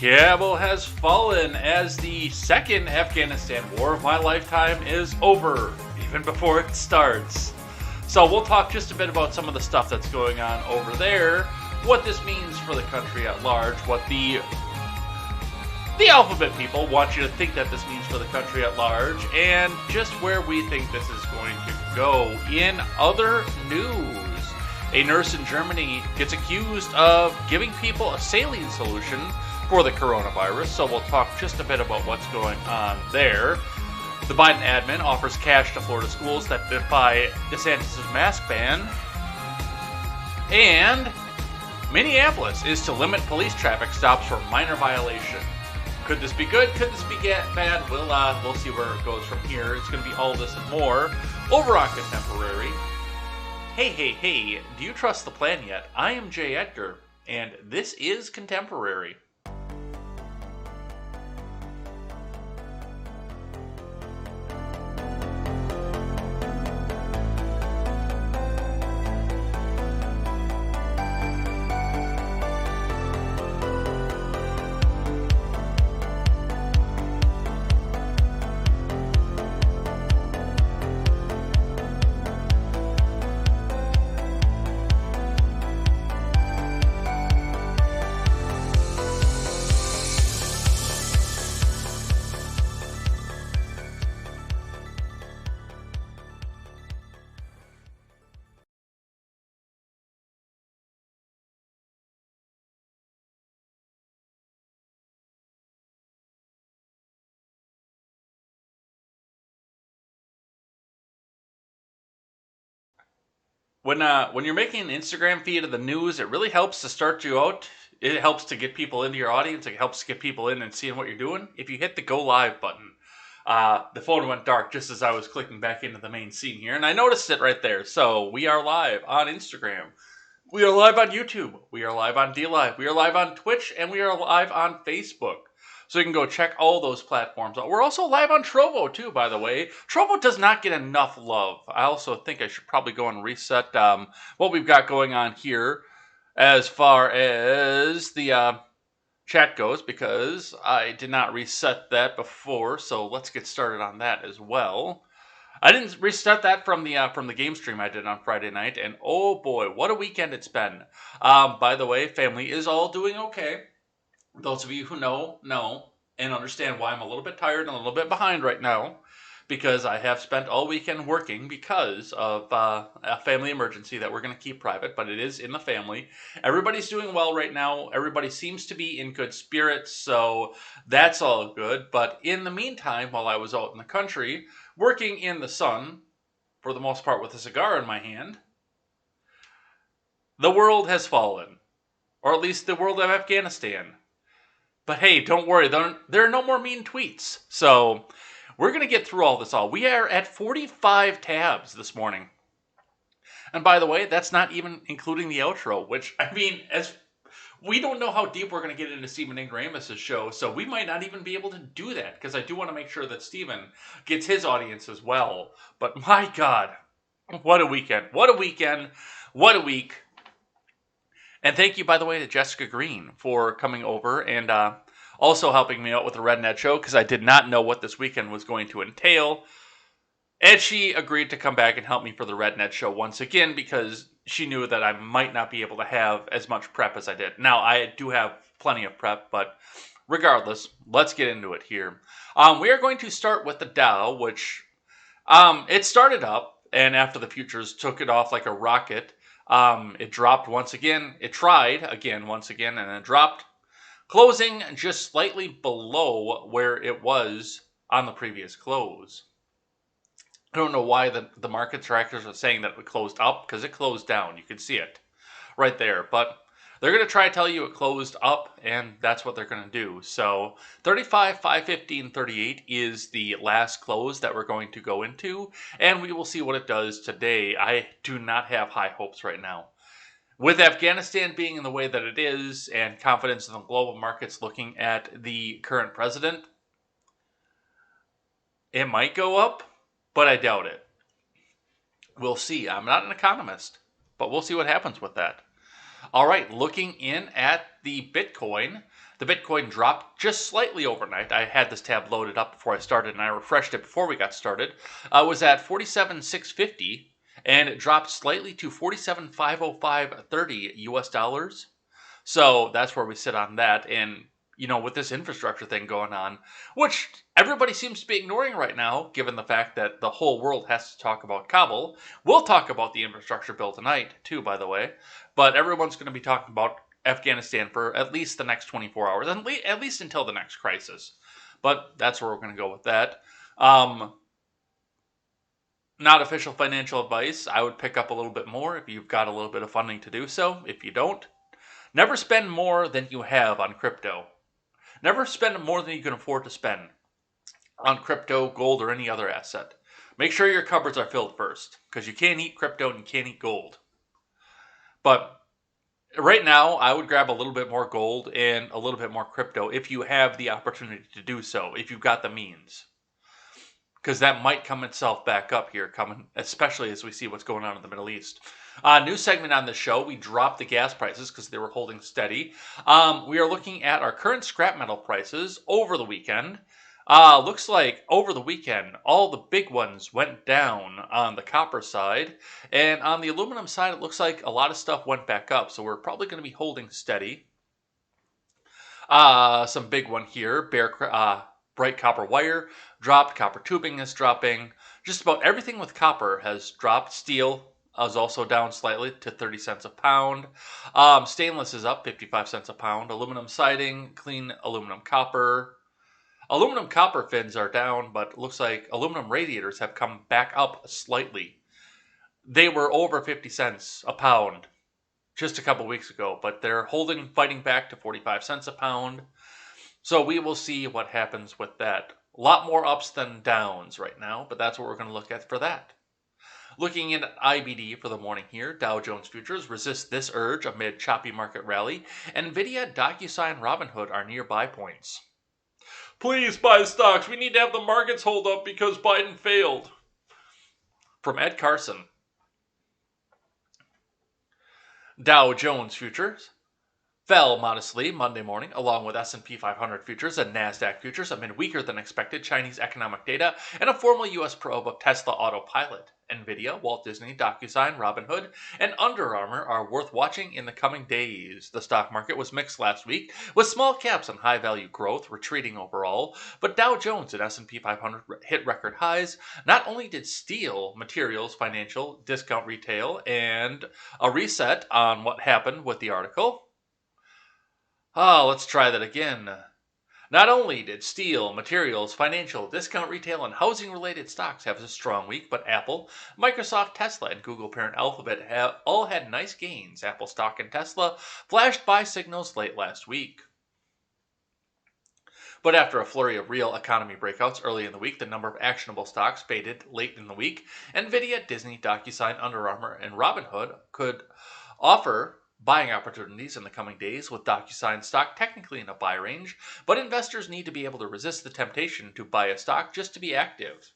Kabul has fallen as the second Afghanistan war of my lifetime is over, even before it starts. So we'll talk just a bit about some of the stuff that's going on over there, what this means for the country at large, what the alphabet people want you to think that this means for the country at large, and just where we think this is going to go. In other news, a nurse in Germany gets accused of giving people a saline solution for the coronavirus, so we'll talk just a bit about what's going on there. The Biden admin offers cash to Florida schools that defy DeSantis' mask ban. And Minneapolis is to limit police traffic stops for minor violation. Could this be good? Could this be bad? We'll see where it goes from here. It's going to be all this and more over on Contemporary. Hey, do you trust the plan yet? I am Jay Edgar, and this is Contemporary. When you're making an Instagram feed of the news, it really helps to start you out. It helps to get people into your audience. It helps to get people in and seeing what you're doing. If you hit the go live button, the phone went dark just as I was clicking back into the main scene here, and I noticed it right there. So we are live on Instagram. We are live on YouTube. We are live on DLive. We are live on Twitch, and we are live on Facebook. So you can go check all those platforms out. We're also live on Trovo, too, by the way. Trovo does not get enough love. I also think I should probably go and reset what we've got going on here as far as the chat goes, because I did not reset that before. So let's get started on that as well. I didn't reset that from the game stream I did on Friday night, and oh boy, what a weekend it's been. By the way, family is all doing okay. Those of you who know and understand why I'm a little bit tired and a little bit behind right now, because I have spent all weekend working because of a family emergency that we're going to keep private, but it is in the family. Everybody's doing well right now. Everybody seems to be in good spirits, so that's all good. But in the meantime, while I was out in the country, working in the sun, for the most part with a cigar in my hand, the world has fallen. Or at least the world of Afghanistan. But hey, don't worry, there are no more mean tweets. So we're going to get through all this all. We are at 45 tabs this morning. And by the way, that's not even including the outro, which, I mean, as we don't know how deep we're going to get into Stephen Ingramus' show, so we might not even be able to do that, because I do want to make sure that Stephen gets his audience as well. But my God, what a weekend. What a weekend. What a week. And thank you, by the way, to Jessica Green for coming over and also helping me out with the RedNet show, because I did not know what this weekend was going to entail. And she agreed to come back and help me for the RedNet show once again, because she knew that I might not be able to have as much prep as I did. Now, I do have plenty of prep, but regardless, let's get into it here. We are going to start with the Dow, which it started up, and after the futures took it off like a rocket, it dropped once again. It tried again once again, and it dropped, closing just slightly below where it was on the previous close. I don't know why the market trackers are saying that it closed up, because it closed down. You can see it right there. But they're going to try to tell you it closed up, and that's what they're going to do. So 35, 515, 38 is the last close that we're going to go into, and we will see what it does today. I do not have high hopes right now. With Afghanistan being in the way that it is, and confidence in the global markets looking at the current president, it might go up, but I doubt it. We'll see. I'm not an economist, but we'll see what happens with that. All right, looking in at the Bitcoin, The Bitcoin dropped just slightly overnight. I had this tab loaded up before I started, and I refreshed it before we got started. It was at 47,650, and it dropped slightly to 47,505.30 US dollars. So that's where we sit on that. And, with this infrastructure thing going on, which everybody seems to be ignoring right now, given the fact that the whole world has to talk about Kabul. We'll talk about the infrastructure bill tonight, too, by the way. But everyone's going to be talking about Afghanistan for at least the next 24 hours, at least until the next crisis. But that's where we're going to go with that. Not official financial advice. I would pick up a little bit more if you've got a little bit of funding to do so. If you don't, never spend more than you have on crypto. Never spend more than you can afford to spend on crypto, gold, or any other asset. Make sure your cupboards are filled first, because you can't eat crypto and you can't eat gold. But right now, I would grab a little bit more gold and a little bit more crypto if you have the opportunity to do so, if you've got the means. Because that might come itself back up here, especially as we see what's going on in the Middle East. New segment on the show, we dropped the gas prices because they were holding steady. We are looking at our current scrap metal prices over the weekend. Looks like over the weekend, all the big ones went down on the copper side. And on the aluminum side, it looks like a lot of stuff went back up. So we're probably going to be holding steady. Some big one here, bright copper wire dropped. Copper tubing is dropping. Just about everything with copper has dropped. Steel is also down slightly to 30 cents a pound. Stainless is up 55 cents a pound. Aluminum siding, clean aluminum copper. Aluminum copper fins are down, but it looks like aluminum radiators have come back up slightly. They were over 50 cents a pound just a couple weeks ago, but they're fighting back to 45 cents a pound. So we will see what happens with that. A lot more ups than downs right now, but that's what we're going to look at for that. Looking at IBD for the morning here, Dow Jones Futures resist this urge amid choppy market rally. Nvidia, DocuSign, Robinhood are near buy points. Please buy stocks. We need to have the markets hold up because Biden failed. From Ed Carson. Dow Jones Futures fell modestly Monday morning, along with S&P 500 futures and NASDAQ futures amid weaker than expected Chinese economic data and a formal U.S. probe of Tesla Autopilot. Nvidia, Walt Disney, DocuSign, Robinhood, and Under Armour are worth watching in the coming days. The stock market was mixed last week, with small caps and high-value growth retreating overall, but Dow Jones and S&P 500 hit record highs. Not only did steel, materials, financial, discount retail, and a reset on what happened with the article. Let's try that again. Not only did steel, materials, financial, discount retail, and housing-related stocks have a strong week, but Apple, Microsoft, Tesla, and Google parent Alphabet all had nice gains. Apple stock and Tesla flashed buy signals late last week. But after a flurry of real economy breakouts early in the week, the number of actionable stocks faded late in the week. Nvidia, Disney, DocuSign, Under Armour, and Robinhood could offer buying opportunities in the coming days, with DocuSign stock technically in a buy range, but investors need to be able to resist the temptation to buy a stock just to be active.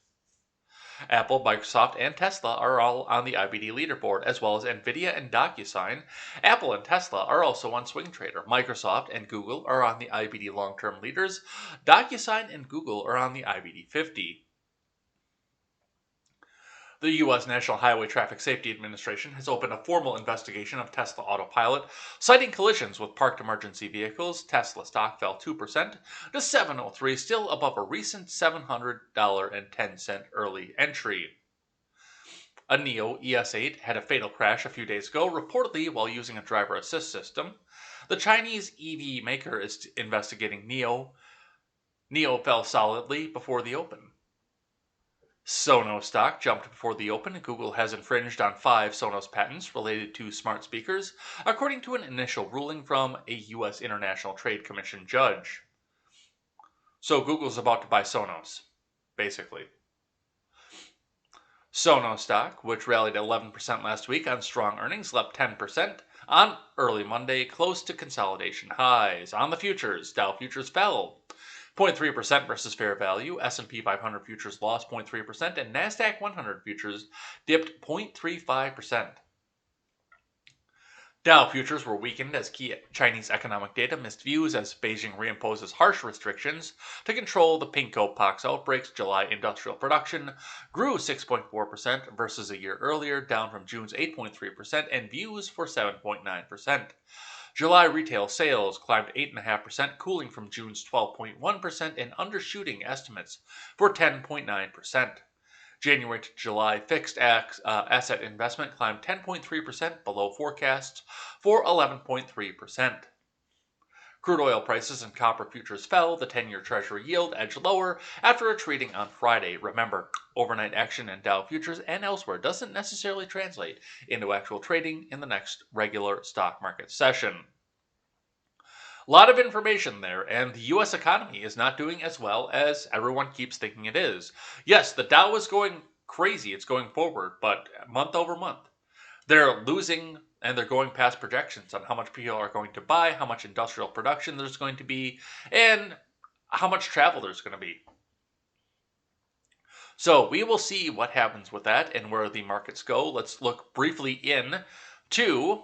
Apple, Microsoft, and Tesla are all on the IBD leaderboard, as well as Nvidia and DocuSign. Apple and Tesla are also on Swing Trader. Microsoft and Google are on the IBD long-term leaders. DocuSign and Google are on the IBD 50. The U.S. National Highway Traffic Safety Administration has opened a formal investigation of Tesla Autopilot, citing collisions with parked emergency vehicles. Tesla stock fell 2% to $703, still above a recent $700.10 early entry. A NIO ES8 had a fatal crash a few days ago, reportedly while using a driver assist system. The Chinese EV maker is investigating NIO. NIO fell solidly before the open. Sonos stock jumped before the open. Google has infringed on 5 Sonos patents related to smart speakers, according to an initial ruling from a U.S. International Trade Commission judge. So Google's about to buy Sonos, basically. Sonos stock, which rallied 11% last week on strong earnings, leapt 10% on early Monday, close to consolidation highs. On the futures, Dow futures fell 0.3% versus fair value. S&P 500 futures lost 0.3%, and NASDAQ 100 futures dipped 0.35%. Dow futures were weakened as key Chinese economic data missed views as Beijing reimposes harsh restrictions to control the pink pox outbreaks. July industrial production grew 6.4% versus a year earlier, down from June's 8.3% and views for 7.9%. July retail sales climbed 8.5%, cooling from June's 12.1% and undershooting estimates for 10.9%. January to July fixed asset investment climbed 10.3% below forecasts for 11.3%. Crude oil prices and copper futures fell. The 10-year Treasury yield edged lower after retreating on Friday. Remember, overnight action in Dow futures and elsewhere doesn't necessarily translate into actual trading in the next regular stock market session. A lot of information there, and the U.S. economy is not doing as well as everyone keeps thinking it is. Yes, the Dow is going crazy. It's going forward, but month over month, they're losing and they're going past projections on how much people are going to buy, how much industrial production there's going to be, and how much travel there's going to be. So we will see what happens with that and where the markets go. Let's look briefly into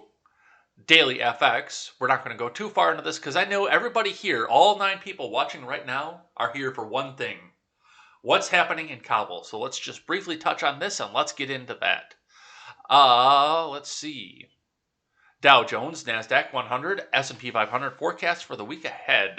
Daily FX. We're not going to go too far into this because I know everybody here, all 9 people watching right now, are here for one thing. What's happening in Kabul? So let's just briefly touch on this and let's get into that. Let's see. Dow Jones, NASDAQ 100, S&P 500 forecast for the week ahead.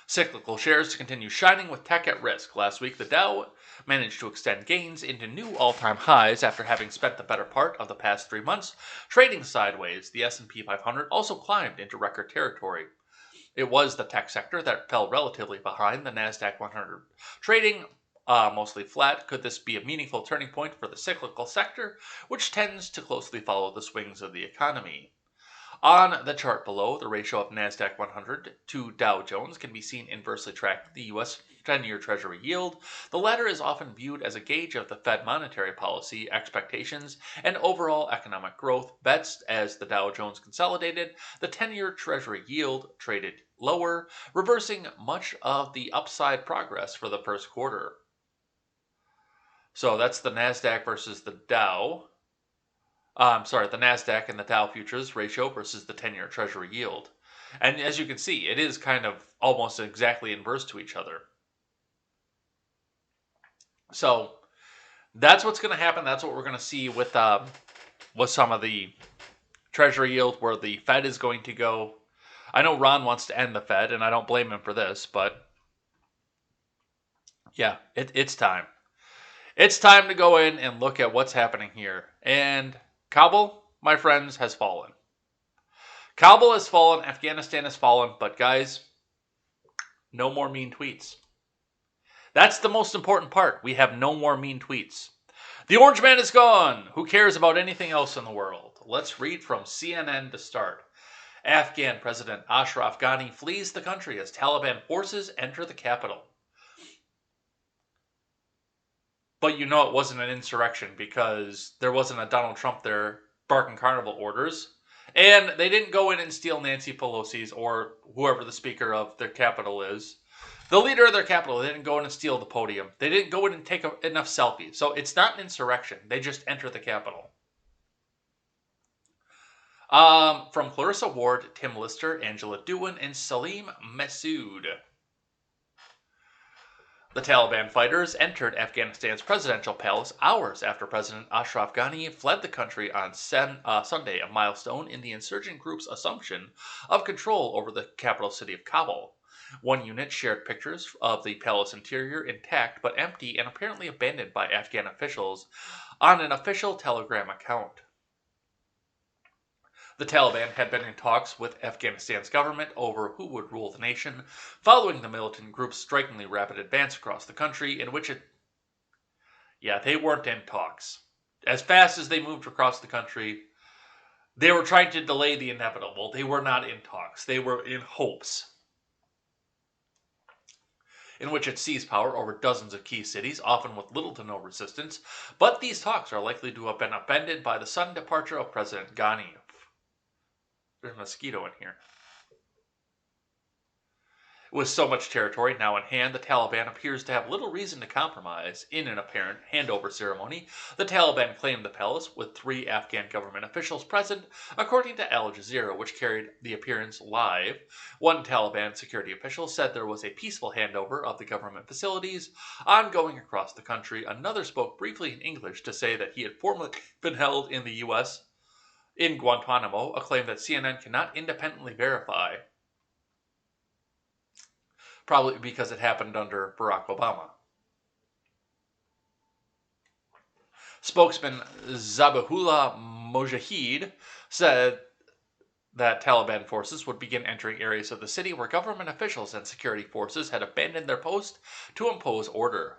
Cyclical shares continue shining with tech at risk. Last week, the Dow managed to extend gains into new all-time highs after having spent the better part of the past 3 months trading sideways. The S&P 500 also climbed into record territory. It was the tech sector that fell relatively behind the NASDAQ 100. Trading mostly flat. Could this be a meaningful turning point for the cyclical sector, which tends to closely follow the swings of the economy? On the chart below, the ratio of NASDAQ 100 to Dow Jones can be seen inversely tracking the U.S. 10-year Treasury yield. The latter is often viewed as a gauge of the Fed monetary policy expectations and overall economic growth bets. As the Dow Jones consolidated, the 10-year Treasury yield traded lower, reversing much of the upside progress for the first quarter. So that's the NASDAQ versus the Dow. The NASDAQ and the Dow futures ratio versus the 10-year Treasury yield. And as you can see, it is kind of almost exactly inverse to each other. So that's what's going to happen. That's what we're going to see with some of the Treasury yield, where the Fed is going to go. I know Ron wants to end the Fed, and I don't blame him for this, but yeah, it's time. It's time to go in and look at what's happening here. And Kabul, my friends, has fallen. Kabul has fallen, Afghanistan has fallen, but guys, no more mean tweets. That's the most important part. We have no more mean tweets. The Orange Man is gone. Who cares about anything else in the world? Let's read from CNN to start. Afghan President Ashraf Ghani flees the country as Taliban forces enter the capital. But you know it wasn't an insurrection because there wasn't a Donald Trump there barking carnival orders. And they didn't go in and steal Nancy Pelosi's or whoever the speaker of their capital is. The leader of their capital, they didn't go in and steal the podium. They didn't go in and take enough selfies. So it's not an insurrection. They just enter the capital. From Clarissa Ward, Tim Lister, Angela Dewan, and Salim Massoud. The Taliban fighters entered Afghanistan's presidential palace hours after President Ashraf Ghani fled the country on Sunday, a milestone in the insurgent group's assumption of control over the capital city of Kabul. One unit shared pictures of the palace interior intact but empty and apparently abandoned by Afghan officials on an official Telegram account. The Taliban had been in talks with Afghanistan's government over who would rule the nation, following the militant group's strikingly rapid advance across the country, in which they weren't in talks. As fast as they moved across the country, they were trying to delay the inevitable. They were not in talks. They were in hopes, in which it seized power over dozens of key cities, often with little to no resistance. But these talks are likely to have been upended by the sudden departure of President Ghani. There's a mosquito in here. With so much territory now in hand, the Taliban appears to have little reason to compromise. In an apparent handover ceremony, the Taliban claimed the palace with 3 Afghan government officials present, according to Al Jazeera, which carried the appearance live. One Taliban security official said there was a peaceful handover of the government facilities ongoing across the country. Another spoke briefly in English to say that he had formerly been held in the U.S. in Guantanamo, a claim that CNN cannot independently verify, probably because it happened under Barack Obama. Spokesman Zabihullah Mujahid said that Taliban forces would begin entering areas of the city where government officials and security forces had abandoned their post to impose order.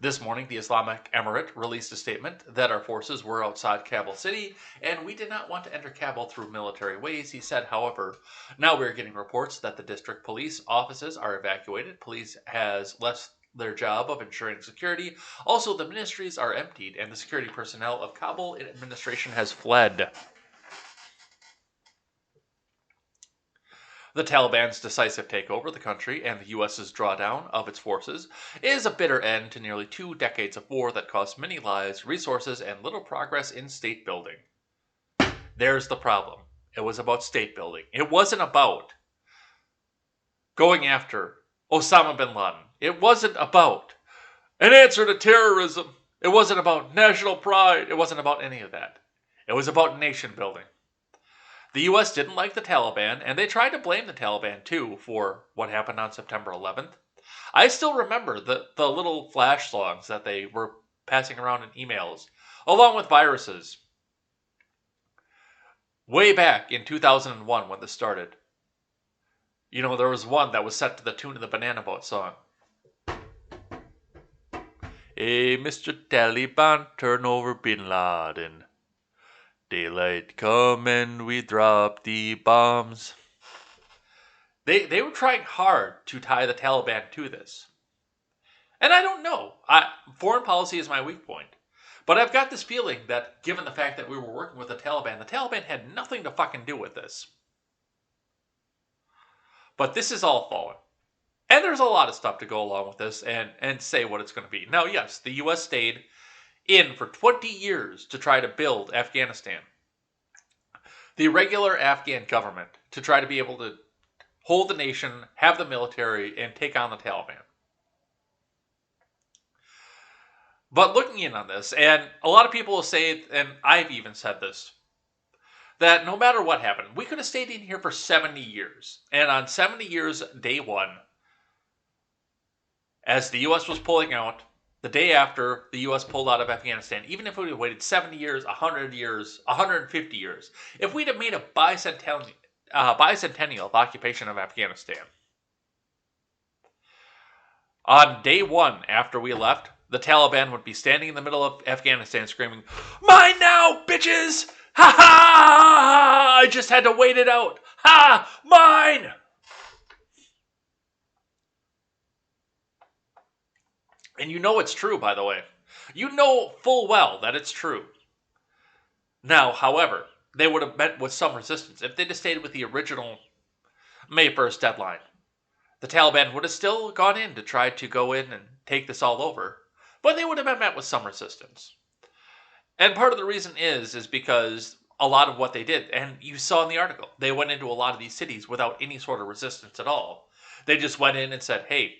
This morning, the Islamic Emirate released a statement that our forces were outside Kabul city, and we did not want to enter Kabul through military ways, he said. However, now we're getting reports that the district police offices are evacuated. Police has left their job of ensuring security. Also, the ministries are emptied, and the security personnel of Kabul administration has fled. The Taliban's decisive takeover of the country and the U.S.'s drawdown of its forces is a bitter end to nearly 2 decades of war that cost many lives, resources, and little progress in state building. There's the problem. It was about state building. It wasn't about going after Osama bin Laden. It wasn't about an answer to terrorism. It wasn't about national pride. It wasn't about any of that. It was about nation building. The U.S. didn't like the Taliban, and they tried to blame the Taliban, too, for what happened on September 11th. I still remember the little flash songs that they were passing around in emails, along with viruses, way back in 2001 when this started. You know, there was one that was set to the tune of the Banana Boat song. Hey, Mr. Taliban, turn over bin Laden. Daylight come and we drop the bombs. They were trying hard to tie the Taliban to this. And I don't know. Foreign policy is my weak point. But I've got this feeling that given the fact that we were working with the Taliban had nothing to fucking do with this. But this is all fallen. And there's a lot of stuff to go along with this and say what it's going to be. Now, yes, the U.S. stayed in for 20 years to try to build Afghanistan. The regular Afghan government to try to be able to hold the nation, have the military, and take on the Taliban. But looking in on this, and a lot of people will say, and I've even said this, that no matter what happened, we could have stayed in here for 70 years. And on 70 years, day one, as the U.S. was pulling out, the day after the U.S. pulled out of Afghanistan, even if we had waited 70 years, 100 years, 150 years, if we'd have made a bicentennial of occupation of Afghanistan, on day one after we left, the Taliban would be standing in the middle of Afghanistan screaming, "Mine now, bitches! Ha ha! I just had to wait it out! Ha! Mine!" And you know it's true, by the way. You know full well that it's true. Now, however, they would have met with some resistance. If they'd have stayed with the original May 1st deadline, the Taliban would have still gone in to try to go in and take this all over. But they would have been met with some resistance. And part of the reason is because a lot of what they did, and you saw in the article, they went into a lot of these cities without any sort of resistance at all. They just went in and said, hey,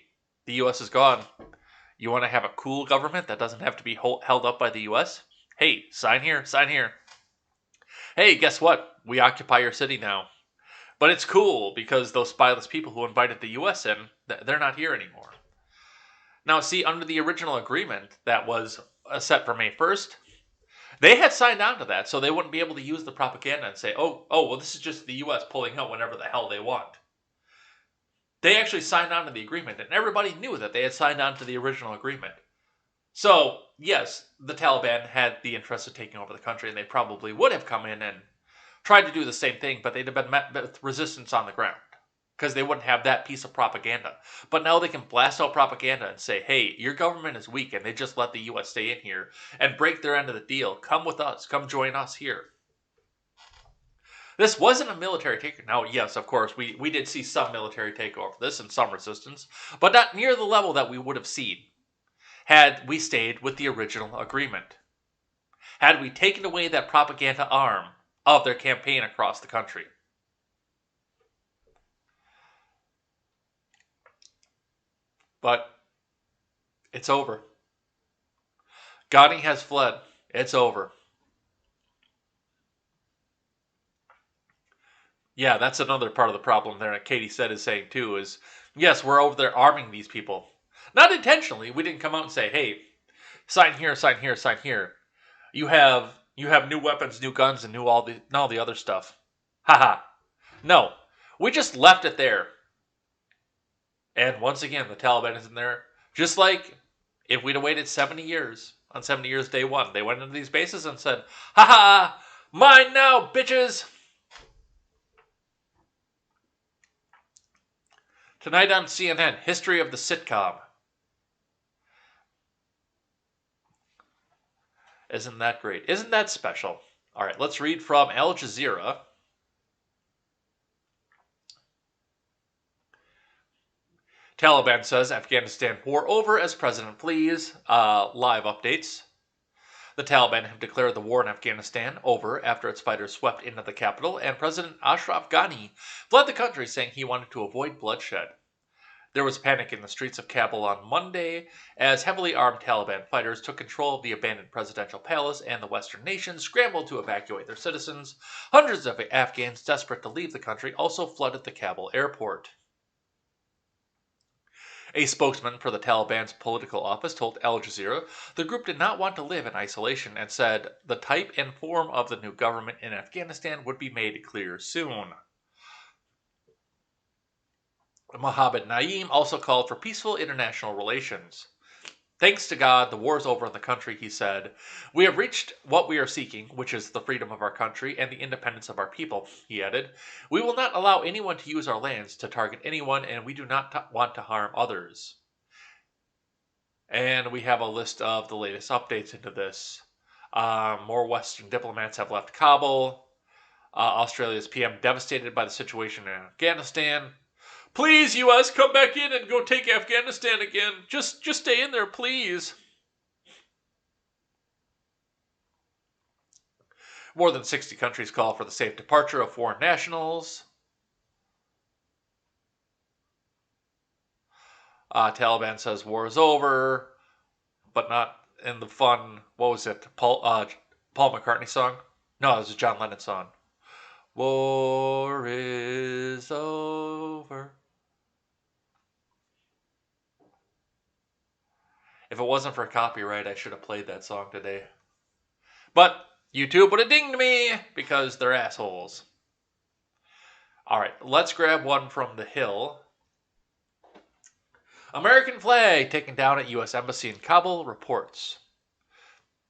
the U.S. is gone. You want to have a cool government that doesn't have to be held up by the U.S.? Hey, sign here, sign here. Hey, guess what? We occupy your city now. But it's cool because those spineless people who invited the U.S. in, they're not here anymore. Now, see, under the original agreement that was set for May 1st, they had signed on to that, so they wouldn't be able to use the propaganda and say, oh, well, this is just the U.S. pulling out whenever the hell they want. They actually signed on to the agreement, and everybody knew that they had signed on to the original agreement. So, yes, the Taliban had the interest of taking over the country, and they probably would have come in and tried to do the same thing, but they'd have been met with resistance on the ground, because they wouldn't have that piece of propaganda. But now they can blast out propaganda and say, hey, your government is weak, and they just let the U.S. stay in here and break their end of the deal. Come with us. Come join us here. This wasn't a military takeover. Now, yes, of course, we did see some military takeover for this and some resistance, but not near the level that we would have seen had we stayed with the original agreement. Had we taken away that propaganda arm of their campaign across the country. But it's over. Ghani has fled. It's over. Yeah, that's another part of the problem there that Katie said is saying too is, yes, we're over there arming these people. Not intentionally. We didn't come out and say, hey, sign here, sign here, sign here. You have new weapons, new guns, and all the other stuff. Haha. No. We just left it there. And once again, the Taliban is in there. Just like if we'd have waited 70 years, on 70 years day one, they went into these bases and said, haha, mine now, bitches! Tonight on CNN, history of the sitcom. Isn't that great? Isn't that special? All right, let's read from Al Jazeera. Taliban says Afghanistan war over as president flees. Live updates. The Taliban have declared the war in Afghanistan over after its fighters swept into the capital, and President Ashraf Ghani fled the country saying he wanted to avoid bloodshed. There was panic in the streets of Kabul on Monday as heavily armed Taliban fighters took control of the abandoned presidential palace, and the Western nations scrambled to evacuate their citizens. Hundreds of Afghans desperate to leave the country also flooded the Kabul airport. A spokesman for the Taliban's political office told Al Jazeera the group did not want to live in isolation and said the type and form of the new government in Afghanistan would be made clear soon. Mohammed Naeem also called for peaceful international relations. Thanks to God, the war is over in the country, he said. We have reached what we are seeking, which is the freedom of our country and the independence of our people, he added. We will not allow anyone to use our lands to target anyone, and we do not want to harm others. And we have a list of the latest updates into this. More Western diplomats have left Kabul. Australia's PM devastated by the situation in Afghanistan. Please, U.S., come back in and go take Afghanistan again. Just stay in there, please. More than 60 countries call for the safe departure of foreign nationals. Taliban says war is over, but not in the fun, what was it, Paul McCartney song? No, it was a John Lennon song. War is over. If it wasn't for copyright, I should have played that song today. But YouTube would have dinged me because they're assholes. All right, let's grab one from the Hill. American flag taken down at U.S. Embassy in Kabul reports.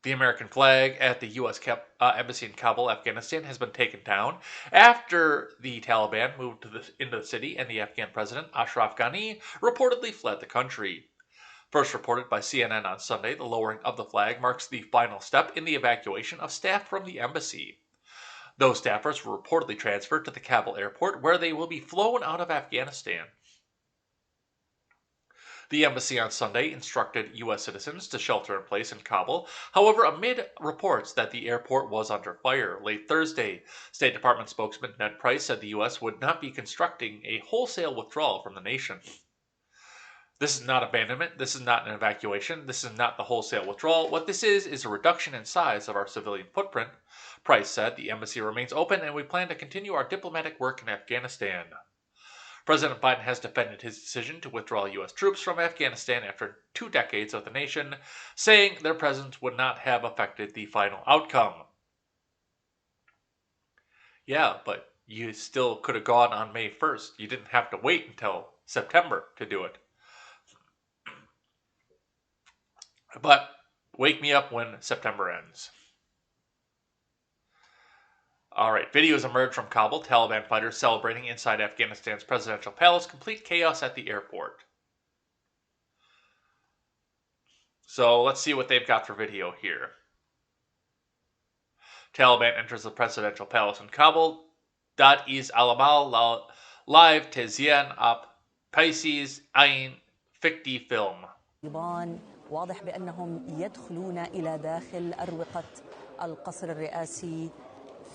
The American flag at the U.S. Embassy in Kabul, Afghanistan, has been taken down after the Taliban moved into the city and the Afghan president, Ashraf Ghani, reportedly fled the country. First reported by CNN on Sunday, the lowering of the flag marks the final step in the evacuation of staff from the embassy. Those staffers were reportedly transferred to the Kabul airport, where they will be flown out of Afghanistan. The embassy on Sunday instructed U.S. citizens to shelter in place in Kabul. However, amid reports that the airport was under fire late Thursday, State Department spokesman Ned Price said the U.S. would not be constructing a wholesale withdrawal from the nation. This is not abandonment. This is not an evacuation. This is not the wholesale withdrawal. What this is a reduction in size of our civilian footprint. Price said the embassy remains open and we plan to continue our diplomatic work in Afghanistan. President Biden has defended his decision to withdraw U.S. troops from Afghanistan after 2 decades of the nation, saying their presence would not have affected the final outcome. Yeah, but you still could have gone on May 1st. You didn't have to wait until September to do it. But wake me up when September ends. All right, videos emerged from Kabul, Taliban fighters celebrating inside Afghanistan's presidential palace, complete chaos at the airport. So let's see what they've got for video here. Taliban enters the presidential palace in Kabul. Dat is allemaal live te zien op Pisces een fictie film. طالبان واضح بأنهم يدخلون إلى داخل أروقة القصر الرئاسي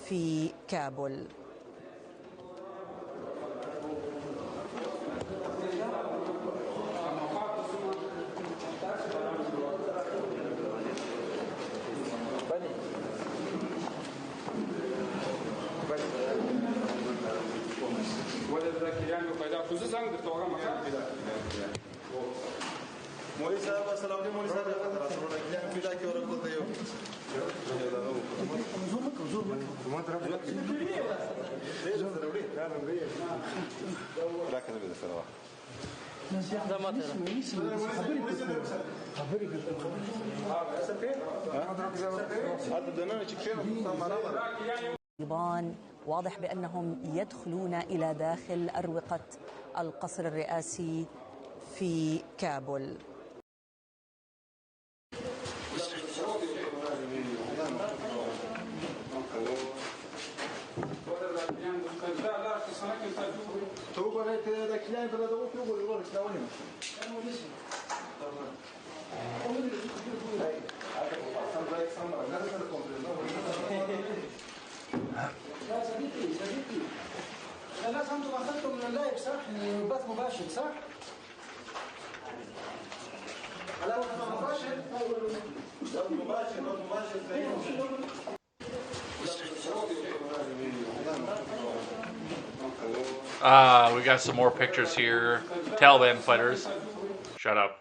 في كابول. طالبان واضح بأنهم يدخلون إلى داخل أروقة القصر الرئاسي في كابول. الناس انتم اخذتوا من اللايب صح؟ بث مباشر صح؟ هلا مباشر We got some more pictures here. Taliban fighters. Shut up.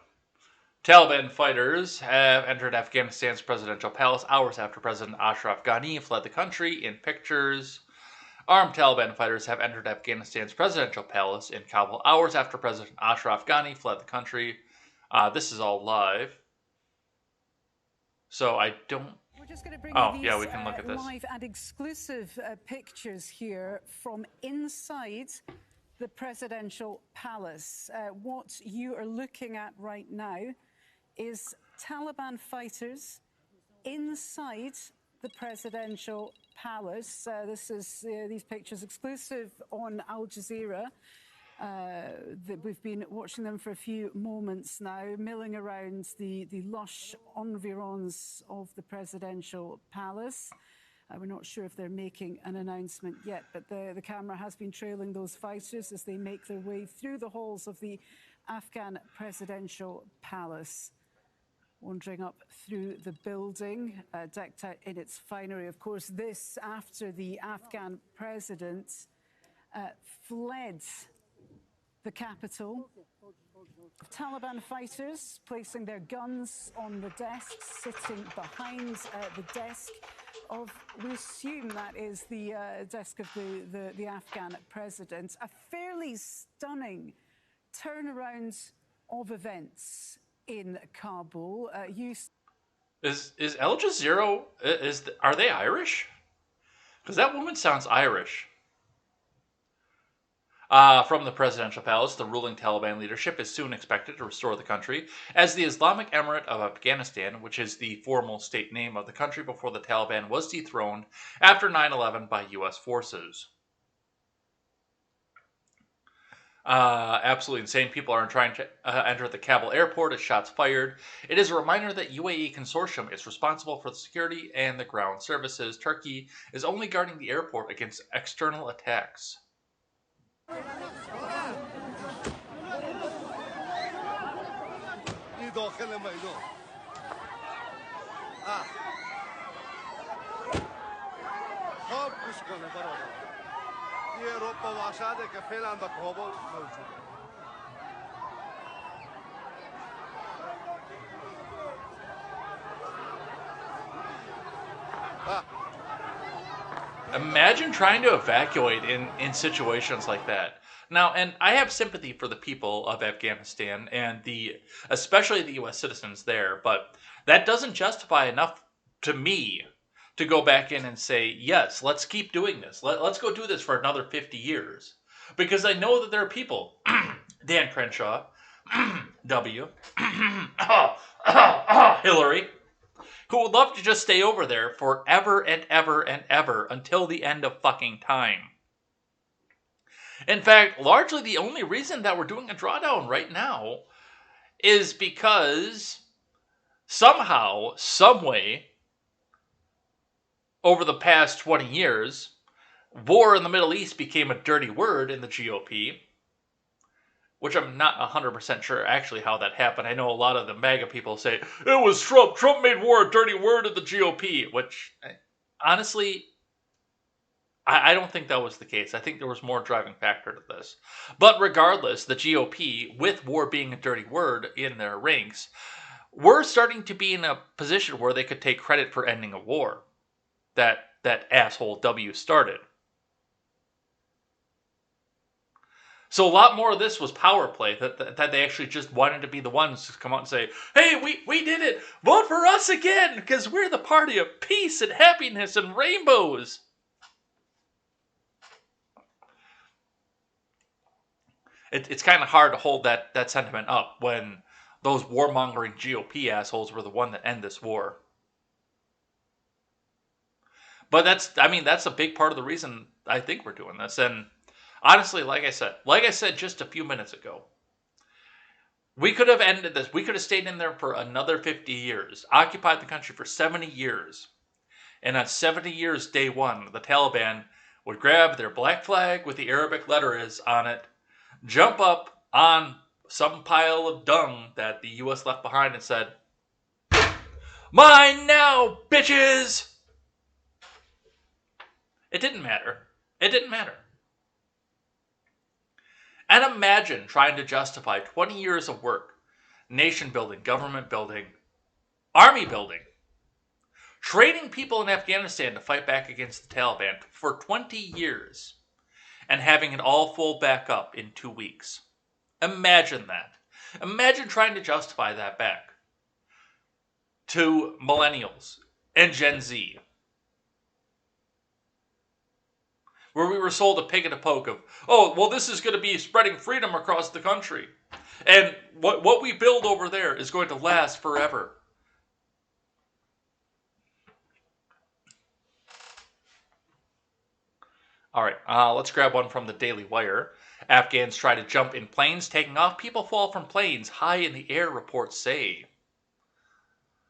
Taliban fighters have entered Afghanistan's presidential palace hours after President Ashraf Ghani fled the country. In pictures, armed Taliban fighters have entered Afghanistan's presidential palace in Kabul hours after President Ashraf Ghani fled the country. This is all live. So I don't... We're just going to bring Oh, you these, yeah, we can look at this. live and exclusive pictures here from inside the presidential palace. What you are looking at right now is Taliban fighters inside the presidential palace. This is these pictures exclusive on Al Jazeera. We've been watching them for a few moments now, milling around the lush environs of the presidential palace. We're not sure if they're making an announcement yet, but the camera has been trailing those fighters as they make their way through the halls of the Afghan presidential palace, wandering up through the building, decked out in its finery. Of course, this after the Afghan president fled the capital. Taliban fighters placing their guns on the desk, sitting behind the desk of, we assume that is the desk of the Afghan president. A fairly stunning turnaround of events in Kabul. Is Al Jazeera, are they Irish? Because that woman sounds Irish. From the presidential palace, the ruling Taliban leadership is soon expected to restore the country as the Islamic Emirate of Afghanistan, which is the formal state name of the country before the Taliban was dethroned after 9/11 by U.S. forces. Absolutely insane. People are trying to enter the Kabul airport as shots fired. It is a reminder that UAE consortium is responsible for the security and the ground services. Turkey is only guarding the airport against external attacks. Imagine trying to evacuate in situations like that. Now, and I have sympathy for the people of Afghanistan and especially the U.S. citizens there, but that doesn't justify enough to me to go back in and say, yes, let's keep doing this. Let's go do this for another 50 years. Because I know that there are people, Dan Crenshaw, W, Hillary, who would love to just stay over there forever and ever and ever until the end of fucking time. In fact, largely the only reason that we're doing a drawdown right now is because somehow, someway, over the past 20 years, war in the Middle East became a dirty word in the GOP, which I'm not 100% sure actually how that happened. I know a lot of the MAGA people say, it was Trump. Trump made war a dirty word in the GOP, which, honestly, I don't think that was the case. I think there was more driving factor to this. But regardless, the GOP, with war being a dirty word in their ranks, were starting to be in a position where they could take credit for ending a war that asshole W started. So a lot more of this was power play, that they actually just wanted to be the ones to come out and say, hey, we did it! Vote for us again! Because we're the party of peace and happiness and rainbows! It's kind of hard to hold that sentiment up when those warmongering GOP assholes were the one that end this war. But that's a big part of the reason I think we're doing this. And honestly, like I said just a few minutes ago, we could have ended this. We could have stayed in there for another 50 years, occupied the country for 70 years. And on 70 years, day one, the Taliban would grab their black flag with the Arabic letters on it, jump up on some pile of dung that the U.S. left behind and said, mine now, bitches! It didn't matter. It didn't matter. And imagine trying to justify 20 years of work, nation building, government building, army building, training people in Afghanistan to fight back against the Taliban for 20 years, and having it all fold back up in 2 weeks. Imagine that. Imagine trying to justify that back to millennials and Gen Z, where we were sold a pig in a poke of, oh, well, this is going to be spreading freedom across the country. And what we build over there is going to last forever. All right, let's grab one from the Daily Wire. Afghans try to jump in planes taking off. People fall from planes high in the air, reports say.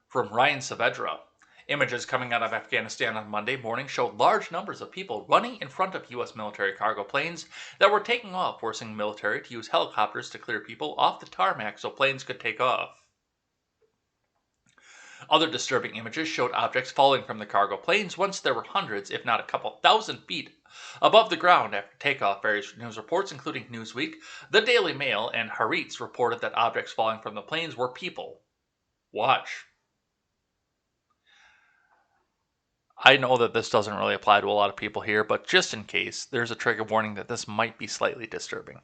From Ryan Saavedra. Images coming out of Afghanistan on Monday morning showed large numbers of people running in front of U.S. military cargo planes that were taking off, forcing the military to use helicopters to clear people off the tarmac so planes could take off. Other disturbing images showed objects falling from the cargo planes once there were hundreds, if not a couple thousand feet above the ground after takeoff. Various news reports, including Newsweek, the Daily Mail, and Haaretz, reported that objects falling from the planes were people. Watch. I know that this doesn't really apply to a lot of people here, but just in case, there's a trigger warning that this might be slightly disturbing.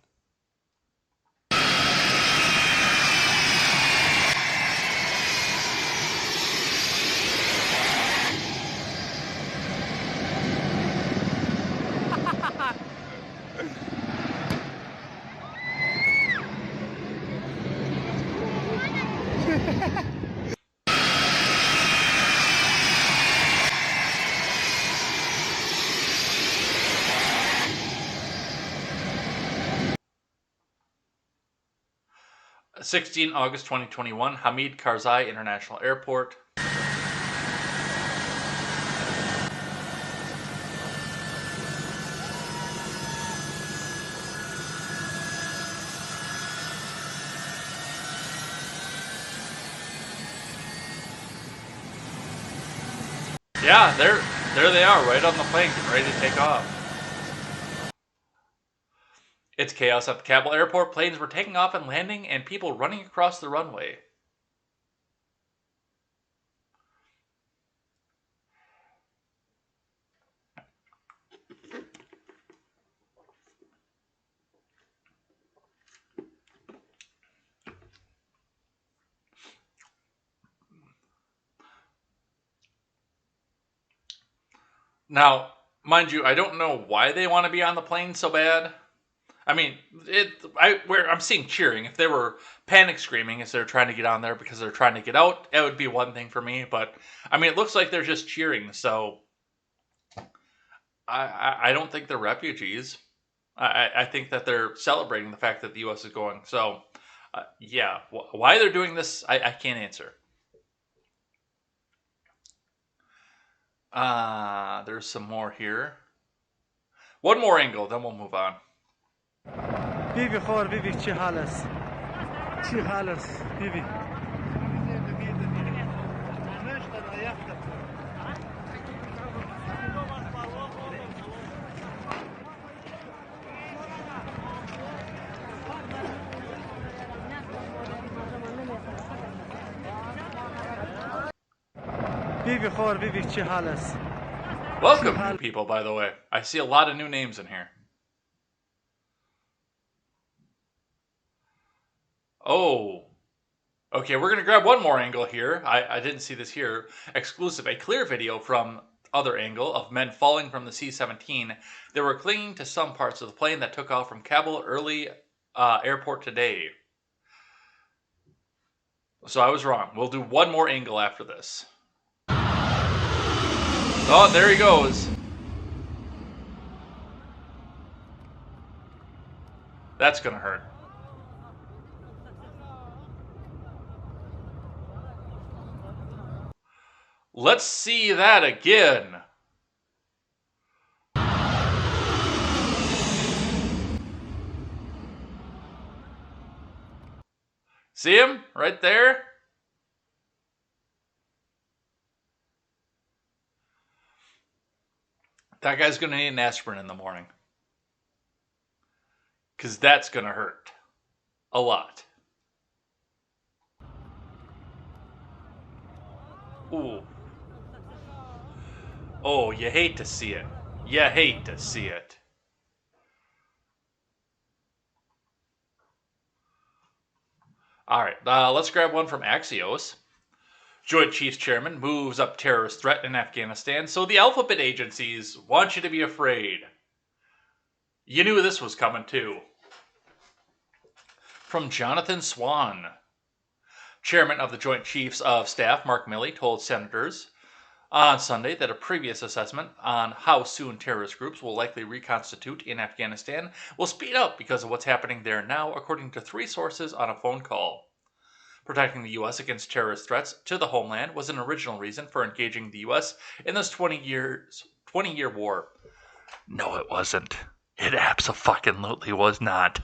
August 2021, Hamid Karzai International Airport. Yeah, there they are, right on the plane, getting ready to take off. It's chaos at the Kabul airport. Planes were taking off and landing, and people running across the runway. Now, mind you, I don't know why they want to be on the plane so bad. I mean, I'm seeing cheering. If they were panic screaming as they're trying to get on there because they're trying to get out, it would be one thing for me. But, I mean, it looks like they're just cheering. So, I don't think they're refugees. I think that they're celebrating the fact that the U.S. is going. So, yeah, why they're doing this, I can't answer. There's some more here. One more angle, then we'll move on. Vivi خور vivi چی حال است چی حال است vivi vivi خور vivi چی حال است. Welcome, new people, by the way. I see a lot of new names in here. Oh. Okay, we're going to grab one more angle here. I didn't see this here. Exclusive. A clear video from other angle of men falling from the C-17. They were clinging to some parts of the plane that took off from Kabul early airport today. So I was wrong. We'll do one more angle after this. Oh, there he goes. That's going to hurt. Let's see that again. See him right there? That guy's going to need an aspirin in the morning. Because that's going to hurt. A lot. Ooh. Oh, you hate to see it. You hate to see it. Alright, let's grab one from Axios. Joint Chiefs Chairman moves up terrorist threat in Afghanistan, so the alphabet agencies want you to be afraid. You knew this was coming too. From Jonathan Swan. Chairman of the Joint Chiefs of Staff, Mark Milley, told senators on Sunday that a previous assessment on how soon terrorist groups will likely reconstitute in Afghanistan will speed up because of what's happening there now, according to 3 sources on a phone call. Protecting the U.S. against terrorist threats to the homeland was an original reason for engaging the U.S. in this 20-year war. No, it wasn't. It abso-fucking-lutely was not.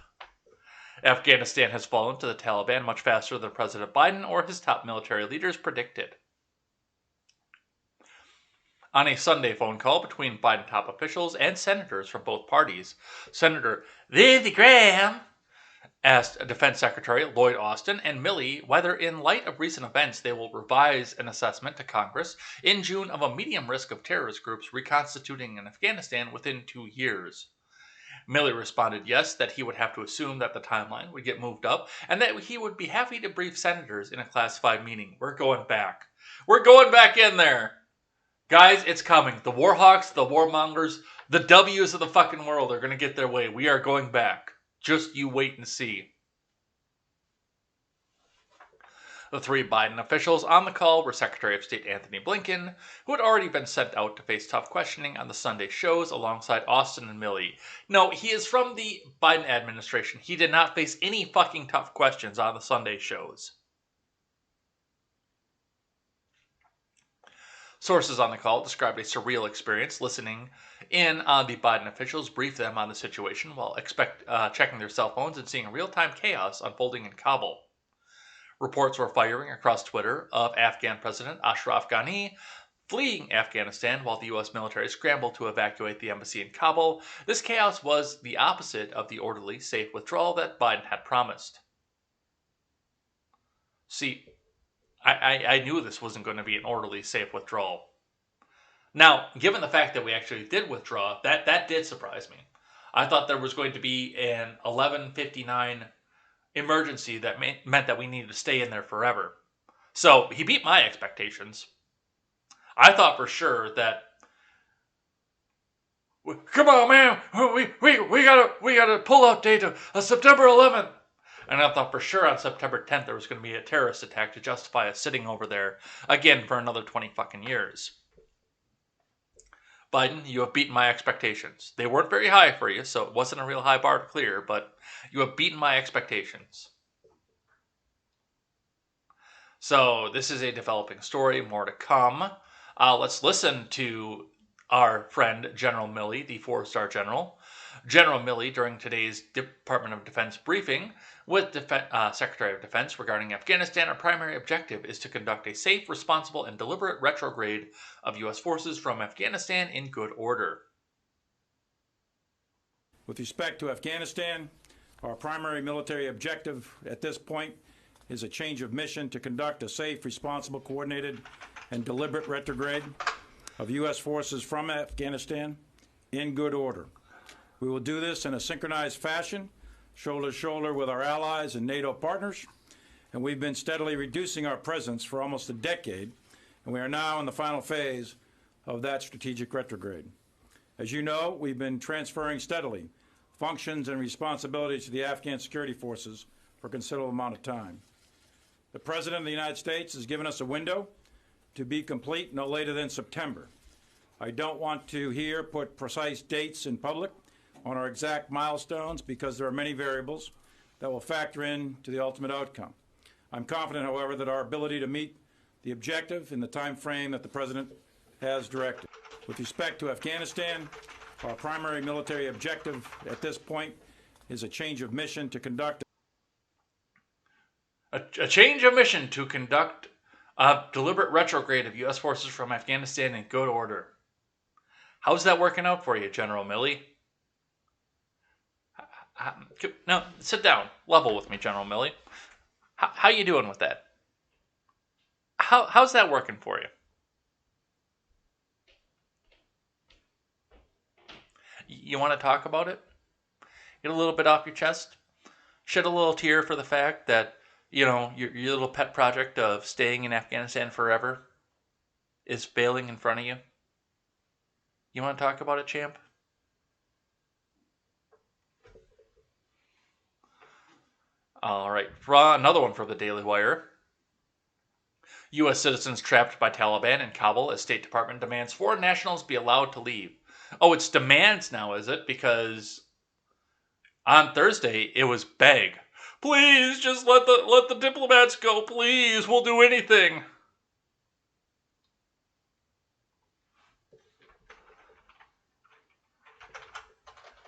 Afghanistan has fallen to the Taliban much faster than President Biden or his top military leaders predicted. On a Sunday phone call between Biden top officials and senators from both parties, Senator Lindsey Graham asked Defense Secretary Lloyd Austin and Milley whether, in light of recent events, they will revise an assessment to Congress in June of a medium risk of terrorist groups reconstituting in Afghanistan within 2 years. Milley responded yes, that he would have to assume that the timeline would get moved up, and that he would be happy to brief senators in a classified meeting. We're going back. We're going back in there. Guys, it's coming. The warhawks, the warmongers, the W's of the fucking world are going to get their way. We are going back. Just you wait and see. The 3 Biden officials on the call were Secretary of State Anthony Blinken, who had already been sent out to face tough questioning on the Sunday shows alongside Austin and Milley. No, he is from the Biden administration. He did not face any fucking tough questions on the Sunday shows. Sources on the call described a surreal experience listening in on the Biden officials brief them on the situation while checking their cell phones and seeing real-time chaos unfolding in Kabul. Reports were firing across Twitter of Afghan President Ashraf Ghani fleeing Afghanistan while the U.S. military scrambled to evacuate the embassy in Kabul. This chaos was the opposite of the orderly, safe withdrawal that Biden had promised. See, I knew this wasn't going to be an orderly, safe withdrawal. Now, given the fact that we actually did withdraw, that did surprise me. I thought there was going to be an 11:59 emergency that meant that we needed to stay in there forever. So he beat my expectations. I thought for sure that, come on, man, we gotta pull out date of September 11th. And I thought for sure on September 10th there was going to be a terrorist attack to justify us sitting over there again for another 20 fucking years. Biden, you have beaten my expectations. They weren't very high for you, so it wasn't a real high bar to clear, but you have beaten my expectations. So this is a developing story, more to come. Let's listen to our friend General Milley, the 4-star general. General Milley, during today's Department of Defense briefing with Secretary of Defense regarding Afghanistan, our primary objective is to conduct a safe, responsible, and deliberate retrograde of U.S. forces from Afghanistan in good order. With respect to Afghanistan, our primary military objective at this point is a change of mission to conduct a safe, responsible, coordinated, and deliberate retrograde of U.S. forces from Afghanistan in good order. We will do this in a synchronized fashion, shoulder to shoulder with our allies and NATO partners, and we've been steadily reducing our presence for almost a decade, and we are now in the final phase of that strategic retrograde. As you know, we've been transferring steadily functions and responsibilities to the Afghan security forces for a considerable amount of time. The President of the United States has given us a window to be complete no later than September. I don't want to here put precise dates in public on our exact milestones because there are many variables that will factor in to the ultimate outcome. I'm confident, however, that our ability to meet the objective in the time frame that the President has directed. With respect to Afghanistan, our primary military objective at this point is a change of mission to conduct A change of mission to conduct a deliberate retrograde of U.S. forces from Afghanistan in good order. How's that working out for you, General Milley? No, sit down. Level with me, General Milley. How you doing with that? How's that working for you? You want to talk about it? Get a little bit off your chest? Shed a little tear for the fact that, you know, your little pet project of staying in Afghanistan forever is failing in front of you? You want to talk about it, champ? All right, another one for the Daily Wire. U.S. citizens trapped by Taliban in Kabul as State Department demands foreign nationals be allowed to leave. Oh, it's demands now, is it? Because on Thursday, it was beg. Please, just let the diplomats go, please. We'll do anything.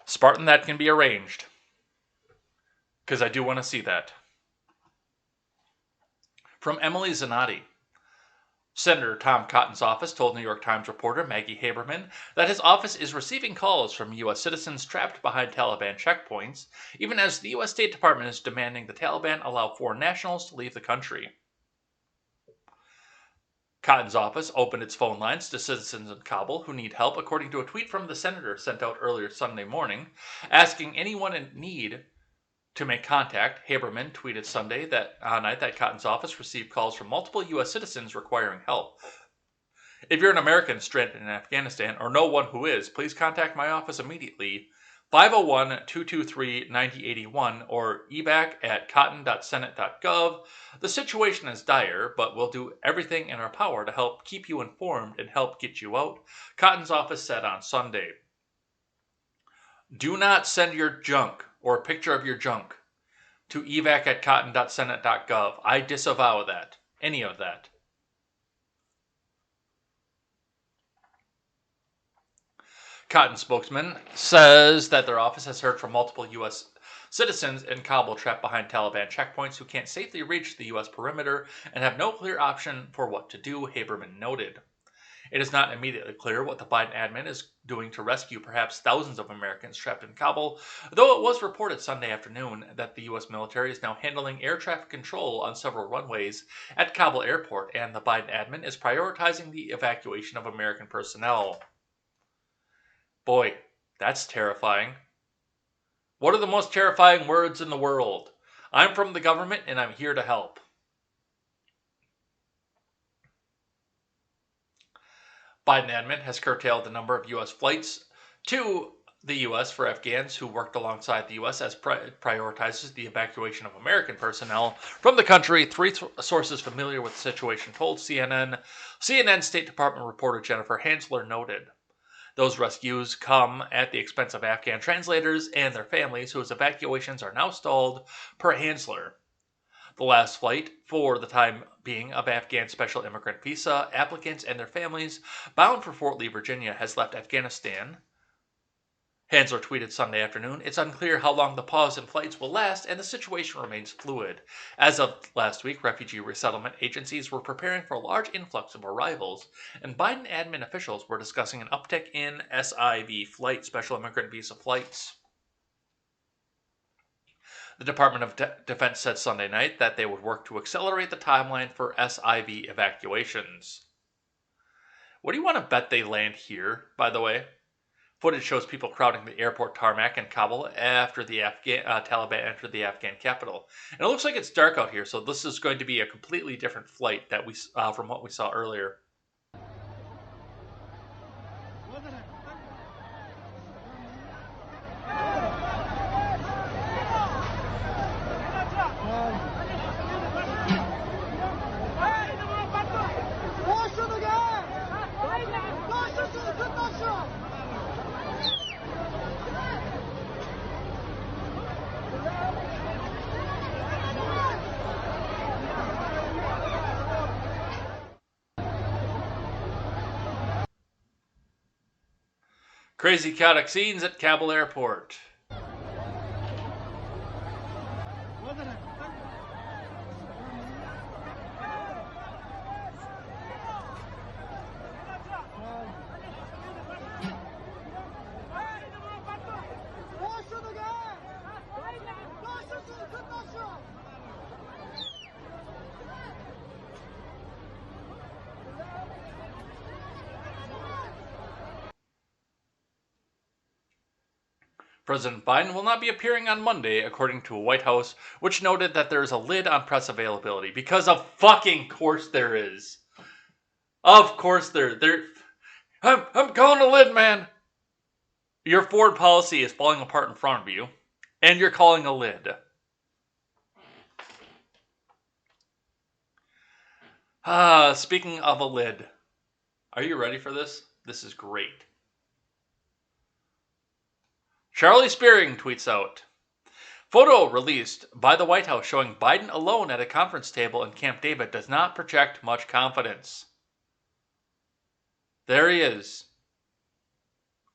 Spartan, that can be arranged. Because I do want to see that. From Emily Zanotti. Senator Tom Cotton's office told New York Times reporter Maggie Haberman that his office is receiving calls from U.S. citizens trapped behind Taliban checkpoints, even as the U.S. State Department is demanding the Taliban allow foreign nationals to leave the country. Cotton's office opened its phone lines to citizens in Kabul who need help, according to a tweet from the senator sent out earlier Sunday morning, asking anyone in need to make contact. Haberman tweeted Sunday night that Cotton's office received calls from multiple U.S. citizens requiring help. If you're an American stranded in Afghanistan or know one who is, please contact my office immediately, 501-223-9081 or evac@cotton.senate.gov. The situation is dire, but we'll do everything in our power to help keep you informed and help get you out, Cotton's office said on Sunday. Do not send your junk or a picture of your junk to evac@cotton.senate.gov. I disavow that. Any of that. Cotton spokesman says that their office has heard from multiple U.S. citizens in Kabul trapped behind Taliban checkpoints who can't safely reach the U.S. perimeter and have no clear option for what to do, Haberman noted. It is not immediately clear what the Biden admin is doing to rescue perhaps thousands of Americans trapped in Kabul, though it was reported Sunday afternoon that the U.S. military is now handling air traffic control on several runways at Kabul airport, and the Biden admin is prioritizing the evacuation of American personnel. Boy, that's terrifying. What are the most terrifying words in the world? I'm from the government and I'm here to help. Biden admin has curtailed the number of U.S. flights to the U.S. for Afghans who worked alongside the U.S. as prioritizes the evacuation of American personnel from the country. Three sources familiar with the situation told CNN. CNN State Department reporter Jennifer Hansler noted. Those rescues come at the expense of Afghan translators and their families, whose evacuations are now stalled, per Hansler. The last flight, for the time being, of Afghan special immigrant visa applicants and their families bound for Fort Lee, Virginia, has left Afghanistan. Hansler tweeted Sunday afternoon, "It's unclear how long the pause in flights will last, and the situation remains fluid. As of last week, refugee resettlement agencies were preparing for a large influx of arrivals, and Biden admin officials were discussing an uptick in SIV flight, special immigrant visa flights." The Department of Defense said Sunday night that they would work to accelerate the timeline for SIV evacuations. What do you want to bet they land here, by the way? Footage shows people crowding the airport tarmac in Kabul after the Taliban entered the Afghan capital. And it looks like it's dark out here, so this is going to be a completely different flight that from what we saw earlier. Crazy chaotic scenes at Kabul airport. President Biden will not be appearing on Monday, according to a White House, which noted that there is a lid on press availability. Because of fucking course there is. Of course there. I'm calling a lid, man. Your foreign policy is falling apart in front of you, and you're calling a lid. Speaking of a lid, are you ready for this? This is great. Charlie Spearing tweets out, photo released by the White House showing Biden alone at a conference table in Camp David does not project much confidence. There he is,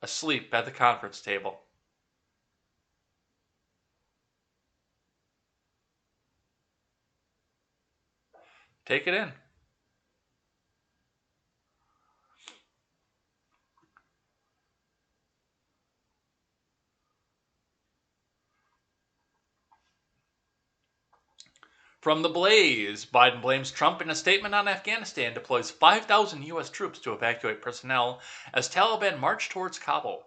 asleep at the conference table. Take it in. From the Blaze, Biden blames Trump in a statement on Afghanistan, deploys 5,000 U.S. troops to evacuate personnel as Taliban march towards Kabul.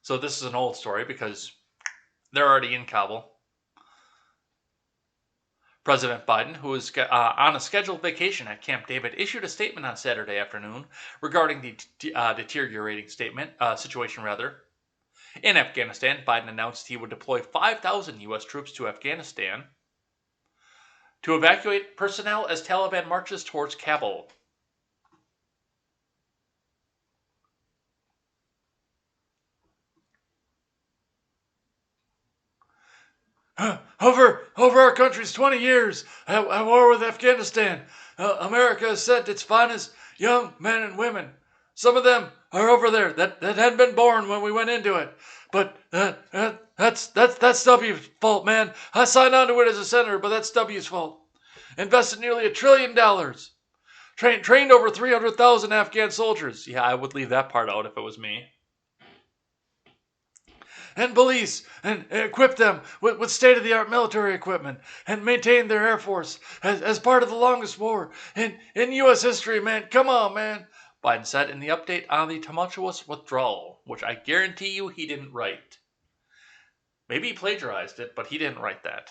So this is an old story because they're already in Kabul. President Biden, who is on a scheduled vacation at Camp David, issued a statement on Saturday afternoon regarding the deteriorating situation. In Afghanistan, Biden announced he would deploy 5,000 U.S. troops to Afghanistan to evacuate personnel as Taliban marches towards Kabul. Over our country's 20 years at war with Afghanistan, America has sent its finest young men and women. Some of them are over there that hadn't been born when we went into it. But that's W's fault, man. I signed on to it as a senator, but that's W's fault. Invested nearly $1 trillion. Trained over 300,000 Afghan soldiers. Yeah, I would leave that part out if it was me. And police, and equip them with state-of-the-art military equipment, and maintain their air force as part of the longest war in U.S. history, man. Come on, man. Biden said in the update on the tumultuous withdrawal, which I guarantee you he didn't write. Maybe he plagiarized it, but he didn't write that.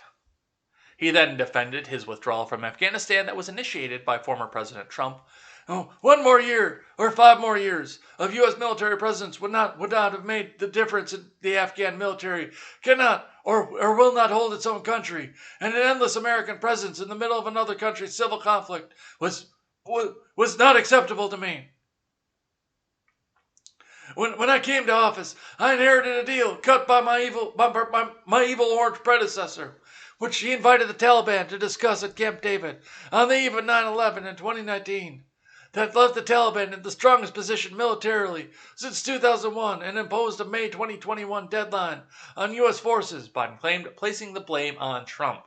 He then defended his withdrawal from Afghanistan that was initiated by former President Trump. Oh, 1 more year or 5 more years of U.S. military presence would not have made the difference in the Afghan military. Cannot or will not hold its own country. And an endless American presence in the middle of another country's civil conflict was not acceptable to me. when I came to office, I inherited a deal cut by my evil orange predecessor, which he invited the Taliban to discuss at Camp David on the eve of 9/11 in 2019. That left the Taliban in the strongest position militarily since 2001 and imposed a May 2021 deadline on U.S. forces, Biden claimed, placing the blame on Trump.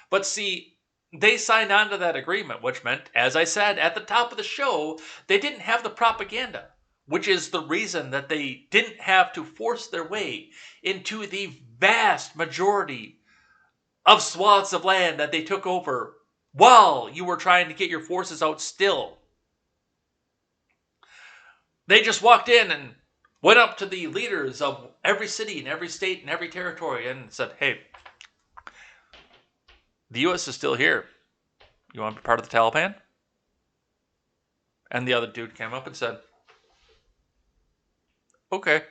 But see, they signed on to that agreement, which meant, as I said at the top of the show, they didn't have the propaganda, which is the reason that they didn't have to force their way into the vast majority of swaths of land that they took over while you were trying to get your forces out still. They just walked in and went up to the leaders of every city and every state and every territory and said, hey, the U.S. is still here. You want to be part of the Taliban? And the other dude came up and said, okay.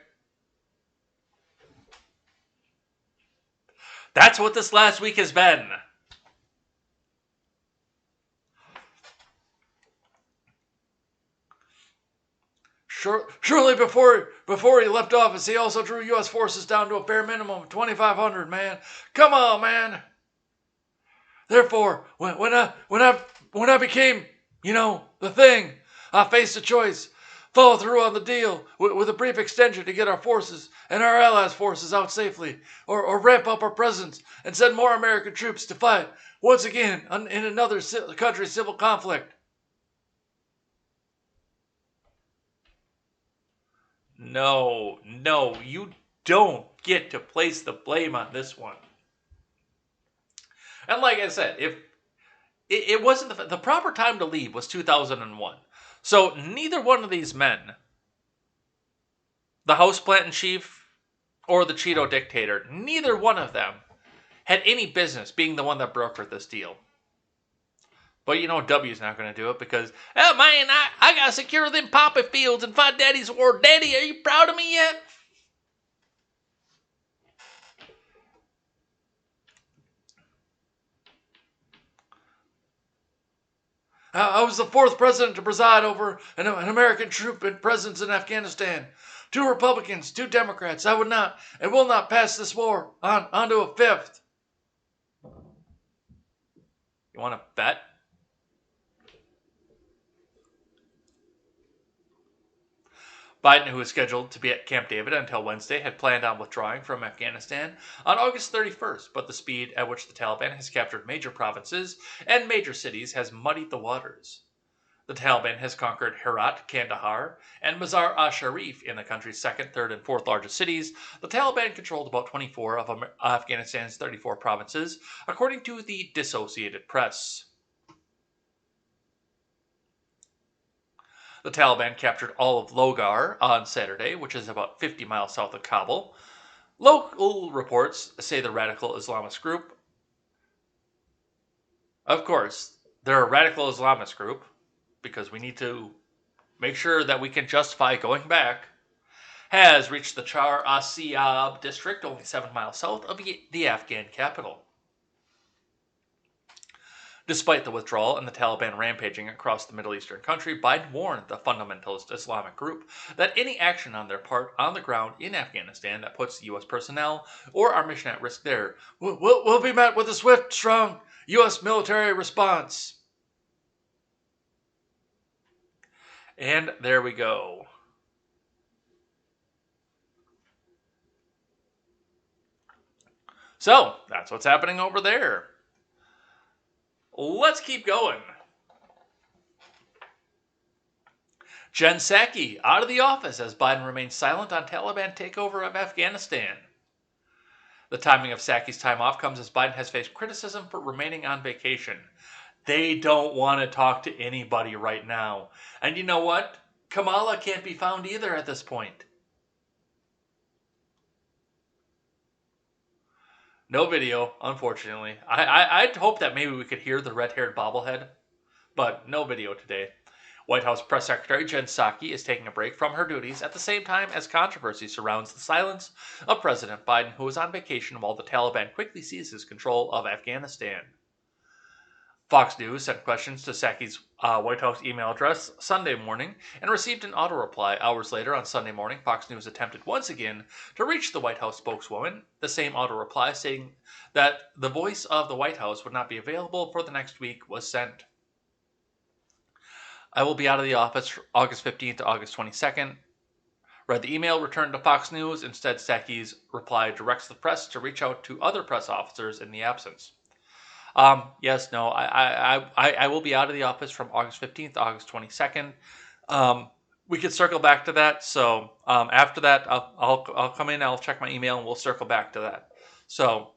That's what this last week has been. Surely before he left office, he also drew U.S. forces down to a bare minimum of 2,500, man. Come on, man. Therefore, when I became, the thing, I faced a choice. Follow through on the deal with a brief extension to get our forces and our allies' forces out safely, or ramp up our presence and send more American troops to fight once again in another country's civil conflict. No, you don't get to place the blame on this one. And like I said, if it wasn't the proper time to leave was 2001. So neither one of these men, the houseplant in chief or the Cheeto dictator, neither one of them had any business being the one that brokered this deal. But W's not going to do it because, oh man, I got to secure them poppy fields and find Daddy's war. Daddy, are you proud of me yet? I was the fourth president to preside over an American troop presence in Afghanistan. 2 Republicans, 2 Democrats. I would not and will not pass this war on to a fifth. You want to bet? Biden, who was scheduled to be at Camp David until Wednesday, had planned on withdrawing from Afghanistan on August 31st, but the speed at which the Taliban has captured major provinces and major cities has muddied the waters. The Taliban has conquered Herat, Kandahar, and Mazar-i-Sharif in the country's second, third, and fourth largest cities. The Taliban controlled about 24 of Afghanistan's 34 provinces, according to the Associated Press. The Taliban captured all of Logar on Saturday, which is about 50 miles south of Kabul. Local reports say the radical Islamist group, of course, they're a radical Islamist group, because we need to make sure that we can justify going back, has reached the Char Asiyab district, only 7 miles south of the Afghan capital. Despite the withdrawal and the Taliban rampaging across the Middle Eastern country, Biden warned the fundamentalist Islamic group that any action on their part on the ground in Afghanistan that puts U.S. personnel or our mission at risk there will be met with a swift, strong U.S. military response. And there we go. So, that's what's happening over there. Let's keep going. Jen Psaki out of the office as Biden remains silent on Taliban takeover of Afghanistan. The timing of Psaki's time off comes as Biden has faced criticism for remaining on vacation. They don't want to talk to anybody right now. And you know what? Kamala can't be found either at this point. No video, unfortunately. I'd hope that maybe we could hear the red-haired bobblehead, but no video today. White House Press Secretary Jen Psaki is taking a break from her duties at the same time as controversy surrounds the silence of President Biden, who is on vacation while the Taliban quickly seizes control of Afghanistan. Fox News sent questions to Psaki's White House email address Sunday morning and received an auto-reply hours later on Sunday morning. Fox News attempted once again to reach the White House spokeswoman, the same auto-reply stating that the voice of the White House would not be available for the next week was sent. I will be out of the office August 15th to August 22nd. Read the email returned to Fox News. Instead, Psaki's reply directs the press to reach out to other press officers in the absence. Yes, no, I will be out of the office from August 15th to August 22nd. We could circle back to that. So after that, I'll come in, I'll check my email, and we'll circle back to that. So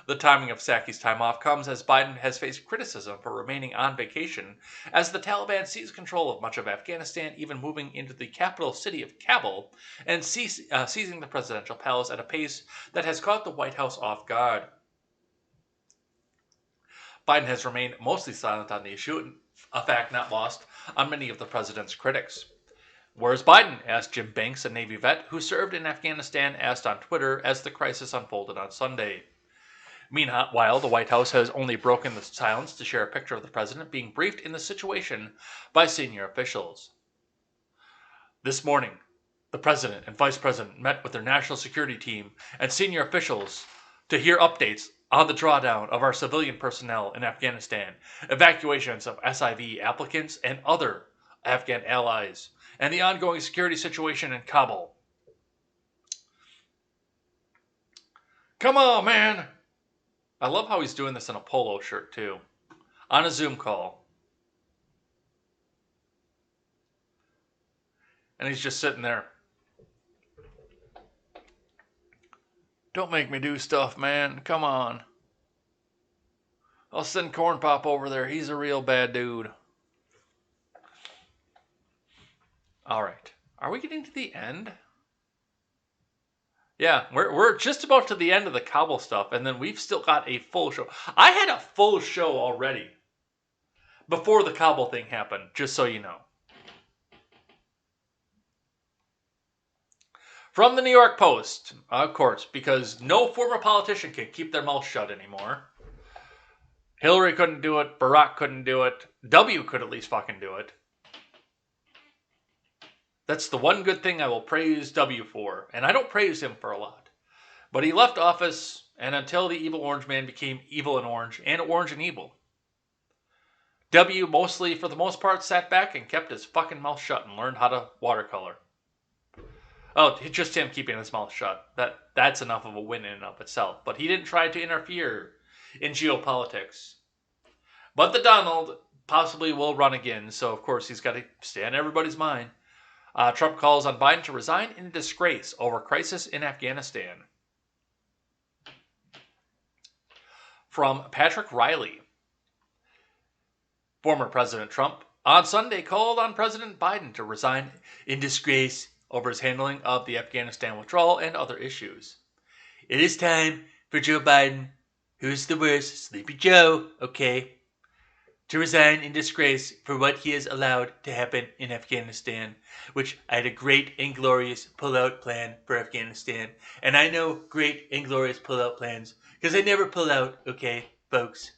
the timing of Psaki's time off comes as Biden has faced criticism for remaining on vacation as the Taliban seize control of much of Afghanistan, even moving into the capital city of Kabul and seizing the presidential palace at a pace that has caught the White House off guard. Biden has remained mostly silent on the issue, a fact not lost on many of the president's critics. Where's Biden? Asked Jim Banks, a Navy vet who served in Afghanistan, asked on Twitter as the crisis unfolded on Sunday. Meanwhile, the White House has only broken the silence to share a picture of the president being briefed in the situation by senior officials. This morning, the president and vice president met with their national security team and senior officials to hear updates on the drawdown of our civilian personnel in Afghanistan, evacuations of SIV applicants and other Afghan allies, and the ongoing security situation in Kabul. Come on, man! I love how he's doing this in a polo shirt, too. On a Zoom call. And he's just sitting there. Don't make me do stuff, man. Come on. I'll send Corn Pop over there. He's a real bad dude. All right. Are we getting to the end? Yeah, we're just about to the end of the Kabul stuff, and then we've still got a full show. I had a full show already before the Kabul thing happened, just so you know. From the New York Post, of course, because no former politician can keep their mouth shut anymore. Hillary couldn't do it. Barack couldn't do it. W could at least fucking do it. That's the one good thing I will praise W for. And I don't praise him for a lot. But he left office, and until the evil orange man became evil and orange and evil, W mostly, for the most part, sat back and kept his fucking mouth shut and learned how to watercolor. Oh, just him keeping his mouth shut. That's enough of a win in and of itself. But he didn't try to interfere in geopolitics. But the Donald possibly will run again, so of course he's got to stay on everybody's mind. Trump calls on Biden to resign in disgrace over crisis in Afghanistan. From Patrick Riley. Former President Trump on Sunday called on President Biden to resign in disgrace over his handling of the Afghanistan withdrawal and other issues. It is time for Joe Biden, who's the worst, Sleepy Joe, okay, to resign in disgrace for what he has allowed to happen in Afghanistan, which I had a great and glorious pull-out plan for Afghanistan. And I know great and glorious pull-out plans, because I never pull out, okay, folks.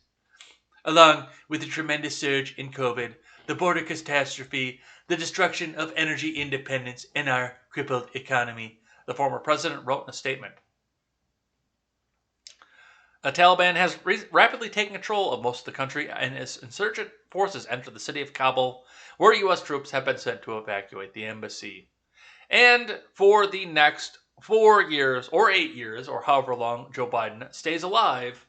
Along with the tremendous surge in COVID, the border catastrophe, the destruction of energy independence, and our crippled economy, the former president wrote in a statement. The Taliban has rapidly taken control of most of the country, and as insurgent forces enter the city of Kabul, where U.S. troops have been sent to evacuate the embassy. And for the next 4 years, or 8 years, or however long Joe Biden stays alive,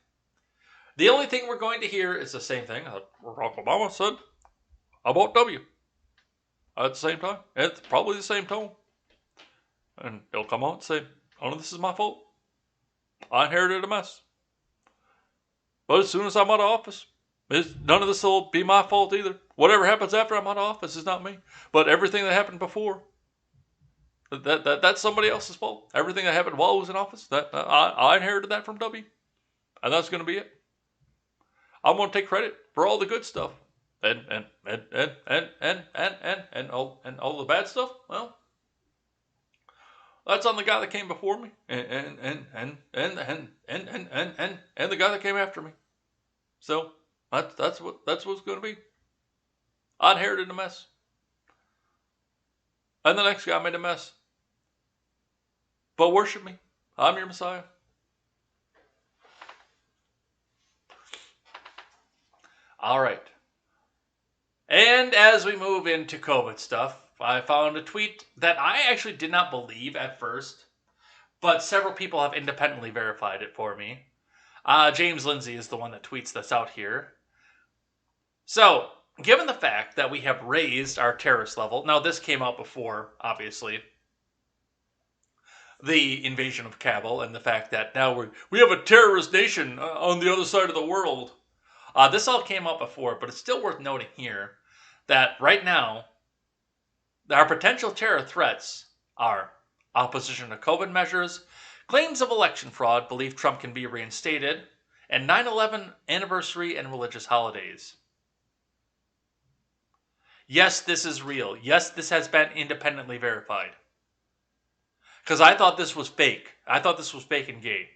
the only thing we're going to hear is the same thing Barack Obama said about W. At the same time, it's probably the same tone. And he'll come out and say, "None of this is my fault. I inherited a mess. But as soon as I'm out of office, none of this will be my fault either. Whatever happens after I'm out of office is not me. But everything that happened before, that's somebody else's fault. Everything that happened while I was in office, I inherited that from W. And that's going to be it. I'm going to take credit for all the good stuff. And all the bad stuff, well, that's on the guy that came before me, and the guy that came after me. So that's what's going to be. I inherited a mess, and the next guy made a mess. But worship me. I'm your Messiah. All right. And as we move into COVID stuff, I found a tweet that I actually did not believe at first, but several people have independently verified it for me. James Lindsay is the one that tweets this out here. So, given the fact that we have raised our terrorist level, now this came out before, obviously, the invasion of Kabul and the fact that now we have a terrorist nation on the other side of the world. This all came out before, but it's still worth noting here that right now, our potential terror threats are opposition to COVID measures, claims of election fraud, belief Trump can be reinstated, and 9/11 anniversary and religious holidays. Yes, this is real. Yes, this has been independently verified. Because I thought this was fake. I thought this was fake and gay.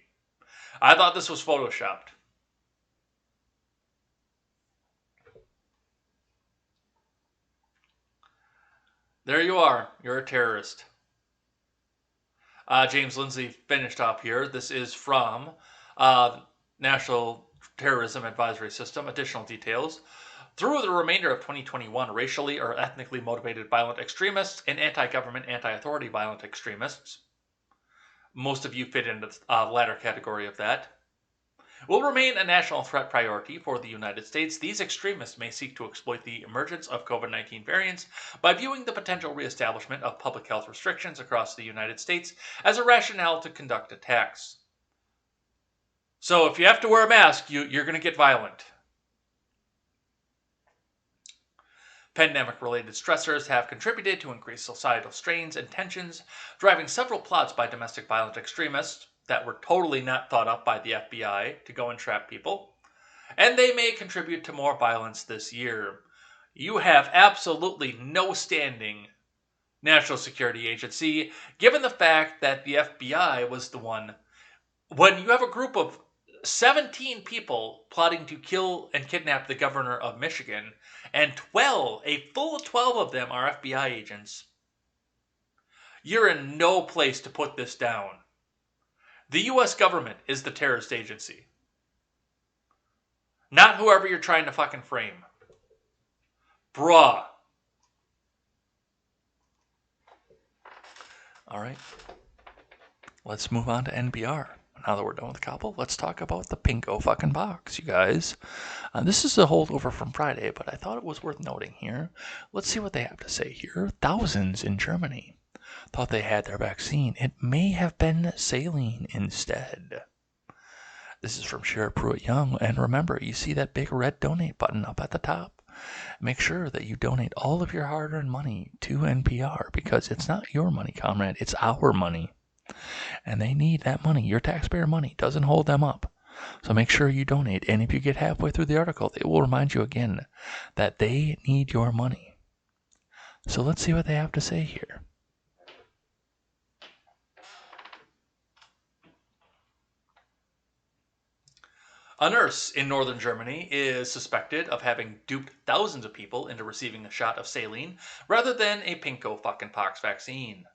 I thought this was photoshopped. There you are. You're a terrorist. James Lindsay finished up here. This is from National Terrorism Advisory System. Additional details. Through the remainder of 2021, racially or ethnically motivated violent extremists and anti-government, anti-authority violent extremists, most of you fit into the latter category of that, will remain a national threat priority for the United States. These extremists may seek to exploit the emergence of COVID-19 variants by viewing the potential reestablishment of public health restrictions across the United States as a rationale to conduct attacks. So if you have to wear a mask, you're going to get violent. Pandemic-related stressors have contributed to increased societal strains and tensions, driving several plots by domestic violent extremists that were totally not thought up by the FBI to go and trap people, and they may contribute to more violence this year. You have absolutely no standing, National Security Agency, given the fact that the FBI was the one. When you have a group of 17 people plotting to kill and kidnap the governor of Michigan, and a full 12 of them are FBI agents, you're in no place to put this down. The U.S. government is the terrorist agency. Not whoever you're trying to fucking frame. Bruh. Alright. Let's move on to NPR. Now that we're done with Kabul, let's talk about the pinko fucking box, you guys. This is a holdover from Friday, but I thought it was worth noting here. Let's see what they have to say here. Thousands in Germany thought they had their vaccine. It may have been saline instead. This is from Sheriff Pruitt Young. And remember, you see that big red donate button up at the top. Make sure that you donate all of your hard-earned money to NPR, because it's not your money, comrade. It's our money. And they need that money. Your taxpayer money doesn't hold them up. So make sure you donate. And if you get halfway through the article, they will remind you again that they need your money. So let's see what they have to say here. A nurse in northern Germany is suspected of having duped thousands of people into receiving a shot of saline rather than a pinko fucking pox vaccine.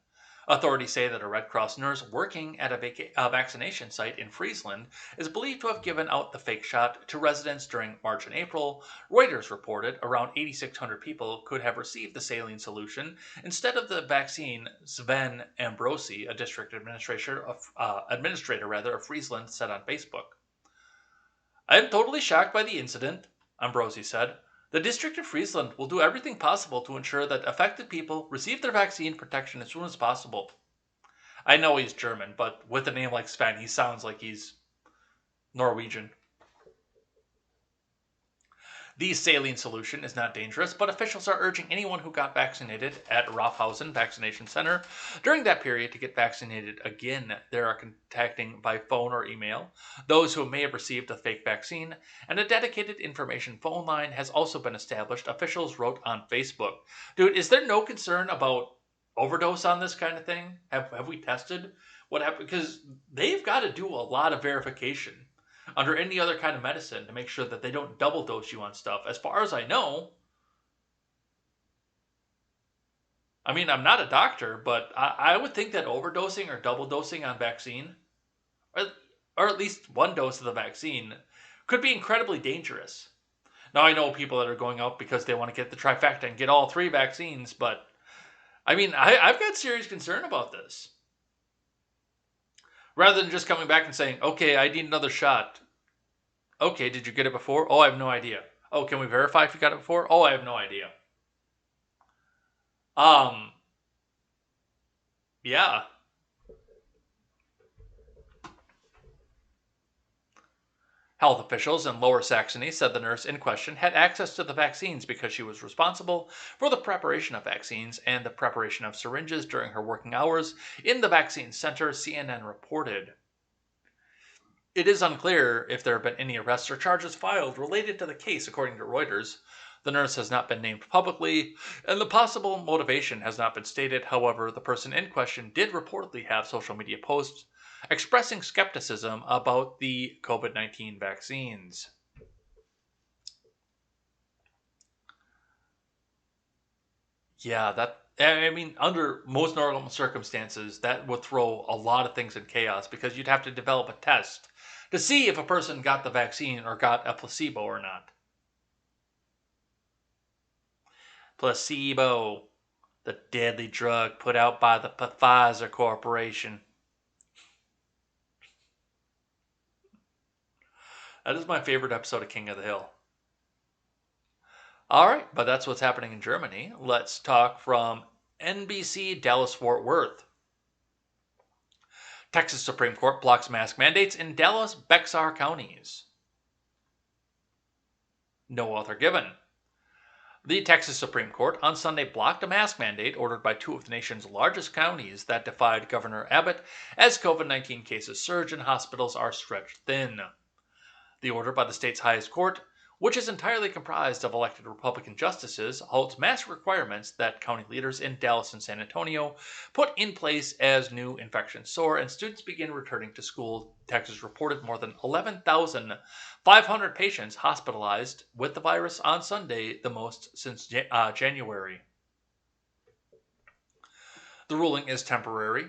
Authorities say that a Red Cross nurse working at a vaccination site in Friesland is believed to have given out the fake shot to residents during March and April. Reuters reported around 8,600 people could have received the saline solution instead of the vaccine. Sven Ambrosi, a district administrator of Friesland, said on Facebook. "I am totally shocked by the incident," Ambrosi said. "The District of Friesland will do everything possible to ensure that affected people receive their vaccine protection as soon as possible." I know he's German, but with a name like Sven, he sounds like he's Norwegian. The saline solution is not dangerous, but officials are urging anyone who got vaccinated at Raffhausen Vaccination Center during that period to get vaccinated again. They are contacting by phone or email those who may have received a fake vaccine, and a dedicated information phone line has also been established, officials wrote on Facebook. Dude, is there no concern about overdose on this kind of thing? Have we tested what happened? Because they've got to do a lot of verification under any other kind of medicine to make sure that they don't double dose you on stuff. As far as I know, I mean, I'm not a doctor, but I would think that overdosing or double dosing on vaccine, or at least one dose of the vaccine, could be incredibly dangerous. Now, I know people that are going out because they want to get the trifecta and get all 3 vaccines, but I mean, I've got serious concern about this. Rather than just coming back and saying, okay, I need another shot. Okay, did you get it before? Oh, I have no idea. Oh, can we verify if you got it before? Oh, I have no idea. Yeah. Health officials in Lower Saxony said the nurse in question had access to the vaccines because she was responsible for the preparation of vaccines and the preparation of syringes during her working hours in the vaccine center, CNN reported. It is unclear if there have been any arrests or charges filed related to the case, according to Reuters. The nurse has not been named publicly, and the possible motivation has not been stated. However, the person in question did reportedly have social media posts expressing skepticism about the COVID-19 vaccines. Yeah, I mean, under most normal circumstances, that would throw a lot of things in chaos because you'd have to develop a test to see if a person got the vaccine or got a placebo or not. Placebo, the deadly drug put out by the Pfizer Corporation. That is my favorite episode of King of the Hill. All right, but that's what's happening in Germany. Let's talk from NBC Dallas-Fort Worth. Texas Supreme Court blocks mask mandates in Dallas, Bexar counties. No author given. The Texas Supreme Court on Sunday blocked a mask mandate ordered by 2 of the nation's largest counties that defied Governor Abbott as COVID-19 cases surge and hospitals are stretched thin. The order by the state's highest court, which is entirely comprised of elected Republican justices, holds mask requirements that county leaders in Dallas and San Antonio put in place as new infections soar and students begin returning to school. Texas reported more than 11,500 patients hospitalized with the virus on Sunday, the most since January. The ruling is temporary,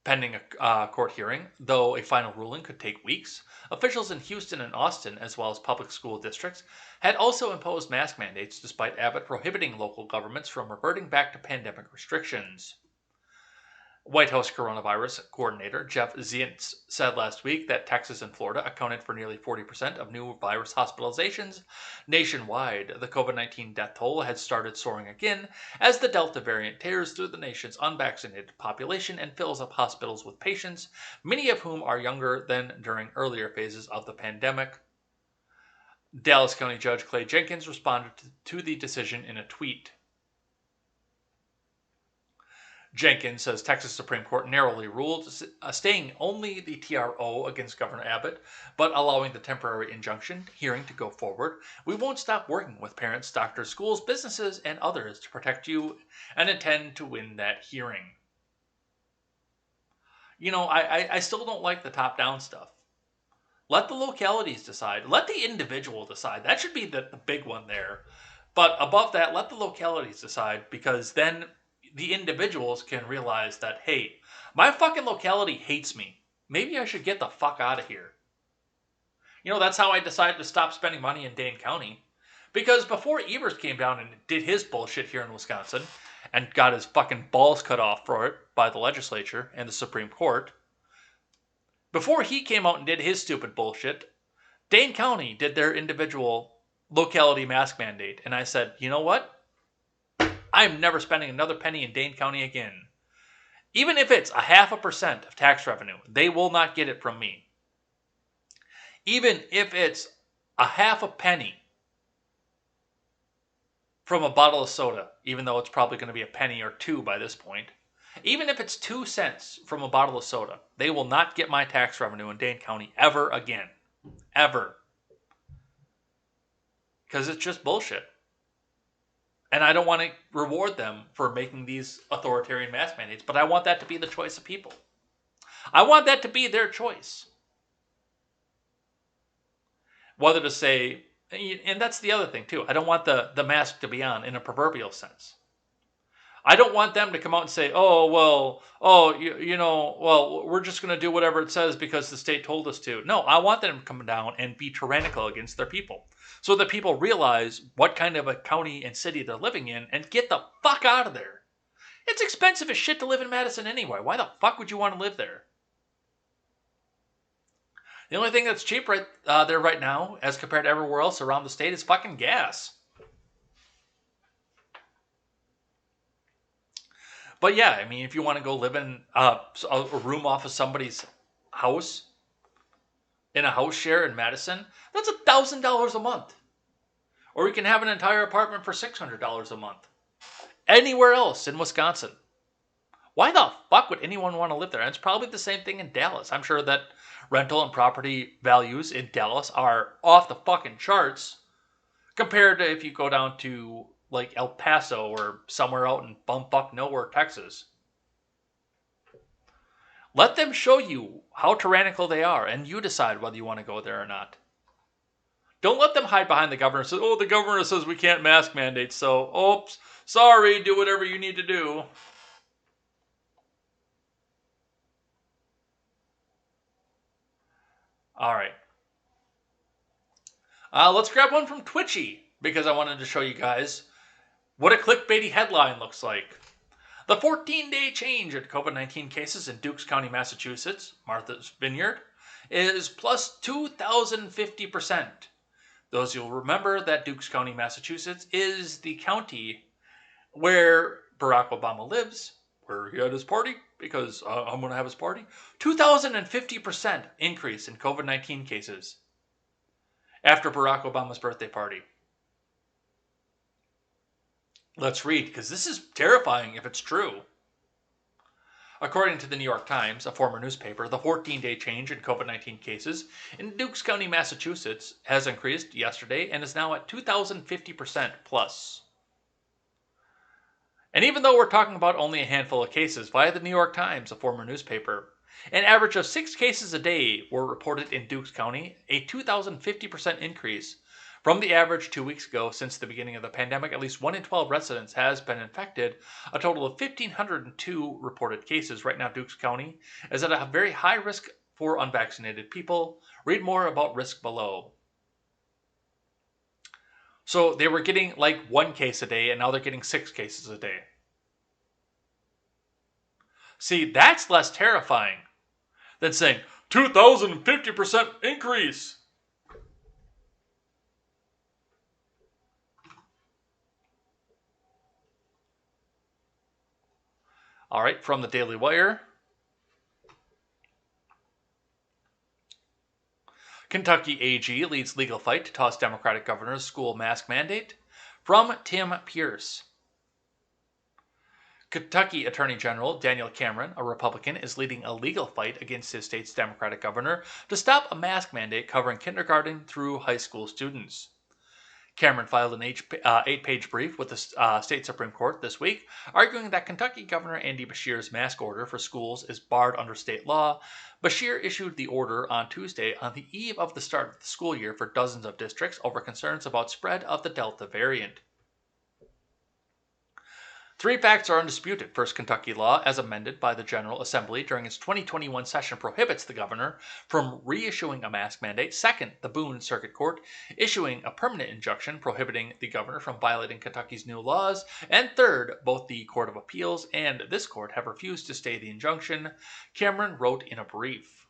pending a court hearing, though a final ruling could take weeks. Officials in Houston and Austin, as well as public school districts, had also imposed mask mandates despite Abbott prohibiting local governments from reverting back to pandemic restrictions. White House coronavirus coordinator Jeff Zients said last week that Texas and Florida accounted for nearly 40% of new virus hospitalizations nationwide. The COVID-19 death toll has started soaring again as the Delta variant tears through the nation's unvaccinated population and fills up hospitals with patients, many of whom are younger than during earlier phases of the pandemic. Dallas County Judge Clay Jenkins responded to the decision in a tweet. Jenkins says Texas Supreme Court narrowly ruled, staying only the TRO against Governor Abbott, but allowing the temporary injunction hearing to go forward. We won't stop working with parents, doctors, schools, businesses, and others to protect you and intend to win that hearing. You know, I still don't like the top-down stuff. Let the localities decide. Let the individual decide. That should be the big one there. But above that, let the localities decide, because then the individuals can realize that, hey, my fucking locality hates me. Maybe I should get the fuck out of here. You know, that's how I decided to stop spending money in Dane County. Because before Evers came down and did his bullshit here in Wisconsin and got his fucking balls cut off for it by the legislature and the Supreme Court, before he came out and did his stupid bullshit, Dane County did their individual locality mask mandate. And I said, you know what? I'm never spending another penny in Dane County again. Even if it's 0.5% of tax revenue, they will not get it from me. Even if it's 0.5 penny from a bottle of soda, even though it's probably going to be a penny or 2 by this point, even if it's 2 cents from a bottle of soda, they will not get my tax revenue in Dane County ever again. Ever. Because it's just bullshit. And I don't want to reward them for making these authoritarian mask mandates, but I want that to be the choice of people. I want that to be their choice. whether to say, and that's the other thing too. I don't want the mask to be on in a proverbial sense. I don't want them to come out and say, oh, well, oh, well, we're just going to do whatever it says because the state told us to. No, I want them to come down and be tyrannical against their people so that people realize what kind of a county and city they're living in and get the fuck out of there. It's expensive as shit to live in Madison anyway. Why the fuck would you want to live there? The only thing that's cheap right there right now, as compared to everywhere else around the state, is fucking gas. But yeah, I mean, if you want to go live in a room off of somebody's house, in a house share in Madison, that's $1,000 a month. Or you can have an entire apartment for $600 a month. Anywhere else in Wisconsin. Why the fuck would anyone want to live there? And it's probably the same thing in Dallas. I'm sure that rental and property values in Dallas are off the fucking charts compared to if you go down to like El Paso or somewhere out in bumfuck nowhere, Texas. Let them show you how tyrannical they are, and you decide whether you want to go there or not. Don't let them hide behind the governor and say, oh, the governor says we can't mask mandate, so, oops, sorry, do whatever you need to do. All right. Let's grab one from Twitchy, because I wanted to show you guys what a clickbaity headline looks like. The 14-day change in COVID-19 cases in Dukes County, Massachusetts, Martha's Vineyard, is plus 2,050%. Those you'll remember that Dukes County, Massachusetts is the county where Barack Obama lives, where he had his party, because I'm going to have his party. 2,050% increase in COVID-19 cases after Barack Obama's birthday party. Let's read, because this is terrifying if it's true. According to the New York Times, a former newspaper, the 14-day change in COVID-19 cases in Dukes County, Massachusetts has increased yesterday and is now at 2,050% plus. And even though we're talking about only a handful of cases, via the New York Times, a former newspaper, an average of 6 cases a day were reported in Dukes County, a 2,050% increase from the average 2 weeks ago. Since the beginning of the pandemic, at least 1 in 12 residents has been infected. A total of 1,502 reported cases. Right now, Dukes County is at a very high risk for unvaccinated people. Read more about risk below. So they were getting like 1 case a day, and now they're getting 6 cases a day. See, that's less terrifying than saying 2,050% increase. All right, from the Daily Wire. Kentucky AG leads legal fight to toss Democratic governor's school mask mandate. From Tim Pierce. Kentucky Attorney General Daniel Cameron, a Republican, is leading a legal fight against his state's Democratic governor to stop a mask mandate covering kindergarten through high school students. Cameron filed an 8-page brief with the state Supreme Court this week, arguing that Kentucky Governor Andy Beshear's mask order for schools is barred under state law. Beshear issued the order on Tuesday on the eve of the start of the school year for dozens of districts over concerns about spread of the Delta variant. 3 facts are undisputed. First, Kentucky law, as amended by the General Assembly during its 2021 session, prohibits the governor from reissuing a mask mandate. Second, the Boone Circuit Court issuing a permanent injunction prohibiting the governor from violating Kentucky's new laws. And third, both the Court of Appeals and this court have refused to stay the injunction, Cameron wrote in a brief.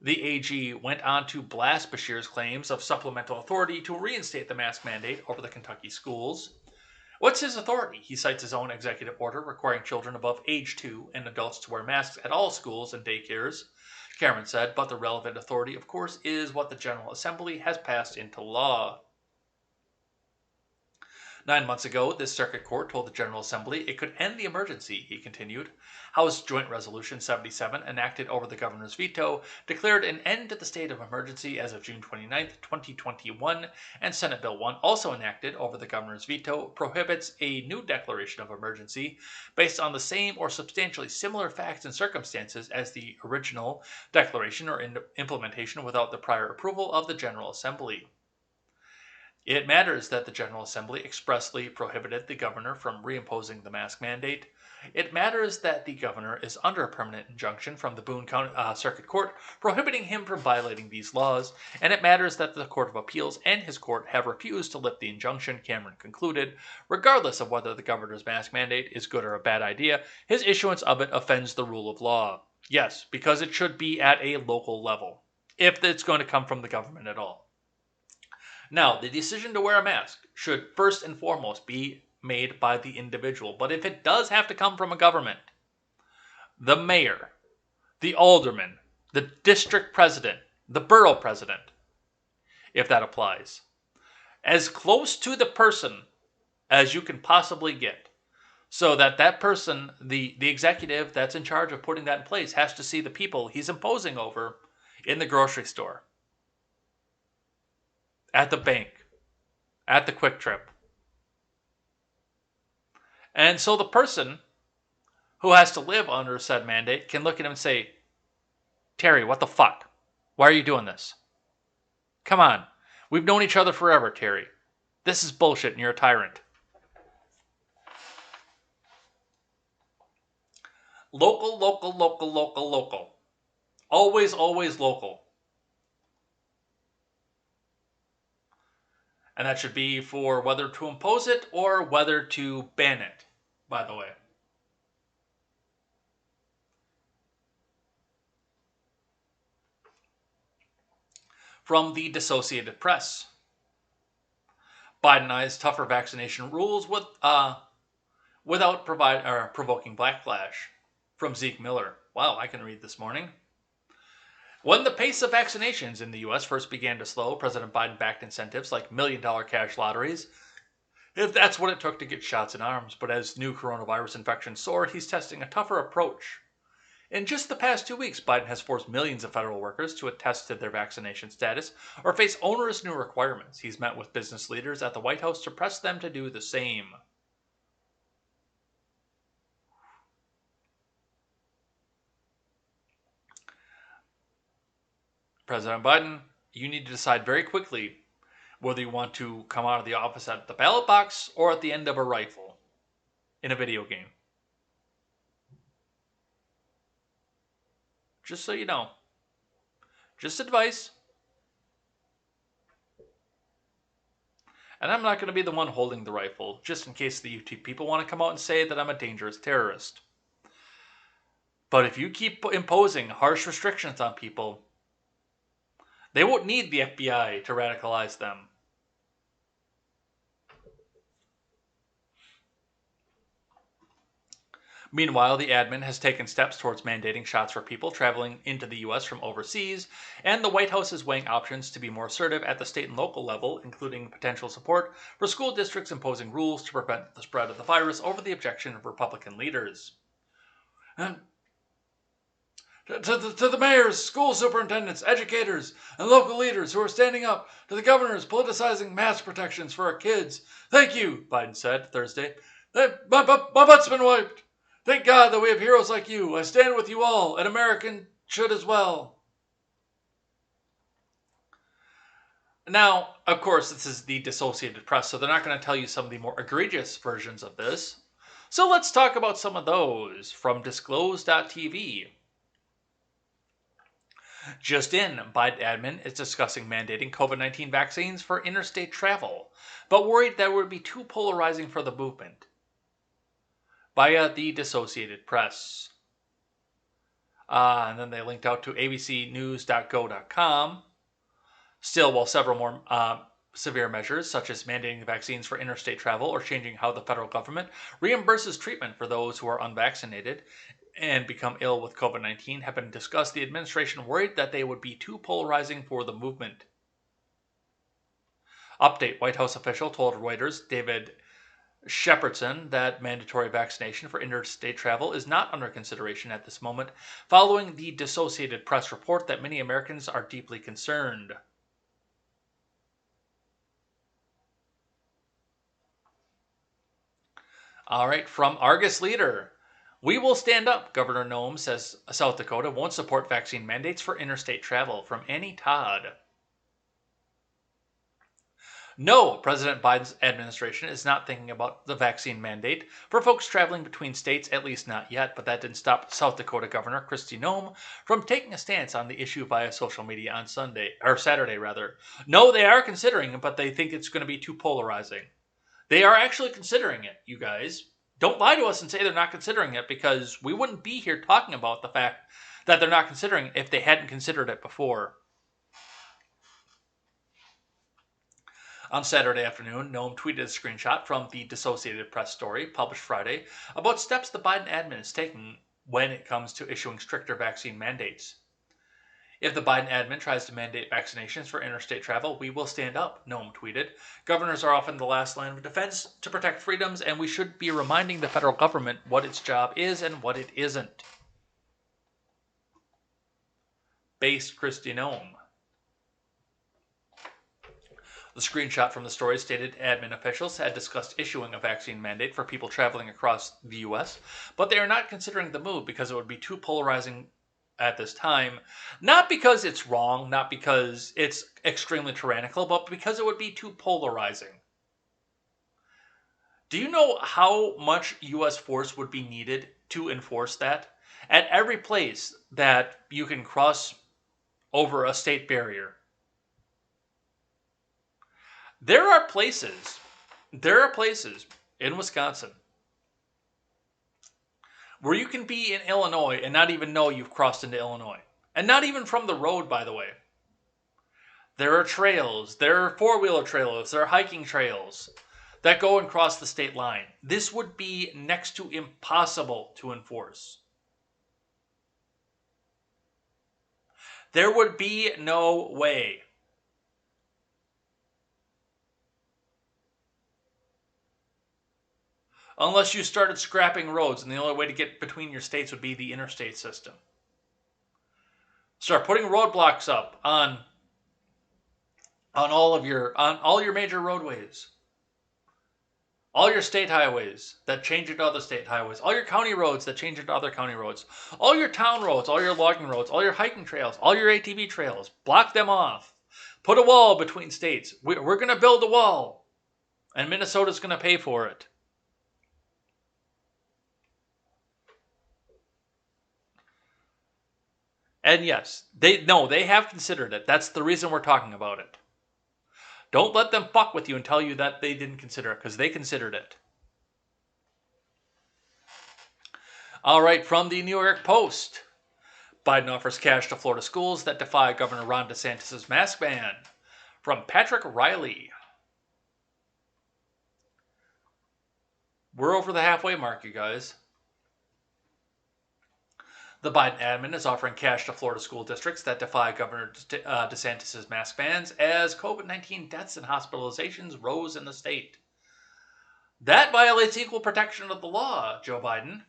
The AG went on to blast Beshear's claims of supplemental authority to reinstate the mask mandate over the Kentucky schools. What's his authority? He cites his own executive order requiring children above age 2 and adults to wear masks at all schools and daycares, Cameron said, but the relevant authority, of course, is what the General Assembly has passed into law. 9 months ago, this circuit court told the General Assembly it could end the emergency, he continued. House Joint Resolution 77, enacted over the governor's veto, declared an end to the state of emergency as of June 29, 2021, and Senate Bill 1, also enacted over the governor's veto, prohibits a new declaration of emergency based on the same or substantially similar facts and circumstances as the original declaration or implementation without the prior approval of the General Assembly. It matters that the General Assembly expressly prohibited the governor from reimposing the mask mandate. It matters that the governor is under a permanent injunction from the Boone County Circuit Court prohibiting him from violating these laws, and it matters that the Court of Appeals and his court have refused to lift the injunction, Cameron concluded. Regardless of whether the governor's mask mandate is good or a bad idea, his issuance of it offends the rule of law. Yes, because it should be at a local level, if it's going to come from the government at all. Now, the decision to wear a mask should first and foremost be made by the individual. But if it does have to come from a government, the mayor, the alderman, the district president, the borough president, if that applies, as close to the person as you can possibly get, so that that person, the executive that's in charge of putting that in place, has to see the people he's imposing over in the grocery store, at the bank, at the Quick Trip. And so the person who has to live under said mandate can look at him and say, Terry, what the fuck? Why are you doing this? Come on. We've known each other forever, Terry. This is bullshit and you're a tyrant. Local, local, local, local, local. Always, always local. And that should be for whether to impose it or whether to ban it, by the way. From the Associated Press. Biden eyes tougher vaccination rules without provoking backlash. From Zeke Miller. Wow, I can read this morning. When the pace of vaccinations in the U.S. first began to slow, President Biden backed incentives like million-dollar cash lotteries, if that's what it took to get shots in arms. But as new coronavirus infections soared, he's testing a tougher approach. In just the past 2 weeks, Biden has forced millions of federal workers to attest to their vaccination status or face onerous new requirements. He's met with business leaders at the White House to press them to do the same. President Biden, you need to decide very quickly whether you want to come out of the office at the ballot box or at the end of a rifle in a video game. Just so you know. Just advice. And I'm not going to be the one holding the rifle, just in case the YouTube people want to come out and say that I'm a dangerous terrorist. But if you keep imposing harsh restrictions on people, they won't need the FBI to radicalize them. Meanwhile, the admin has taken steps towards mandating shots for people traveling into the U.S. from overseas, and the White House is weighing options to be more assertive at the state and local level, including potential support for school districts imposing rules to prevent the spread of the virus over the objection of Republican leaders. To the mayors, school superintendents, educators, and local leaders who are standing up to the governors politicizing mask protections for our kids. Thank you, Biden said Thursday. My butt's been wiped. Thank God that we have heroes like you. I stand with you all, and Americans should as well. Now, of course, this is the Associated Press, so they're not going to tell you some of the more egregious versions of this. So let's talk about some of those from Disclose.tv. Just in, Biden admin is discussing mandating COVID-19 vaccines for interstate travel, but worried that it would be too polarizing for the movement. Via the Associated Press. And then they linked out to abcnews.go.com. Still, while several more severe measures, such as mandating the vaccines for interstate travel or changing how the federal government reimburses treatment for those who are unvaccinated and become ill with COVID-19, have been discussed, the administration worried that they would be too polarizing for the movement. Update: White House official told Reuters David Shepardson that mandatory vaccination for interstate travel is not under consideration at this moment, following the Associated Press report that many Americans are deeply concerned. All right, from Argus Leader. We will stand up, Governor Noem says South Dakota won't support vaccine mandates for interstate travel. From Annie Todd. No, President Biden's administration is not thinking about the vaccine mandate for folks traveling between states, at least not yet, but that didn't stop South Dakota Governor Kristi Noem from taking a stance on the issue via social media on Saturday. No, they are considering it, but they think it's going to be too polarizing. They are actually considering it, you guys. Don't lie to us and say they're not considering it, because we wouldn't be here talking about the fact that they're not considering it if they hadn't considered it before. On Saturday afternoon, Noem tweeted a screenshot from the Associated Press story published Friday about steps the Biden admin is taking when it comes to issuing stricter vaccine mandates. If the Biden admin tries to mandate vaccinations for interstate travel, we will stand up, Noem tweeted. Governors are often the last line of defense to protect freedoms, and we should be reminding the federal government what its job is and what it isn't. Base Kristi Noem. The screenshot from the story stated admin officials had discussed issuing a vaccine mandate for people traveling across the U.S., but they are not considering the move because it would be too polarizing at this time. Not because it's wrong, not because it's extremely tyrannical, but because it would be too polarizing. Do you know how much U.S. force would be needed to enforce that? At every place that you can cross over a state barrier, There are places in Wisconsin where you can be in Illinois and not even know you've crossed into Illinois. And not even from the road, by the way. There are trails, there are four-wheeler trails, there are hiking trails that go and cross the state line. This would be next to impossible to enforce. There would be no way. Unless you started scrapping roads, and the only way to get between your states would be the interstate system. Start putting roadblocks up on all your major roadways, all your state highways that change into other state highways, all your county roads that change into other county roads, all your town roads, all your logging roads, all your hiking trails, all your ATV trails. Block them off. Put a wall between states. We're going to build a wall, and Minnesota's going to pay for it. And yes, they have considered it. That's the reason we're talking about it. Don't let them fuck with you and tell you that they didn't consider it, because they considered it. All right, from the New York Post. Biden offers cash to Florida schools that defy Governor Ron DeSantis' mask ban. From Patrick Riley. We're over the halfway mark, you guys. The Biden admin is offering cash to Florida school districts that defy Governor DeSantis' mask bans as COVID-19 deaths and hospitalizations rose in the state. That violates equal protection of the law, Joe Biden.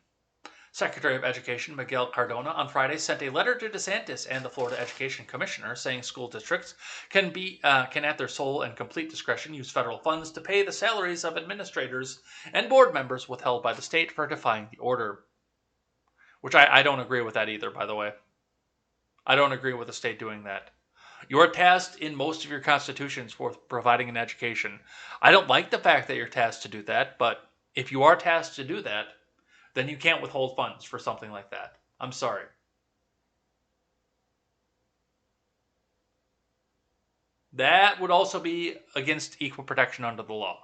Secretary of Education Miguel Cardona on Friday sent a letter to DeSantis and the Florida Education Commissioner saying school districts can at their sole and complete discretion use federal funds to pay the salaries of administrators and board members withheld by the state for defying the order. Which I don't agree with that either, by the way. I don't agree with the state doing that. You are tasked in most of your constitutions for providing an education. I don't like the fact that you're tasked to do that, but if you are tasked to do that, then you can't withhold funds for something like that. I'm sorry. That would also be against equal protection under the law.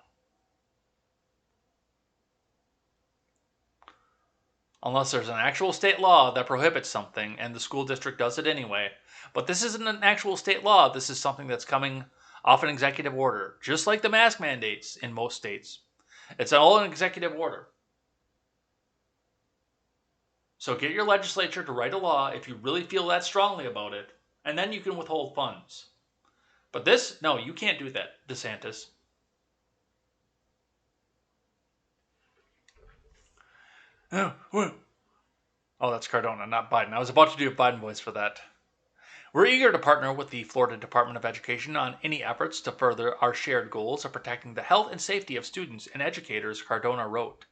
Unless there's an actual state law that prohibits something and the school district does it anyway. But this isn't an actual state law. This is something that's coming off an executive order, just like the mask mandates in most states. It's all an executive order. So get your legislature to write a law if you really feel that strongly about it, and then you can withhold funds. But this, no, you can't do that, DeSantis. Oh, that's Cardona, not Biden. I was about to do a Biden voice for that. We're eager to partner with the Florida Department of Education on any efforts to further our shared goals of protecting the health and safety of students and educators, Cardona wrote.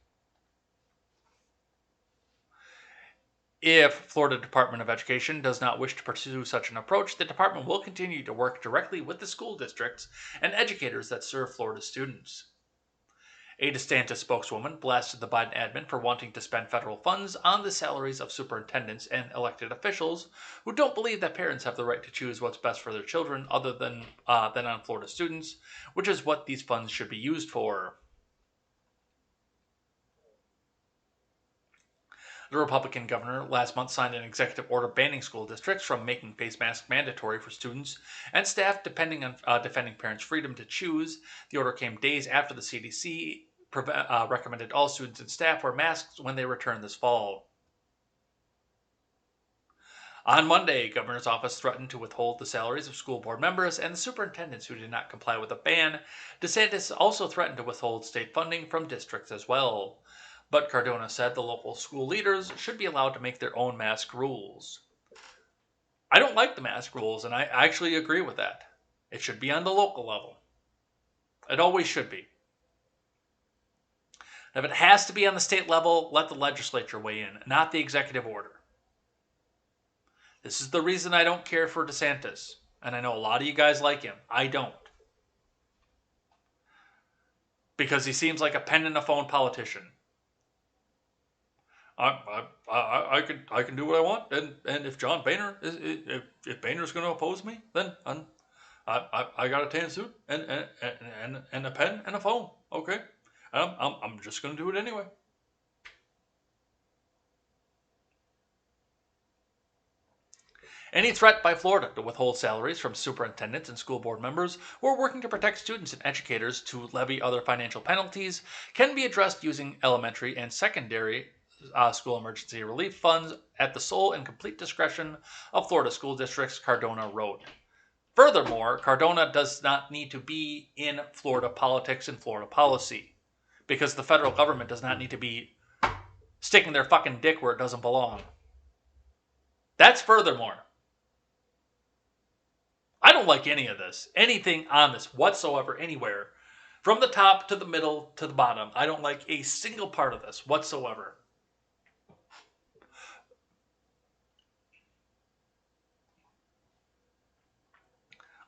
If Florida Department of Education does not wish to pursue such an approach, the department will continue to work directly with the school districts and educators that serve Florida students. A DeSantis spokeswoman blasted the Biden admin for wanting to spend federal funds on the salaries of superintendents and elected officials who don't believe that parents have the right to choose what's best for their children other than on Florida students, which is what these funds should be used for. The Republican governor last month signed an executive order banning school districts from making face masks mandatory for students and staff depending on defending parents' freedom to choose. The order came days after the CDC recommended all students and staff wear masks when they return this fall. On Monday, governor's office threatened to withhold the salaries of school board members and the superintendents who did not comply with the ban. DeSantis also threatened to withhold state funding from districts as well. But Cardona said the local school leaders should be allowed to make their own mask rules. I don't like the mask rules, and I actually agree with that. It should be on the local level. It always should be. If it has to be on the state level, let the legislature weigh in, not the executive order. This is the reason I don't care for DeSantis. And I know a lot of you guys like him. I don't. Because he seems like a pen and a phone politician. I can do what I want, and if John Boehner if Boehner's going to oppose me, then I got a tan suit and a pen and a phone. Okay, I'm just going to do it anyway. Any threat by Florida to withhold salaries from superintendents and school board members who are working to protect students and educators to levy other financial penalties can be addressed using elementary and secondary school emergency relief funds at the sole and complete discretion of Florida school districts, Cardona wrote. Furthermore, Cardona does not need to be in Florida politics and Florida policy, because the federal government does not need to be sticking their fucking dick where it doesn't belong. That's furthermore. I don't like any of this, anything on this whatsoever, anywhere. From the top to the middle to the bottom. I don't like a single part of this whatsoever.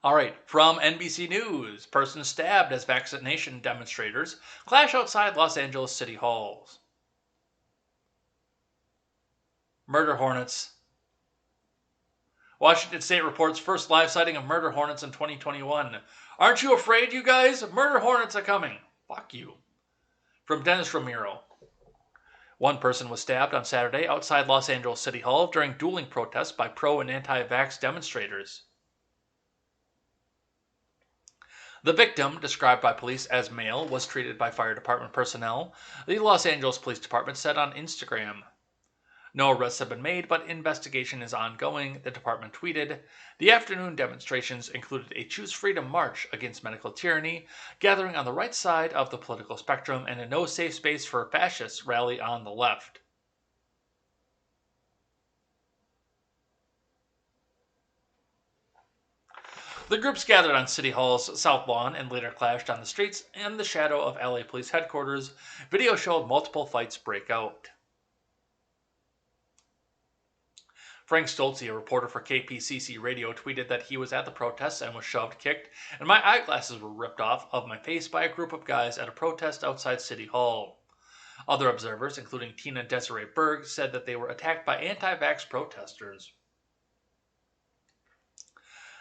All right, from NBC News, person stabbed as vaccination demonstrators clash outside Los Angeles City Halls. Murder hornets. Washington State reports first live sighting of murder hornets in 2021. Aren't you afraid, you guys? Murder hornets are coming. Fuck you. From Dennis Romero. One person was stabbed on Saturday outside Los Angeles City Hall during dueling protests by pro- and anti-vax demonstrators. The victim, described by police as male, was treated by fire department personnel, the Los Angeles Police Department said on Instagram. No arrests have been made, but investigation is ongoing, the department tweeted. The afternoon demonstrations included a Choose Freedom march against medical tyranny, gathering on the right side of the political spectrum, and a No Safe Space for Fascists rally on the left. The groups gathered on City Hall's South Lawn and later clashed on the streets in the shadow of LA Police Headquarters. Video showed multiple fights break out. Frank Stolze, a reporter for KPCC Radio, tweeted that he was at the protests and was shoved, kicked, and my eyeglasses were ripped off of my face by a group of guys at a protest outside City Hall. Other observers, including Tina Desiree Berg, said that they were attacked by anti-vax protesters.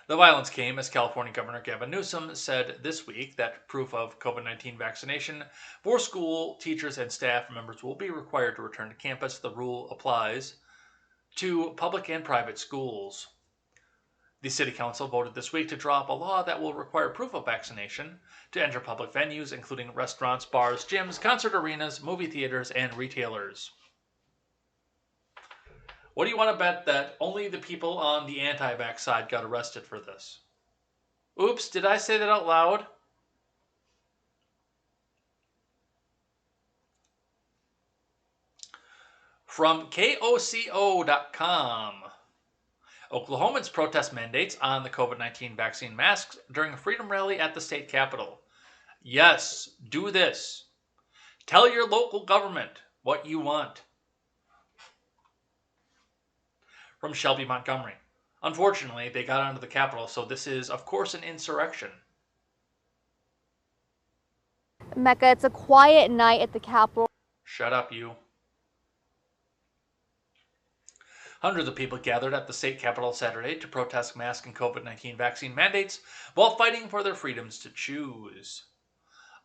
The violence came as California Governor Gavin Newsom said this week that proof of COVID-19 vaccination for school, teachers, and staff members will be required to return to campus. The rule applies to public and private schools. The City Council voted this week to draw up a law that will require proof of vaccination to enter public venues, including restaurants, bars, gyms, concert arenas, movie theaters, and retailers. What do you want to bet that only the people on the anti-vax side got arrested for this? Oops, did I say that out loud? From KOCO.com. Oklahomans protest mandates on the COVID-19 vaccine masks during a freedom rally at the state capitol. Yes, do this. Tell your local government what you want. From Shelby Montgomery. Unfortunately, they got onto the Capitol, so this is, of course, an insurrection. Mecca, it's a quiet night at the Capitol. Shut up, you. Hundreds of people gathered at the state capitol Saturday to protest mask and COVID-19 vaccine mandates while fighting for their freedoms to choose.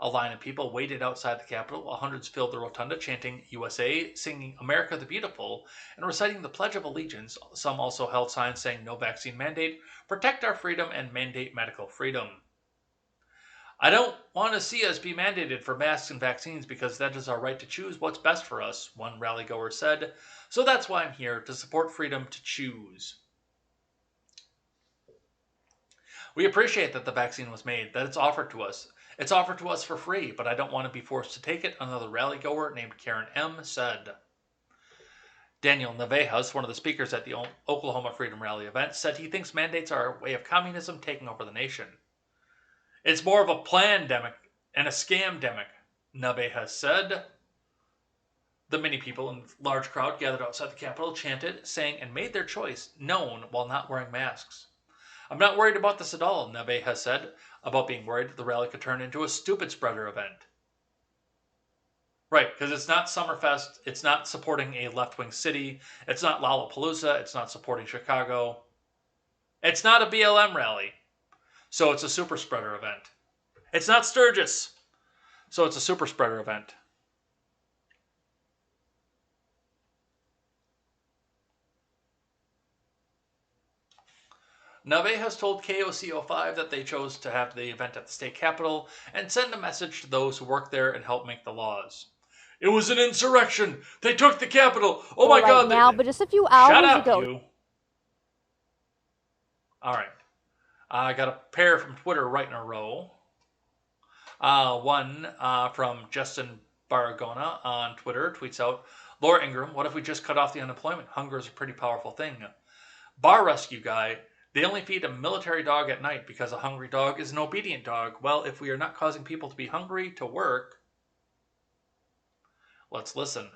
A line of people waited outside the Capitol while hundreds filled the rotunda chanting USA, singing America the Beautiful, and reciting the Pledge of Allegiance. Some also held signs saying no vaccine mandate, protect our freedom, and mandate medical freedom. I don't want to see us be mandated for masks and vaccines because that is our right to choose what's best for us, one rally goer said. So that's why I'm here, to support freedom to choose. We appreciate that the vaccine was made, that it's offered to us. It's offered to us for free, but I don't want to be forced to take it, another rally goer named Karen M. said. Daniel Navejas, one of the speakers at the Oklahoma Freedom Rally event, said he thinks mandates are a way of communism taking over the nation. It's more of a plandemic and a scamdemic, Navejas said. The many people in the large crowd gathered outside the Capitol chanted, sang, and made their choice known while not wearing masks. I'm not worried about this at all, Navejas said, about being worried that the rally could turn into a stupid spreader event. Right, because it's not Summerfest, it's not supporting a left-wing city, it's not Lollapalooza, it's not supporting Chicago. It's not a BLM rally, so it's a super spreader event. It's not Sturgis, so it's a super spreader event. Navejas told KOCO5 that they chose to have the event at the state capitol and send a message to those who work there and help make the laws. It was an insurrection. They took the Capitol. Oh my God! Now, but just a few hours Shut up, ago. you. All right, I got a pair from Twitter right in a row. One from Justin Baragona on Twitter tweets out, Laura Ingram, what if we just cut off the unemployment? Hunger is a pretty powerful thing. Bar rescue guy, they only feed a military dog at night because a hungry dog is an obedient dog. Well, if we are not causing people to be hungry to work, let's listen.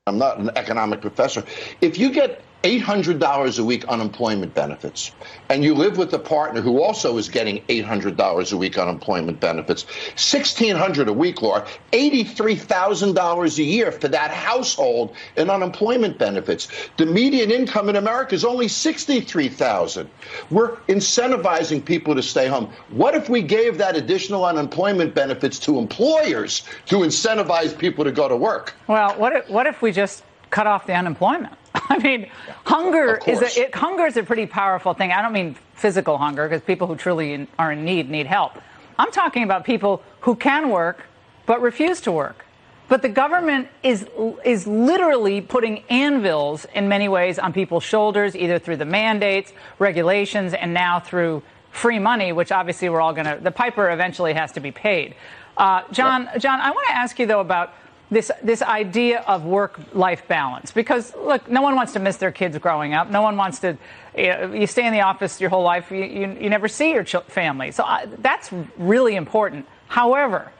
I'm not an economic professor. If you get $800 a week unemployment benefits, and you live with a partner who also is getting $800 a week unemployment benefits, $1,600 a week, Laura, $83,000 a year for that household in unemployment benefits. The median income in America is only $63,000. We're incentivizing people to stay home. What if we gave that additional unemployment benefits to employers to incentivize people to go to work? Well, what if we just cut off the unemployment? I mean, hunger is a pretty powerful thing. I don't mean physical hunger, because people who truly are in need help. I'm talking about people who can work but refuse to work. But the government is literally putting anvils in many ways on people's shoulders, either through the mandates, regulations, and now through free money, which obviously the piper eventually has to be paid. John, I want to ask you, though, about this idea of work-life balance, because look, no one wants to miss their kids growing up. No one wants to. You stay in the office your whole life. You never see your family. So that's really important. However,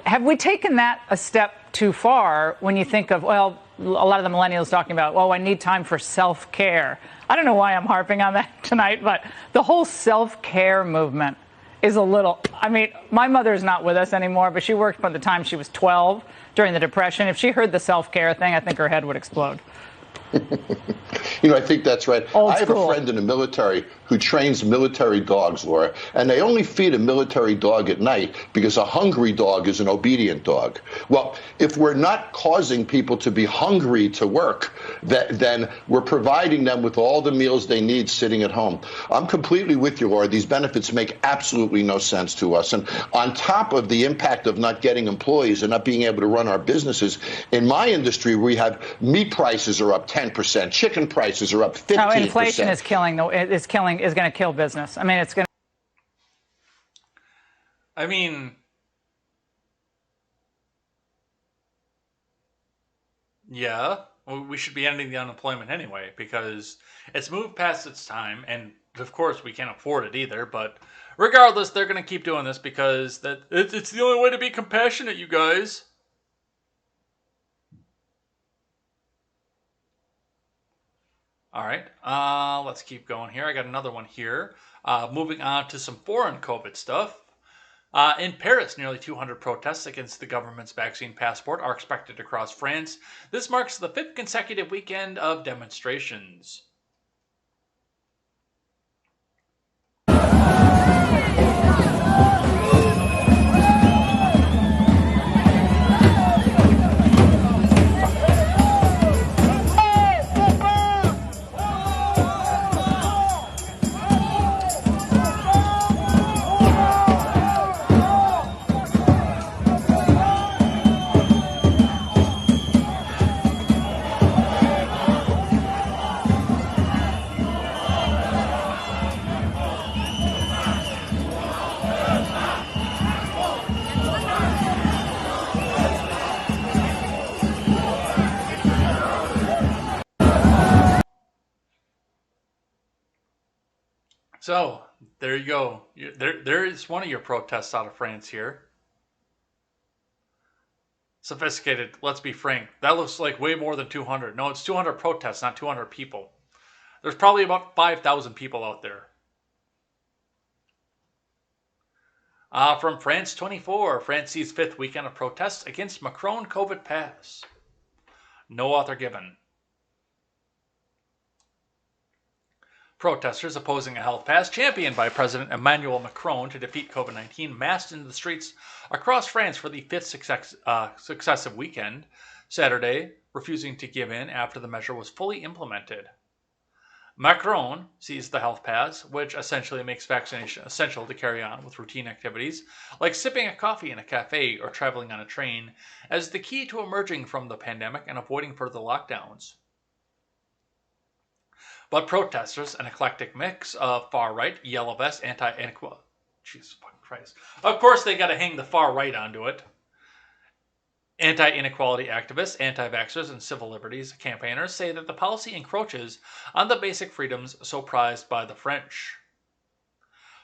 have we taken that a step too far when you think of, well, a lot of the millennials talking about, I need time for self-care. I don't know why I'm harping on that tonight, but the whole self-care movement is a little. I mean, my mother is not with us anymore, but she worked by the time she was 12 during the Depression. If she heard the self-care thing, I think her head would explode. I think that's right. I have a friend in the military who trains military dogs, Laura, and they only feed a military dog at night because a hungry dog is an obedient dog. Well, if we're not causing people to be hungry to work, then we're providing them with all the meals they need sitting at home. I'm completely with you, Laura. These benefits make absolutely no sense to us. And on top of the impact of not getting employees and not being able to run our businesses, in my industry, we have meat prices are up 10%, chicken prices are up 15%. Inflation is going to kill business. I mean, it's going to. I mean, yeah, we should be ending the unemployment anyway, because it's moved past its time, and of course we can't afford it either, but regardless, they're going to keep doing this because it's the only way to be compassionate, you guys. All right, let's keep going here. I got another one here. Moving on to some foreign COVID stuff. In Paris, nearly 200 protests against the government's vaccine passport are expected across France. This marks the 5th consecutive weekend of demonstrations. So, there you go. There is one of your protests out of France here. Sophisticated, let's be frank. That looks like way more than 200. No, it's 200 protests, not 200 people. There's probably about 5,000 people out there. From France 24, France sees 5th weekend of protests against Macron COVID pass. No author given. Protesters opposing a health pass championed by President Emmanuel Macron to defeat COVID-19 massed into the streets across France for the 5th successive weekend, Saturday, refusing to give in after the measure was fully implemented. Macron sees the health pass, which essentially makes vaccination essential to carry on with routine activities, like sipping a coffee in a cafe or traveling on a train, as the key to emerging from the pandemic and avoiding further lockdowns. But protesters, an eclectic mix of far-right, yellow vest, anti-inequality... Jesus fucking Christ. Of course they gotta hang the far-right onto it. Anti-inequality activists, anti-vaxxers, and civil liberties campaigners say that the policy encroaches on the basic freedoms so prized by the French.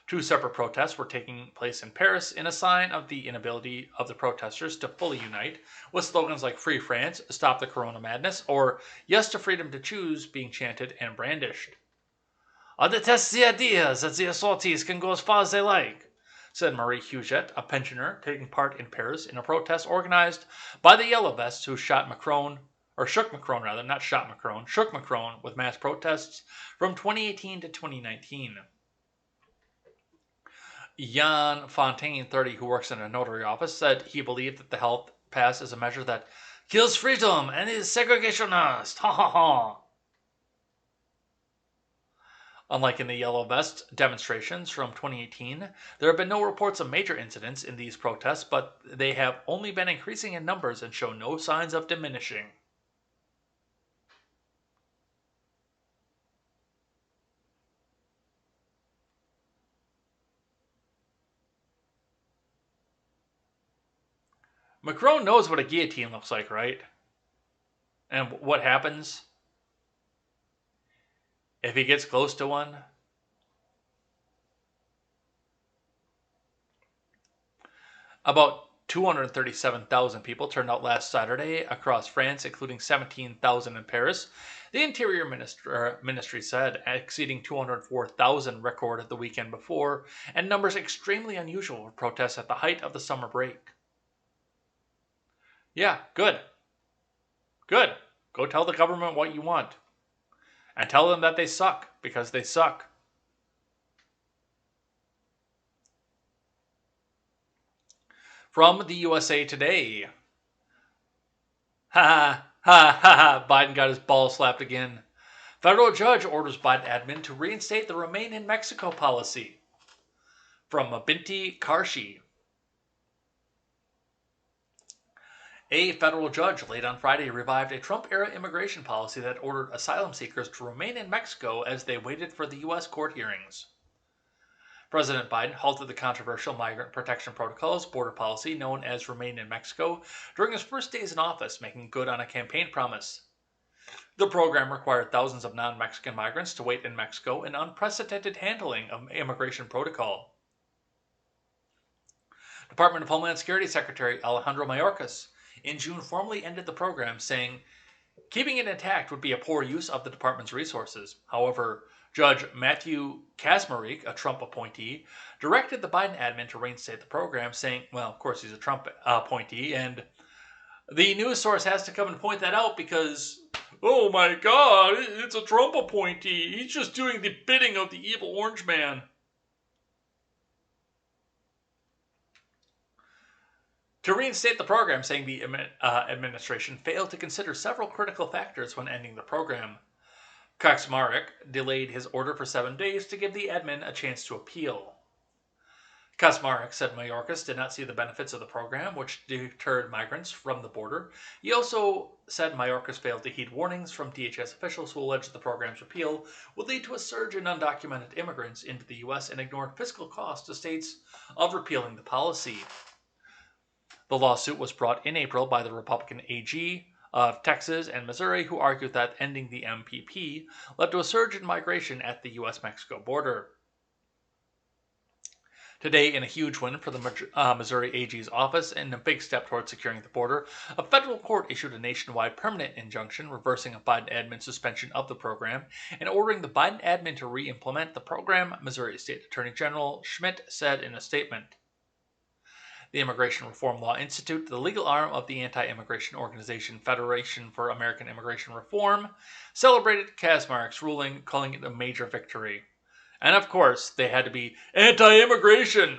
2 separate protests were taking place in Paris in a sign of the inability of the protesters to fully unite, with slogans like Free France, Stop the Corona Madness, or Yes to Freedom to Choose being chanted and brandished. I detest the idea that the authorities can go as far as they like, said Marie Huget, a pensioner taking part in Paris in a protest organized by the Yellow Vests who shook Macron with mass protests from 2018 to 2019. Jan Fontaine, 30, who works in a notary office, said he believed that the health pass is a measure that kills freedom and is segregationist. Ha ha ha. Unlike in the Yellow Vest demonstrations from 2018, there have been no reports of major incidents in these protests, but they have only been increasing in numbers and show no signs of diminishing. Macron knows what a guillotine looks like, right? And what happens if he gets close to one? About 237,000 people turned out last Saturday across France, including 17,000 in Paris. The Interior Ministry said, exceeding 204,000 recorded the weekend before, and numbers extremely unusual for protests at the height of the summer break. Yeah, good. Good. Go tell the government what you want. And tell them that they suck, because they suck. From the USA Today. Ha ha ha ha, Biden got his balls slapped again. Federal judge orders Biden admin to reinstate the Remain in Mexico policy. From Binti Karshi. A federal judge late on Friday revived a Trump-era immigration policy that ordered asylum seekers to remain in Mexico as they waited for the U.S. court hearings. President Biden halted the controversial migrant protection protocol's border policy known as Remain in Mexico during his first days in office, making good on a campaign promise. The program required thousands of non-Mexican migrants to wait in Mexico, an unprecedented handling of immigration protocol. Department of Homeland Security Secretary Alejandro Mayorkas in June formally ended the program, saying keeping it intact would be a poor use of the department's resources. However, Judge Matthew Kacsmaryk, a Trump appointee, directed the Biden admin to reinstate the program, saying, well, of course he's a Trump appointee, and the news source has to come and point that out because, oh my God, it's a Trump appointee. He's just doing the bidding of the evil orange man. To reinstate the program, saying the administration failed to consider several critical factors when ending the program. Kacsmaryk delayed his order for 7 days to give the admin a chance to appeal. Kacsmaryk said Mayorkas did not see the benefits of the program, which deterred migrants from the border. He also said Mayorkas failed to heed warnings from DHS officials who alleged the program's repeal would lead to a surge in undocumented immigrants into the U.S. and ignored fiscal costs to states of repealing the policy. The lawsuit was brought in April by the Republican AG of Texas and Missouri, who argued that ending the MPP led to a surge in migration at the U.S.-Mexico border. Today, in a huge win for the Missouri AG's office and a big step towards securing the border, a federal court issued a nationwide permanent injunction reversing a Biden admin suspension of the program and ordering the Biden admin to re-implement the program, Missouri State Attorney General Schmidt said in a statement. The Immigration Reform Law Institute, the legal arm of the anti-immigration organization Federation for American Immigration Reform, celebrated Kacsmaryk's ruling, calling it a major victory. And of course, they had to be anti-immigration.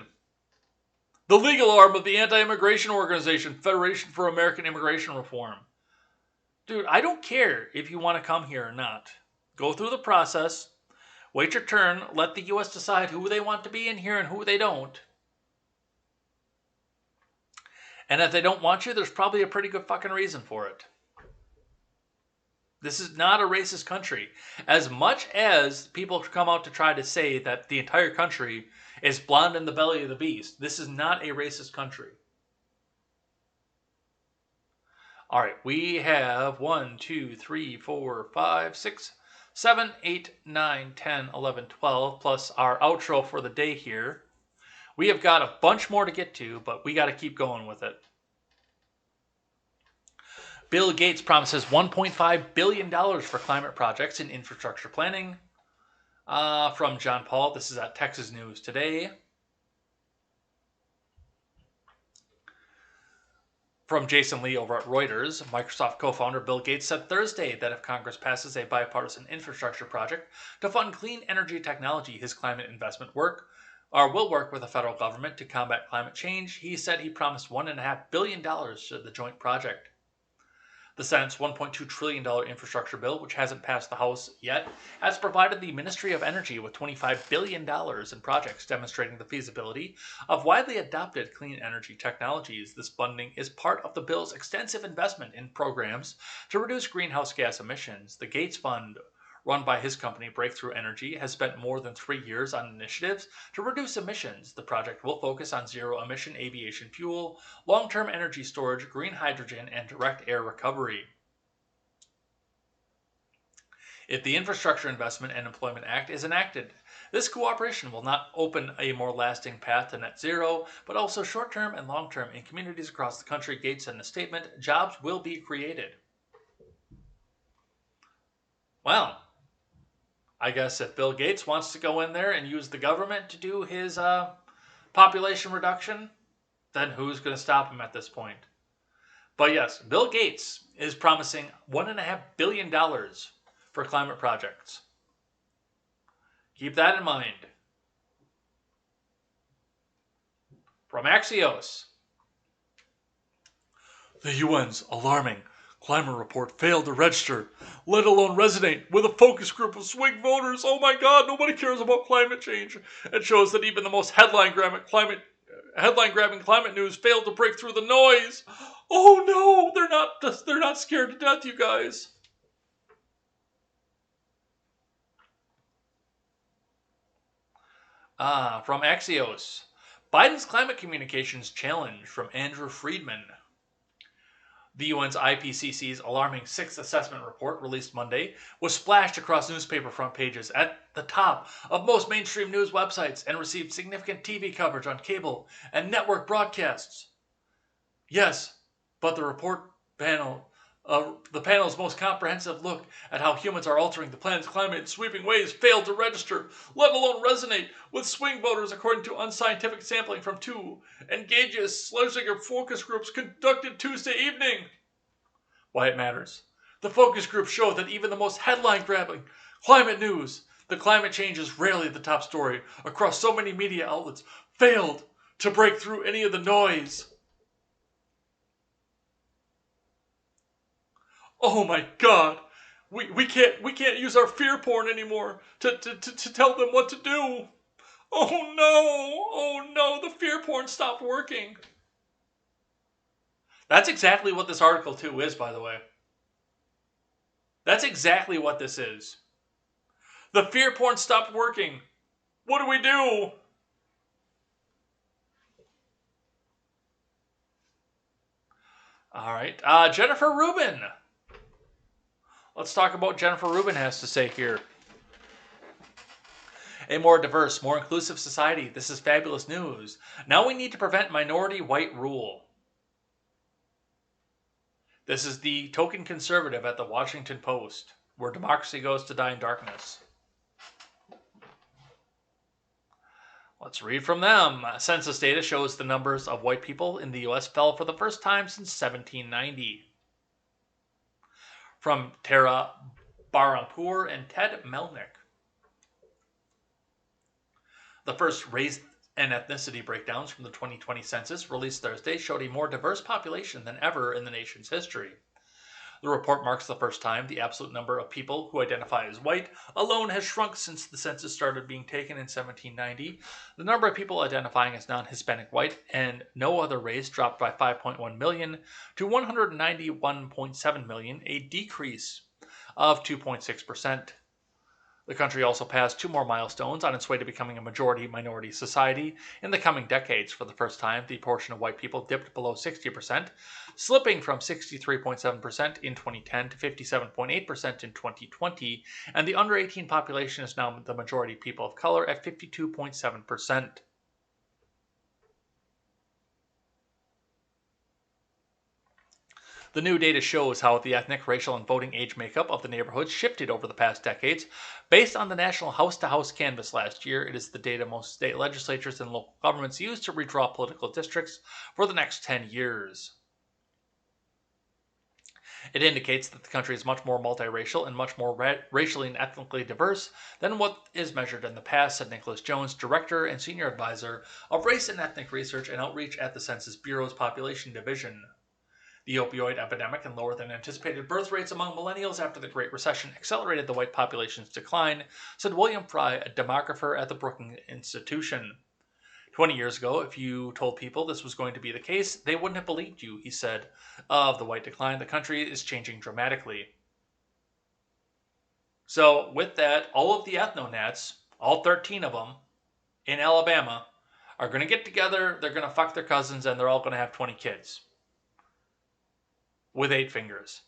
The legal arm of the anti-immigration organization Federation for American Immigration Reform. Dude, I don't care if you want to come here or not. Go through the process, wait your turn, let the U.S. decide who they want to be in here and who they don't. And if they don't want you, there's probably a pretty good fucking reason for it. This is not a racist country. As much as people come out to try to say that the entire country is blonde in the belly of the beast, this is not a racist country. All right, we have 1, 2, 3, 4, 5, 6, 7, 8, 9, 10, 11, 12, plus our outro for the day here. We have got a bunch more to get to, but we got to keep going with it. Bill Gates promises $1.5 billion for climate projects and infrastructure planning. From John Paul, this is at Texas News Today. From Jason Lee over at Reuters, Microsoft co-founder Bill Gates said Thursday that if Congress passes a bipartisan infrastructure project to fund clean energy technology, his climate investment will work with the federal government to combat climate change. He said he promised $1.5 billion to the joint project. The Senate's $1.2 trillion infrastructure bill, which hasn't passed the House yet, has provided the Ministry of Energy with $25 billion in projects demonstrating the feasibility of widely adopted clean energy technologies. This funding is part of the bill's extensive investment in programs to reduce greenhouse gas emissions. The Gates Fund, run by his company Breakthrough Energy, has spent more than 3 years on initiatives to reduce emissions. The project will focus on zero-emission aviation fuel, long-term energy storage, green hydrogen, and direct air recovery. If the Infrastructure Investment and Employment Act is enacted, this cooperation will not open a more lasting path to net zero, but also short-term and long-term in communities across the country. Gates said in a statement, jobs will be created. Well, I guess if Bill Gates wants to go in there and use the government to do his population reduction, then who's going to stop him at this point? But yes, Bill Gates is promising $1.5 billion for climate projects. Keep that in mind. From Axios. The UN's alarming climate report failed to register, let alone resonate with a focus group of swing voters. Oh my God, nobody cares about climate change. It shows that even the most headline-grabbing climate news failed to break through the noise. Oh no, they're not scared to death, you guys. From Axios. Biden's climate communications challenge from Andrew Friedman. The UN's IPCC's alarming sixth assessment report, released Monday, was splashed across newspaper front pages at the top of most mainstream news websites and received significant TV coverage on cable and network broadcasts. Yes, but the panel's most comprehensive look at how humans are altering the planet's climate in sweeping ways failed to register, let alone resonate, with swing voters according to unscientific sampling from two Engage's Schlesinger focus groups conducted Tuesday evening. Why it matters. The focus group showed that even the most headline-grabbing climate news, the climate change is rarely the top story across so many media outlets, failed to break through any of the noise. Oh my God, we can't use our fear porn anymore to tell them what to do. Oh no, the fear porn stopped working. That's exactly what this article too is, by the way. That's exactly what this is. The fear porn stopped working. What do we do? All right, Jennifer Rubin. Let's talk about what Jennifer Rubin has to say here. A more diverse, more inclusive society. This is fabulous news. Now we need to prevent minority white rule. This is the token conservative at the Washington Post, where democracy goes to die in darkness. Let's read from them. Census data shows the numbers of white people in the U.S. fell for the first time since 1790. From Tara Barampour and Ted Melnick. The first race and ethnicity breakdowns from the 2020 census, released Thursday, showed a more diverse population than ever in the nation's history. The report marks the first time the absolute number of people who identify as white alone has shrunk since the census started being taken in 1790. The number of people identifying as non-Hispanic white and no other race dropped by 5.1 million to 191.7 million, a decrease of 2.6%. The country also passed two more milestones on its way to becoming a majority-minority society. In the coming decades, for the first time, the portion of white people dipped below 60%, slipping from 63.7% in 2010 to 57.8% in 2020, and the under-18 population is now the majority people of color at 52.7%. The new data shows how the ethnic, racial, and voting age makeup of the neighborhoods shifted over the past decades. Based on the national house-to-house canvass last year, it is the data most state legislatures and local governments use to redraw political districts for the next 10 years. It indicates that the country is much more multiracial and much more racially and ethnically diverse than what is measured in the past, said Nicholas Jones, Director and Senior Advisor of Race and Ethnic Research and Outreach at the Census Bureau's Population Division. The opioid epidemic and lower than anticipated birth rates among millennials after the Great Recession accelerated the white population's decline, said William Fry, a demographer at the Brookings Institution. 20 years ago, if you told people this was going to be the case, they wouldn't have believed you, he said. Of the white decline, the country is changing dramatically. So, with that, all of the ethnonats, all 13 of them, in Alabama, are going to get together, they're going to fuck their cousins, and they're all going to have 20 kids. With 8 fingers.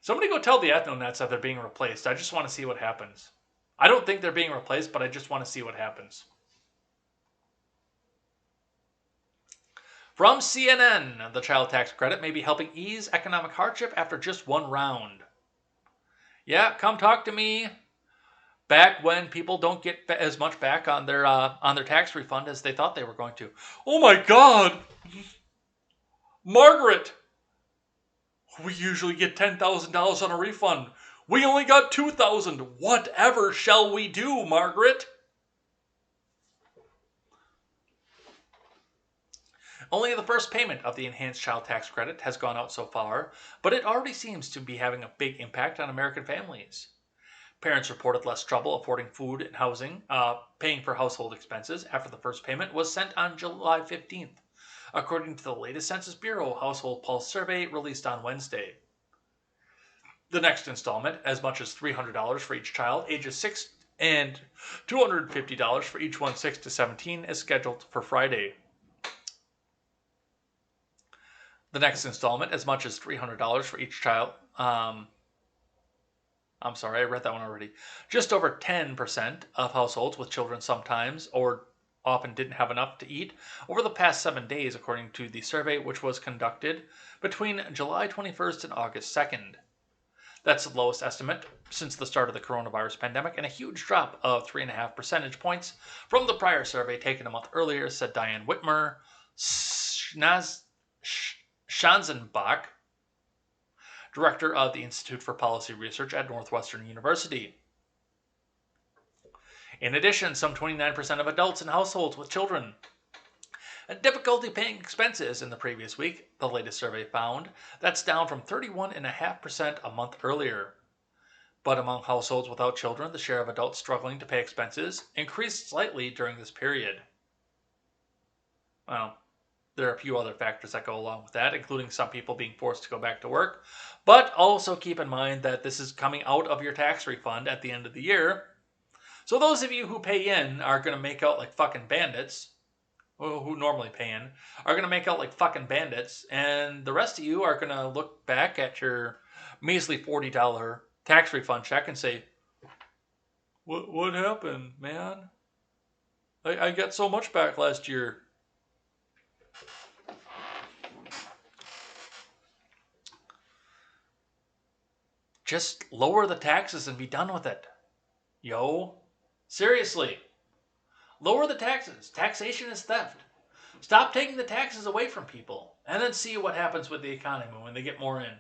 Somebody go tell the ethnonats that they're being replaced. I just want to see what happens. I don't think they're being replaced, but I just want to see what happens. From CNN, the child tax credit may be helping ease economic hardship after just one round. Yeah, come talk to me. Back when people don't get as much back on their tax refund as they thought they were going to. Oh my God! Margaret! We usually get $10,000 on a refund. We only got $2,000. Whatever shall we do, Margaret? Only the first payment of the enhanced child tax credit has gone out so far, but it already seems to be having a big impact on American families. Parents reported less trouble affording food and housing, paying for household expenses after the first payment was sent on July 15th, according to the latest Census Bureau Household Pulse survey released on Wednesday. The next installment, as much as $300 for each child, ages 6 and $250 for each one 6 to 17 is scheduled for Friday. The next installment, as much as $300 for each child. I'm sorry, I read that one already. Just over 10% of households with children sometimes or often didn't have enough to eat over the past 7 days, according to the survey, which was conducted between July 21st and August 2nd. That's the lowest estimate since the start of the coronavirus pandemic and a huge drop of 3.5 percentage points from the prior survey taken a month earlier, said Diane Whitmer Schanzenbach, director of the Institute for Policy Research at Northwestern University. In addition, some 29% of adults in households with children had difficulty paying expenses in the previous week, the latest survey found. That's down from 31.5% a month earlier. But among households without children, the share of adults struggling to pay expenses increased slightly during this period. Well, there are a few other factors that go along with that, including some people being forced to go back to work. But also keep in mind that this is coming out of your tax refund at the end of the year. So those of you who pay in are going to make out like fucking bandits, who normally pay in, are going to make out like fucking bandits, and the rest of you are going to look back at your measly $40 tax refund check and say, what happened, man? I got so much back last year. Just lower the taxes and be done with it. Yo. Seriously. Lower the taxes. Taxation is theft. Stop taking the taxes away from people, and then see what happens with the economy when they get more in.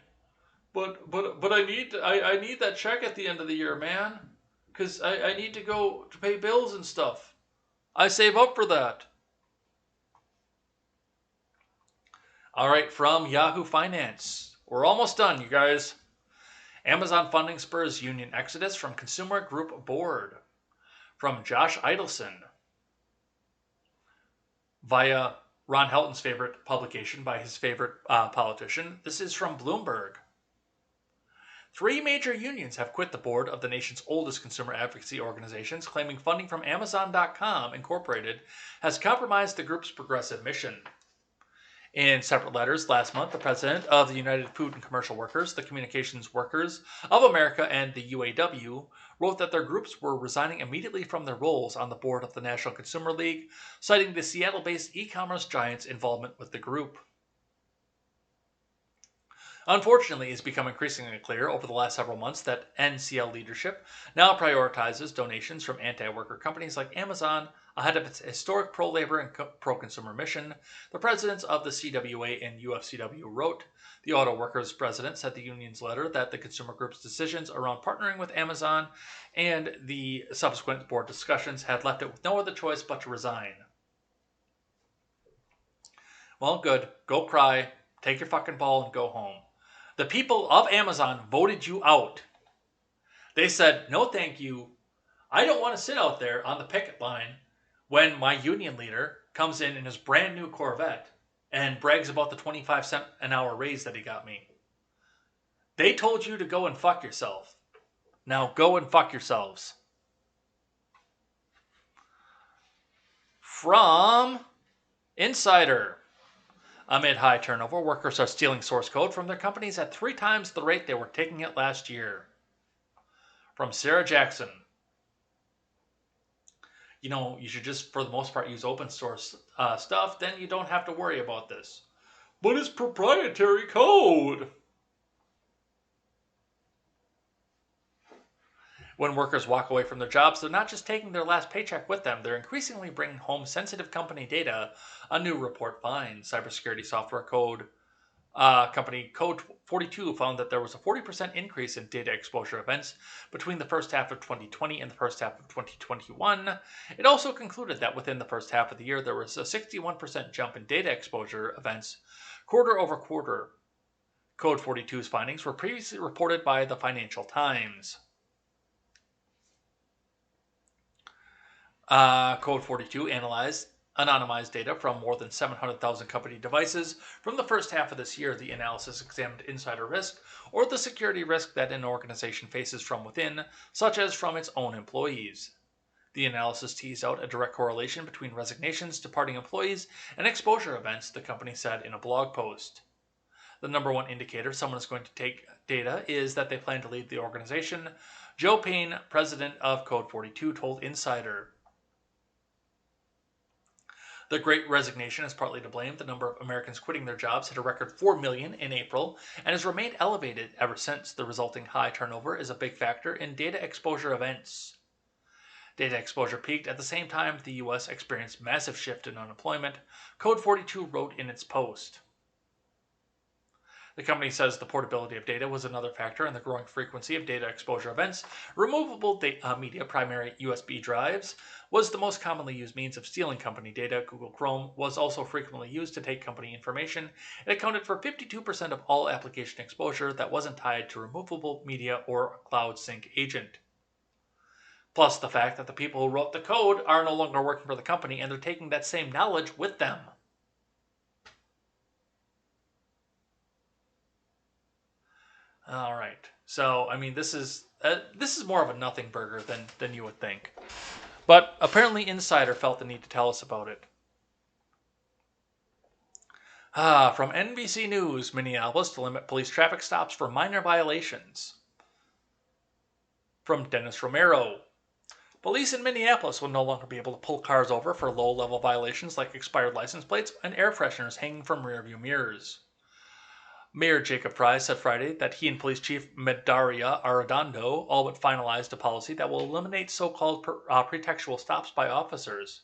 But I need that check at the end of the year, man, because I need to go to pay bills and stuff. I save up for that. All right, from Yahoo Finance. We're almost done, you guys. Amazon funding spurs union exodus from consumer group board. From Josh Idelson. Via Ron Helton's favorite publication by his favorite politician. This is from Bloomberg. 3 major unions have quit the board of the nation's oldest consumer advocacy organizations, claiming funding from Amazon.com Incorporated has compromised the group's progressive mission. In separate letters last month, the president of the United Food and Commercial Workers, the Communications Workers of America, and the UAW wrote that their groups were resigning immediately from their roles on the board of the National Consumer League, citing the Seattle-based e-commerce giant's involvement with the group. Unfortunately, it's become increasingly clear over the last several months that NCL leadership now prioritizes donations from anti-worker companies like Amazon ahead of its historic pro-labor and pro-consumer mission. The presidents of the CWA and UFCW wrote. The auto workers president said the union's letter that the consumer group's decisions around partnering with Amazon and the subsequent board discussions had left it with no other choice but to resign. Well, good. Go cry. Take your fucking ball and go home. The people of Amazon voted you out. They said, no thank you. I don't want to sit out there on the picket line when my union leader comes in his brand new Corvette and brags about the 25-cent an hour raise that he got me. They told you to go and fuck yourself. Now go and fuck yourselves. From Insider. Amid high turnover, workers are stealing source code from their companies at 3 times the rate they were taking it last year. From Sarah Jackson. You know, you should just, for the most part, use open source stuff. Then you don't have to worry about this. But it's proprietary code. When workers walk away from their jobs, they're not just taking their last paycheck with them. They're increasingly bringing home sensitive company data, a new report finds. Cybersecurity software company Code 42 found that there was a 40% increase in data exposure events between the first half of 2020 and the first half of 2021. It also concluded that within the first half of the year, there was a 61% jump in data exposure events quarter over quarter. Code 42's findings were previously reported by the Financial Times. Code 42 analyzed anonymized data from more than 700,000 company devices from the first half of this year. The analysis examined insider risk, or the security risk that an organization faces from within, such as from its own employees. The analysis teased out a direct correlation between resignations, departing employees, and exposure events, the company said in a blog post. The number one indicator someone is going to take data is that they plan to leave the organization, Joe Payne, president of Code 42, told Insider. The Great Resignation is partly to blame. The number of Americans quitting their jobs hit a record 4 million in April and has remained elevated ever since. The resulting high turnover is a big factor in data exposure events. Data exposure peaked at the same time the U.S. experienced massive shift in unemployment, Code 42 wrote in its post. The company says the portability of data was another factor in the growing frequency of data exposure events. Removable media, primary USB drives, was the most commonly used means of stealing company data. Google Chrome was also frequently used to take company information. It accounted for 52% of all application exposure that wasn't tied to removable media or a cloud sync agent. Plus the fact that the people who wrote the code are no longer working for the company and they're taking that same knowledge with them. All right. So, I mean, this is more of a nothing burger than you would think. But apparently Insider felt the need to tell us about it. From NBC News, Minneapolis to limit police traffic stops for minor violations. From Dennis Romero. Police in Minneapolis will no longer be able to pull cars over for low-level violations like expired license plates and air fresheners hanging from rearview mirrors. Mayor Jacob Fry said Friday that he and Police Chief Medaria Arredondo all but finalized a policy that will eliminate so-called pretextual stops by officers.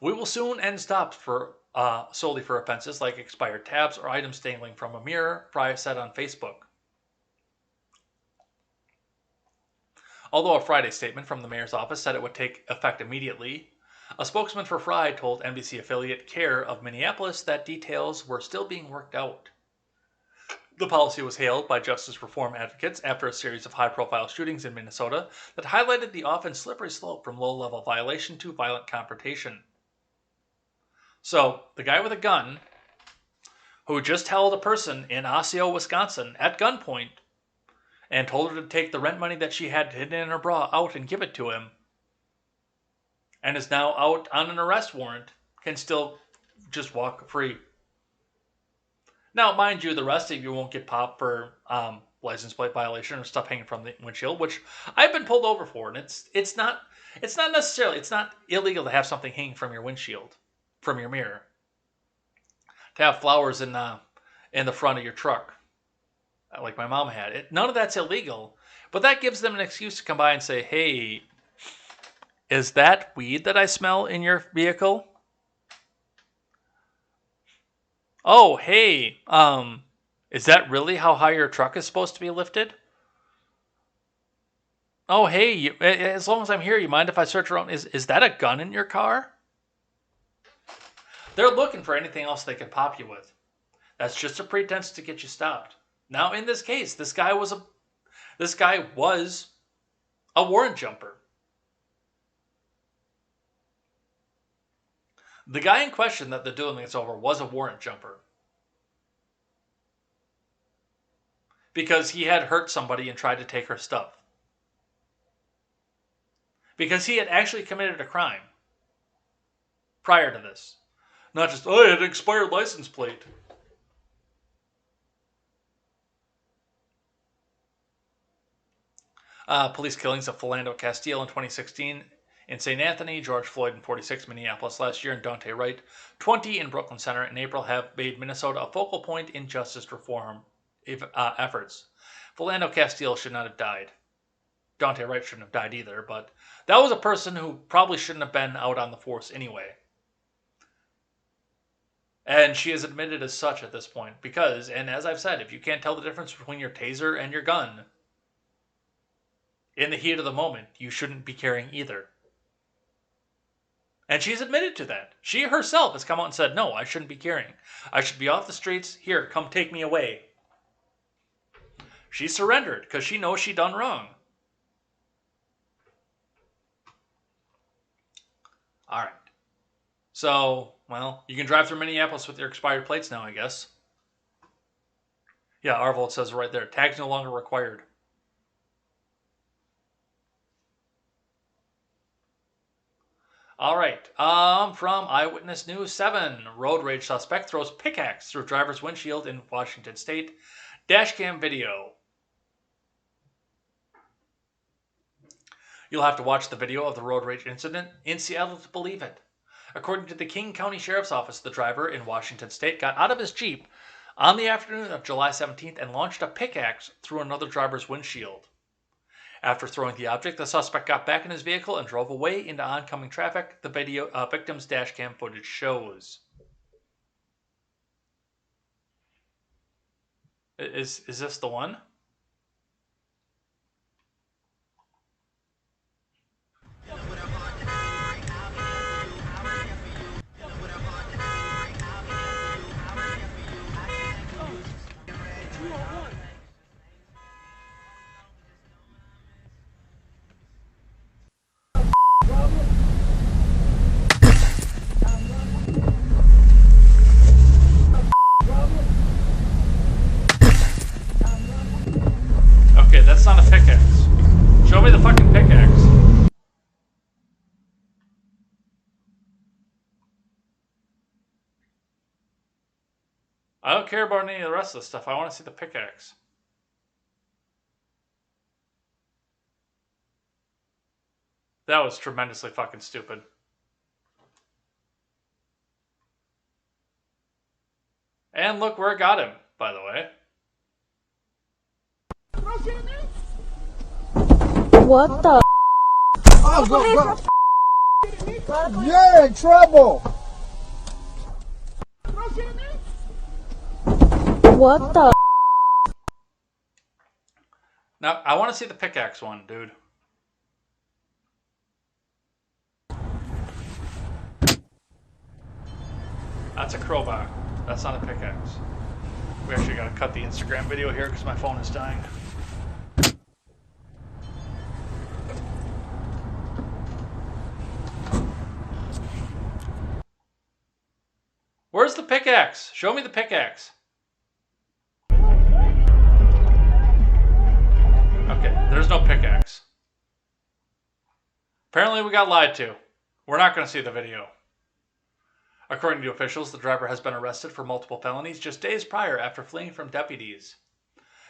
We will soon end stops for solely for offenses like expired tabs or items dangling from a mirror, Fry said on Facebook. Although a Friday statement from the mayor's office said it would take effect immediately, a spokesman for Fry told NBC affiliate CARE of Minneapolis that details were still being worked out. The policy was hailed by justice reform advocates after a series of high-profile shootings in Minnesota that highlighted the often slippery slope from low-level violation to violent confrontation. So, the guy with a gun, who just held a person in Osseo, Wisconsin, at gunpoint, and told her to take the rent money that she had hidden in her bra out and give it to him, and is now out on an arrest warrant, can still just walk free. Now, mind you, the rest of you won't get popped for license plate violation or stuff hanging from the windshield, which I've been pulled over for, and it's not illegal to have something hanging from your windshield, from your mirror, to have flowers in the front of your truck, like my mom had. None of that's illegal, but that gives them an excuse to come by and say, "Hey, is that weed that I smell in your vehicle? Oh, hey, is that really how high your truck is supposed to be lifted? Oh, hey, as long as I'm here, you mind if I search around? Is that a gun in your car?" They're looking for anything else they can pop you with. That's just a pretense to get you stopped. Now, in this case, this guy was a warrant jumper. The guy in question that they're doing this over was a warrant jumper. Because he had hurt somebody and tried to take her stuff. Because he had actually committed a crime prior to this. Not just, I had an expired license plate. Police killings of Philando Castile in 2016 in St. Anthony, George Floyd in 46, Minneapolis last year, and Dante Wright, 20 in Brooklyn Center in April have made Minnesota a focal point in justice reform efforts. Philando Castile should not have died. Dante Wright shouldn't have died either, but that was a person who probably shouldn't have been out on the force anyway. And she has admitted as such at this point because, and as I've said, if you can't tell the difference between your taser and your gun, in the heat of the moment, you shouldn't be carrying either. And she's admitted to that. She herself has come out and said, no, I shouldn't be carrying. I should be off the streets. Here, come take me away. She surrendered because she knows she done wrong. All right. So, well, you can drive through Minneapolis with your expired plates now, I guess. Yeah, Arvold says right there, tags no longer required. All right. From Eyewitness News 7, road rage suspect throws pickaxe through driver's windshield in Washington State. Dashcam video. You'll have to watch the video of the road rage incident in Seattle to believe it. According to the King County Sheriff's Office, the driver in Washington State got out of his Jeep on the afternoon of July 17th and launched a pickaxe through another driver's windshield. After throwing the object, the suspect got back in his vehicle and drove away into oncoming traffic, the victim's dashcam footage shows. Is this the one? Okay, that's not a pickaxe. Show me the fucking pickaxe. I don't care about any of the rest of the stuff. I want to see the pickaxe. That was tremendously fucking stupid. And look where it got him, by the way. What the? Oh, bro. You're in trouble. What the? Now, I want to see the pickaxe one, dude. That's a crowbar. That's not a pickaxe. We actually got to cut the Instagram video here because my phone is dying. Where's the pickaxe? Show me the pickaxe. Okay, there's no pickaxe. Apparently we got lied to. We're not going to see the video. According to officials, the driver has been arrested for multiple felonies just days prior after fleeing from deputies.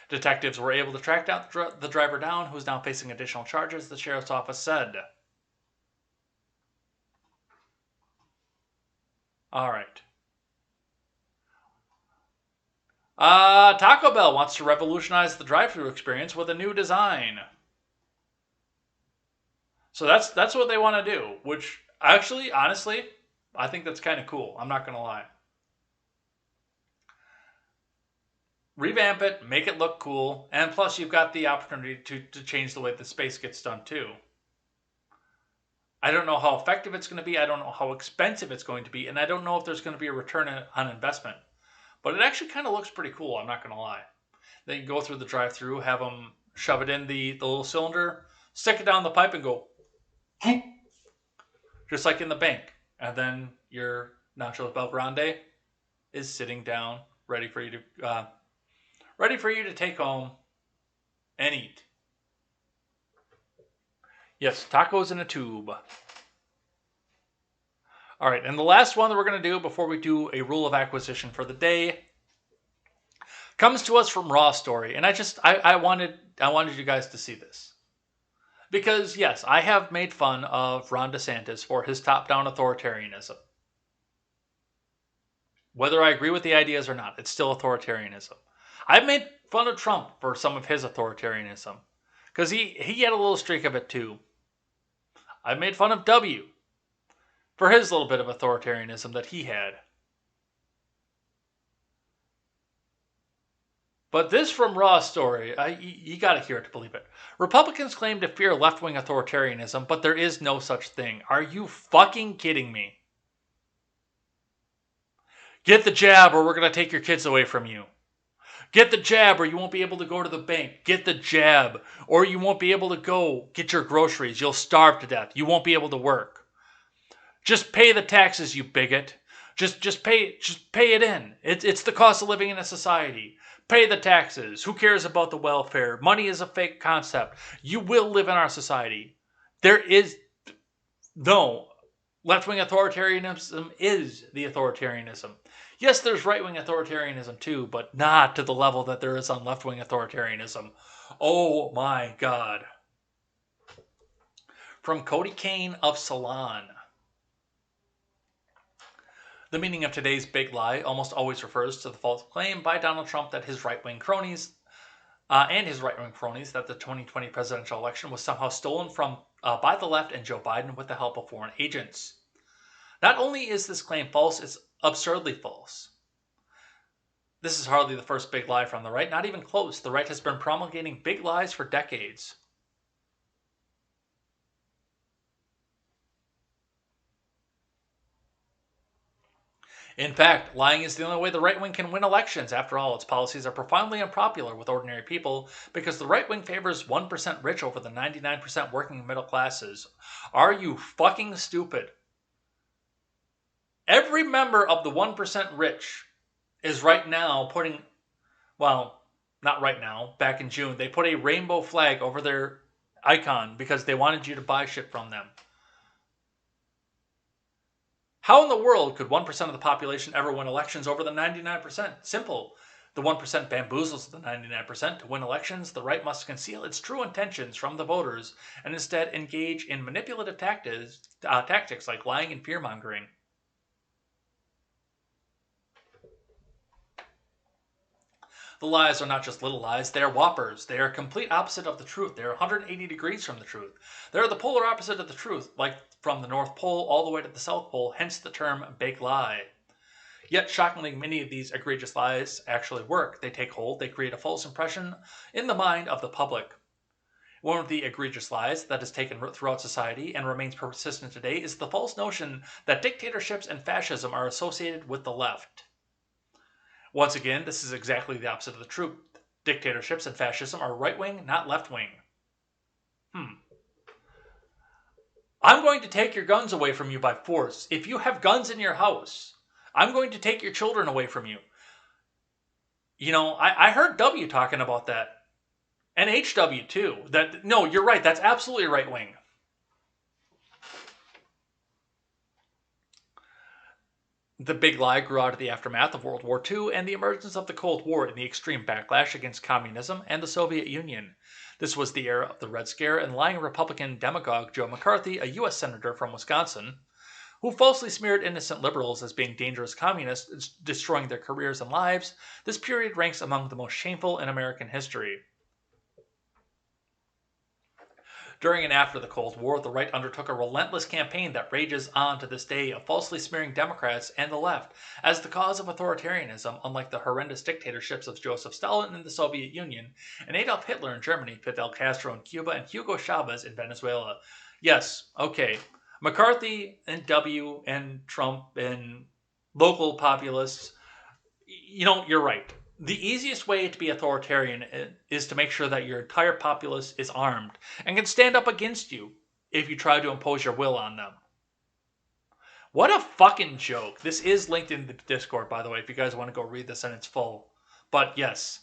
Detectives were able to track down the driver down, who is now facing additional charges, the sheriff's office said. All right. Taco Bell wants to revolutionize the drive-thru experience with a new design. So that's what they want to do, which actually, honestly, I think that's kind of cool. I'm not going to lie. Revamp it, make it look cool, and plus you've got the opportunity to change the way the space gets done too. I don't know how effective it's going to be, I don't know how expensive it's going to be, and I don't know if there's going to be a return on investment. But it actually kind of looks pretty cool, I'm not going to lie. Then you go through the drive-thru, have them shove it in the little cylinder, stick it down the pipe and go, just like in the bank. And then your Nachos Bel Grande is sitting down, ready for you to take home and eat. Yes, tacos in a tube. All right, and the last one that we're going to do before we do a rule of acquisition for the day comes to us from Raw Story, and I wanted you guys to see this. Because, yes, I have made fun of Ron DeSantis for his top-down authoritarianism. Whether I agree with the ideas or not, it's still authoritarianism. I've made fun of Trump for some of his authoritarianism. Because he had a little streak of it too. I've made fun of W for his little bit of authoritarianism that he had. But this from Raw Story, you got to hear it to believe it. Republicans claim to fear left-wing authoritarianism, but there is no such thing. Are you fucking kidding me? Get the jab or we're going to take your kids away from you. Get the jab or you won't be able to go to the bank. Get the jab or you won't be able to go get your groceries. You'll starve to death. You won't be able to work. Just pay the taxes, you bigot. Just pay it in. It's the cost of living in a society. Pay the taxes. Who cares about the welfare? Money is a fake concept. You will live in our society. There is no left-wing authoritarianism is the authoritarianism. Yes, there's right-wing authoritarianism too, but not to the level that there is on left-wing authoritarianism. Oh my God. From Cody Kane of Salon. The meaning of today's big lie almost always refers to the false claim by Donald Trump that his right-wing cronies that the 2020 presidential election was somehow stolen from by the left and Joe Biden with the help of foreign agents. Not only is this claim false, it's absurdly false. This is hardly the first big lie from the right, not even close. The right has been promulgating big lies for decades. In fact, lying is the only way the right wing can win elections. After all, its policies are profoundly unpopular with ordinary people because the right wing favors 1% rich over the 99% working middle classes. Are you fucking stupid? Every member of the 1% rich is right now putting, well, not right now, back in June, they put a rainbow flag over their icon because they wanted you to buy shit from them. How in the world could 1% of the population ever win elections over the 99%? Simple. The 1% bamboozles the 99%. To win elections, the right must conceal its true intentions from the voters and instead engage in manipulative tactics like lying and fear-mongering. The lies are not just little lies, they are whoppers. They are complete opposite of the truth. They are 180 degrees from the truth. They are the polar opposite of the truth, like from the North Pole all the way to the South Pole, hence the term big lie. Yet, shockingly, many of these egregious lies actually work. They take hold, they create a false impression in the mind of the public. One of the egregious lies that has taken root throughout society and remains persistent today is the false notion that dictatorships and fascism are associated with the left. Once again, this is exactly the opposite of the truth. Dictatorships and fascism are right-wing, not left-wing. I'm going to take your guns away from you by force. If you have guns in your house, I'm going to take your children away from you. You know, I heard W talking about that. And HW too. No, you're right. That's absolutely right-wing. The big lie grew out of the aftermath of World War II and the emergence of the Cold War in the extreme backlash against communism and the Soviet Union. This was the era of the Red Scare and lying Republican demagogue Joe McCarthy, a U.S. senator from Wisconsin, who falsely smeared innocent liberals as being dangerous communists, destroying their careers and lives. This period ranks among the most shameful in American history. During and after the Cold War, the right undertook a relentless campaign that rages on to this day of falsely smearing Democrats and the left as the cause of authoritarianism, unlike the horrendous dictatorships of Joseph Stalin in the Soviet Union and Adolf Hitler in Germany, Fidel Castro in Cuba, and Hugo Chavez in Venezuela. Yes, okay. McCarthy and W and Trump and local populists, you know, you're right. The easiest way to be authoritarian is to make sure that your entire populace is armed and can stand up against you if you try to impose your will on them. What a fucking joke. This is linked in the Discord, by the way, if you guys want to go read this in its full. But yes,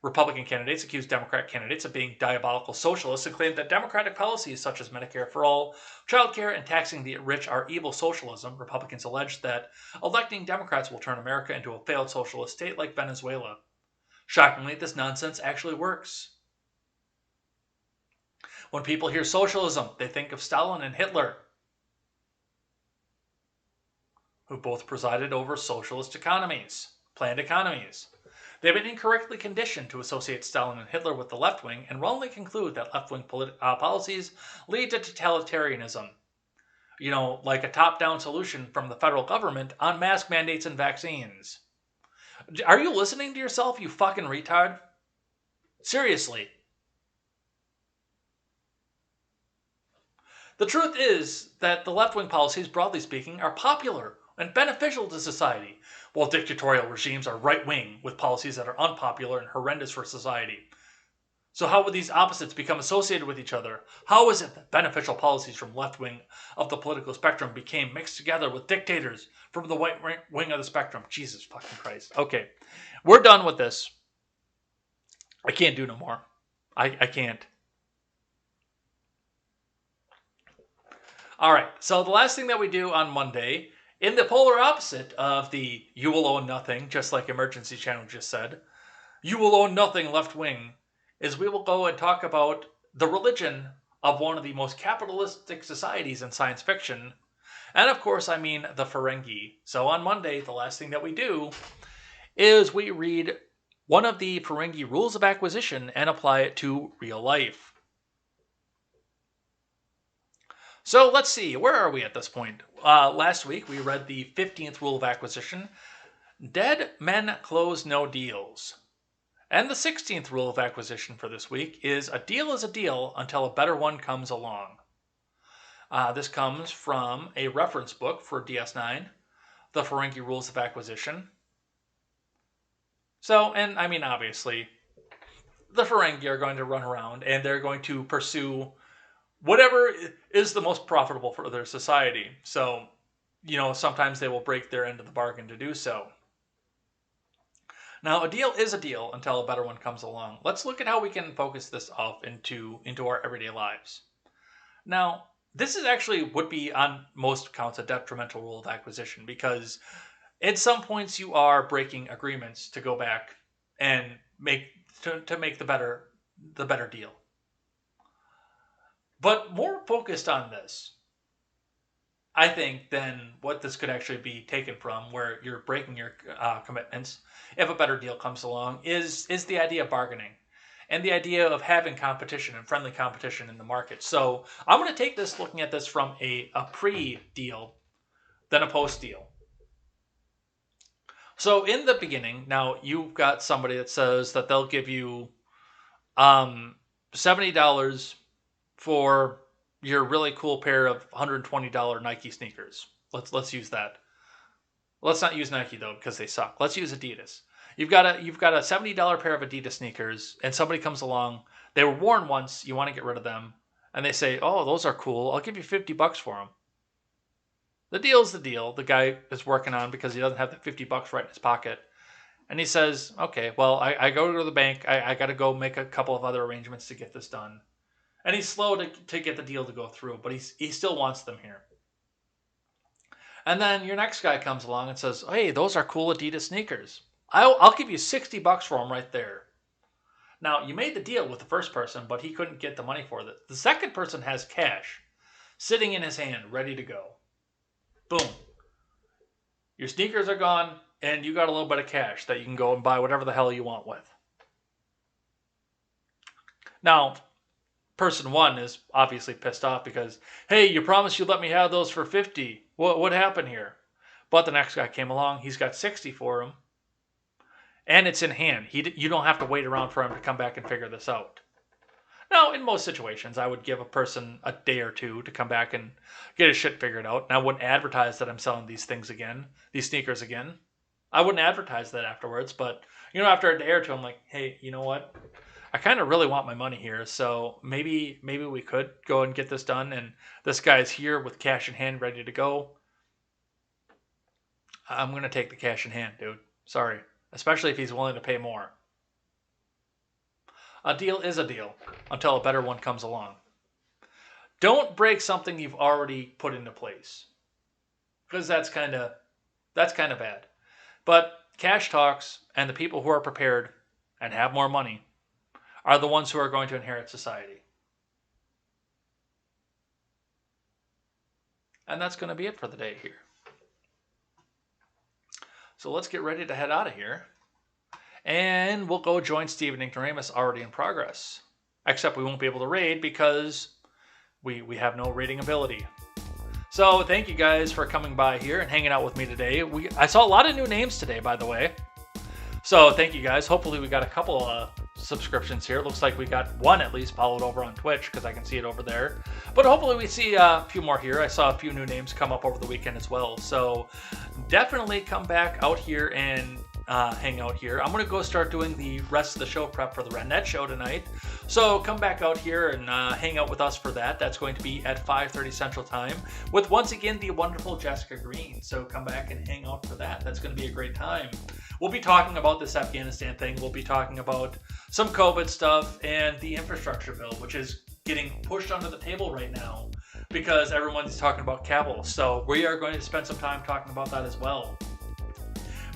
Republican candidates accuse Democrat candidates of being diabolical socialists and claim that Democratic policies such as Medicare for all, childcare, and taxing the rich are evil socialism. Republicans allege that electing Democrats will turn America into a failed socialist state like Venezuela. Shockingly, this nonsense actually works. When people hear socialism, they think of Stalin and Hitler, who both presided over socialist economies, planned economies. They've been incorrectly conditioned to associate Stalin and Hitler with the left wing and wrongly conclude that left-wing policies lead to totalitarianism. You know, like a top-down solution from the federal government on mask mandates and vaccines. Are you listening to yourself, you fucking retard? Seriously. The truth is that the left-wing policies, broadly speaking, are popular and beneficial to society, while dictatorial regimes are right-wing with policies that are unpopular and horrendous for society. So how would these opposites become associated with each other? How is it that beneficial policies from left wing of the political spectrum became mixed together with dictators from the right wing of the spectrum? Jesus fucking Christ. Okay, we're done with this. I can't do no more. I can't. All right, so the last thing that we do on Monday, in the polar opposite of the you will own nothing, just like Emergency Channel just said, you will own nothing left wing, is we will go and talk about the religion of one of the most capitalistic societies in science fiction. And of course, I mean the Ferengi. So on Monday, the last thing that we do is we read one of the Ferengi rules of acquisition and apply it to real life. So let's see, where are we at this point? Last week, we read the 15th rule of acquisition. Dead men close no deals. And the 16th rule of acquisition for this week is a deal until a better one comes along. This comes from a reference book for DS9, The Ferengi Rules of Acquisition. So, and I mean, obviously, the Ferengi are going to run around and they're going to pursue whatever is the most profitable for their society. So, you know, sometimes they will break their end of the bargain to do so. Now, a deal is a deal until a better one comes along. Let's look at how we can focus this off into our everyday lives. Now, this is actually would be on most counts a detrimental rule of acquisition, because at some points you are breaking agreements to go back and make the better deal. But more focused on this, I think, than what this could actually be taken from, where you're breaking your commitments if a better deal comes along, is the idea of bargaining and the idea of having competition and friendly competition in the market. So I'm going to take this, looking at this from a pre-deal than a post-deal. So in the beginning, now you've got somebody that says that they'll give you $70 for your really cool pair of $120 Nike sneakers. Let's use that. Let's not use Nike though, because they suck. Let's use Adidas. You've got a $70 pair of Adidas sneakers, and somebody comes along. They were worn once. You want to get rid of them, and they say, "Oh, those are cool. I'll give you $50 for them." The deal's the deal. The guy is working on because he doesn't have the $50 right in his pocket, and he says, "Okay, well, I go to the bank. I got to go make a couple of other arrangements to get this done." And he's slow to get the deal to go through, but he still wants them here. And then your next guy comes along and says, "Hey, those are cool Adidas sneakers. I'll give you $60 for them right there." Now, you made the deal with the first person, but he couldn't get the money for it. The second person has cash sitting in his hand, ready to go. Boom. Your sneakers are gone, and you got a little bit of cash that you can go and buy whatever the hell you want with. Now, person one is obviously pissed off because, "Hey, you promised you'd let me have those for $50. What happened here?" But the next guy came along. He's got $60 for him. And it's in hand. You don't have to wait around for him to come back and figure this out. Now, in most situations, I would give a person a day or two to come back and get his shit figured out. And I wouldn't advertise that I'm selling these things again, these sneakers again. I wouldn't advertise that afterwards. But, you know, after a day or two, I'm like, "Hey, you know what? I kind of really want my money here. So maybe we could go and get this done. And this guy's here with cash in hand, ready to go. I'm going to take the cash in hand, dude. Sorry. Especially if he's willing to pay more." A deal is a deal until a better one comes along. Don't break something you've already put into place, because that's kind of bad. But cash talks, and the people who are prepared and have more money are the ones who are going to inherit society. And that's going to be it for the day here. So let's get ready to head out of here. And we'll go join Steve and Ignoramus, already in progress. Except we won't be able to raid because we have no raiding ability. So thank you guys for coming by here and hanging out with me today. I saw a lot of new names today, by the way. So thank you guys. Hopefully we got a couple subscriptions here. It looks like we got one at least followed over on Twitch, because I can see it over there. But hopefully we see a few more here. I saw a few new names come up over the weekend as well. So definitely come back out here and hang out here. I'm going to go start doing the rest of the show prep for the Rednet show tonight. So come back out here and hang out with us for that. That's going to be at 5:30 Central Time with, once again, the wonderful Jessica Green. So come back and hang out for that. That's going to be a great time. We'll be talking about this Afghanistan thing. We'll be talking about some COVID stuff and the infrastructure bill, which is getting pushed under the table right now because everyone's talking about Kabul. So we are going to spend some time talking about that as well.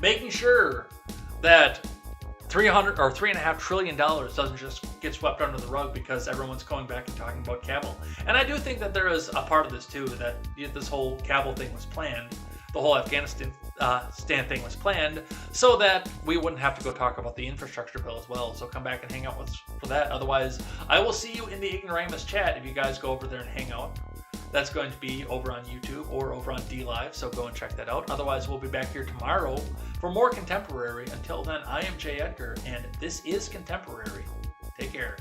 Making sure that $3.5 trillion doesn't just get swept under the rug because everyone's going back and talking about Kabul. And I do think that there is a part of this too, that this whole Kabul thing was planned, the whole Afghanistan thing was planned, so that we wouldn't have to go talk about the infrastructure bill as well. So come back and hang out with us for that. Otherwise, I will see you in the Ignoramus chat if you guys go over there and hang out. That's going to be over on YouTube or over on DLive, so go and check that out. Otherwise, we'll be back here tomorrow for more Contemporary. Until then, I am Jay Edgar, and this is Contemporary. Take care.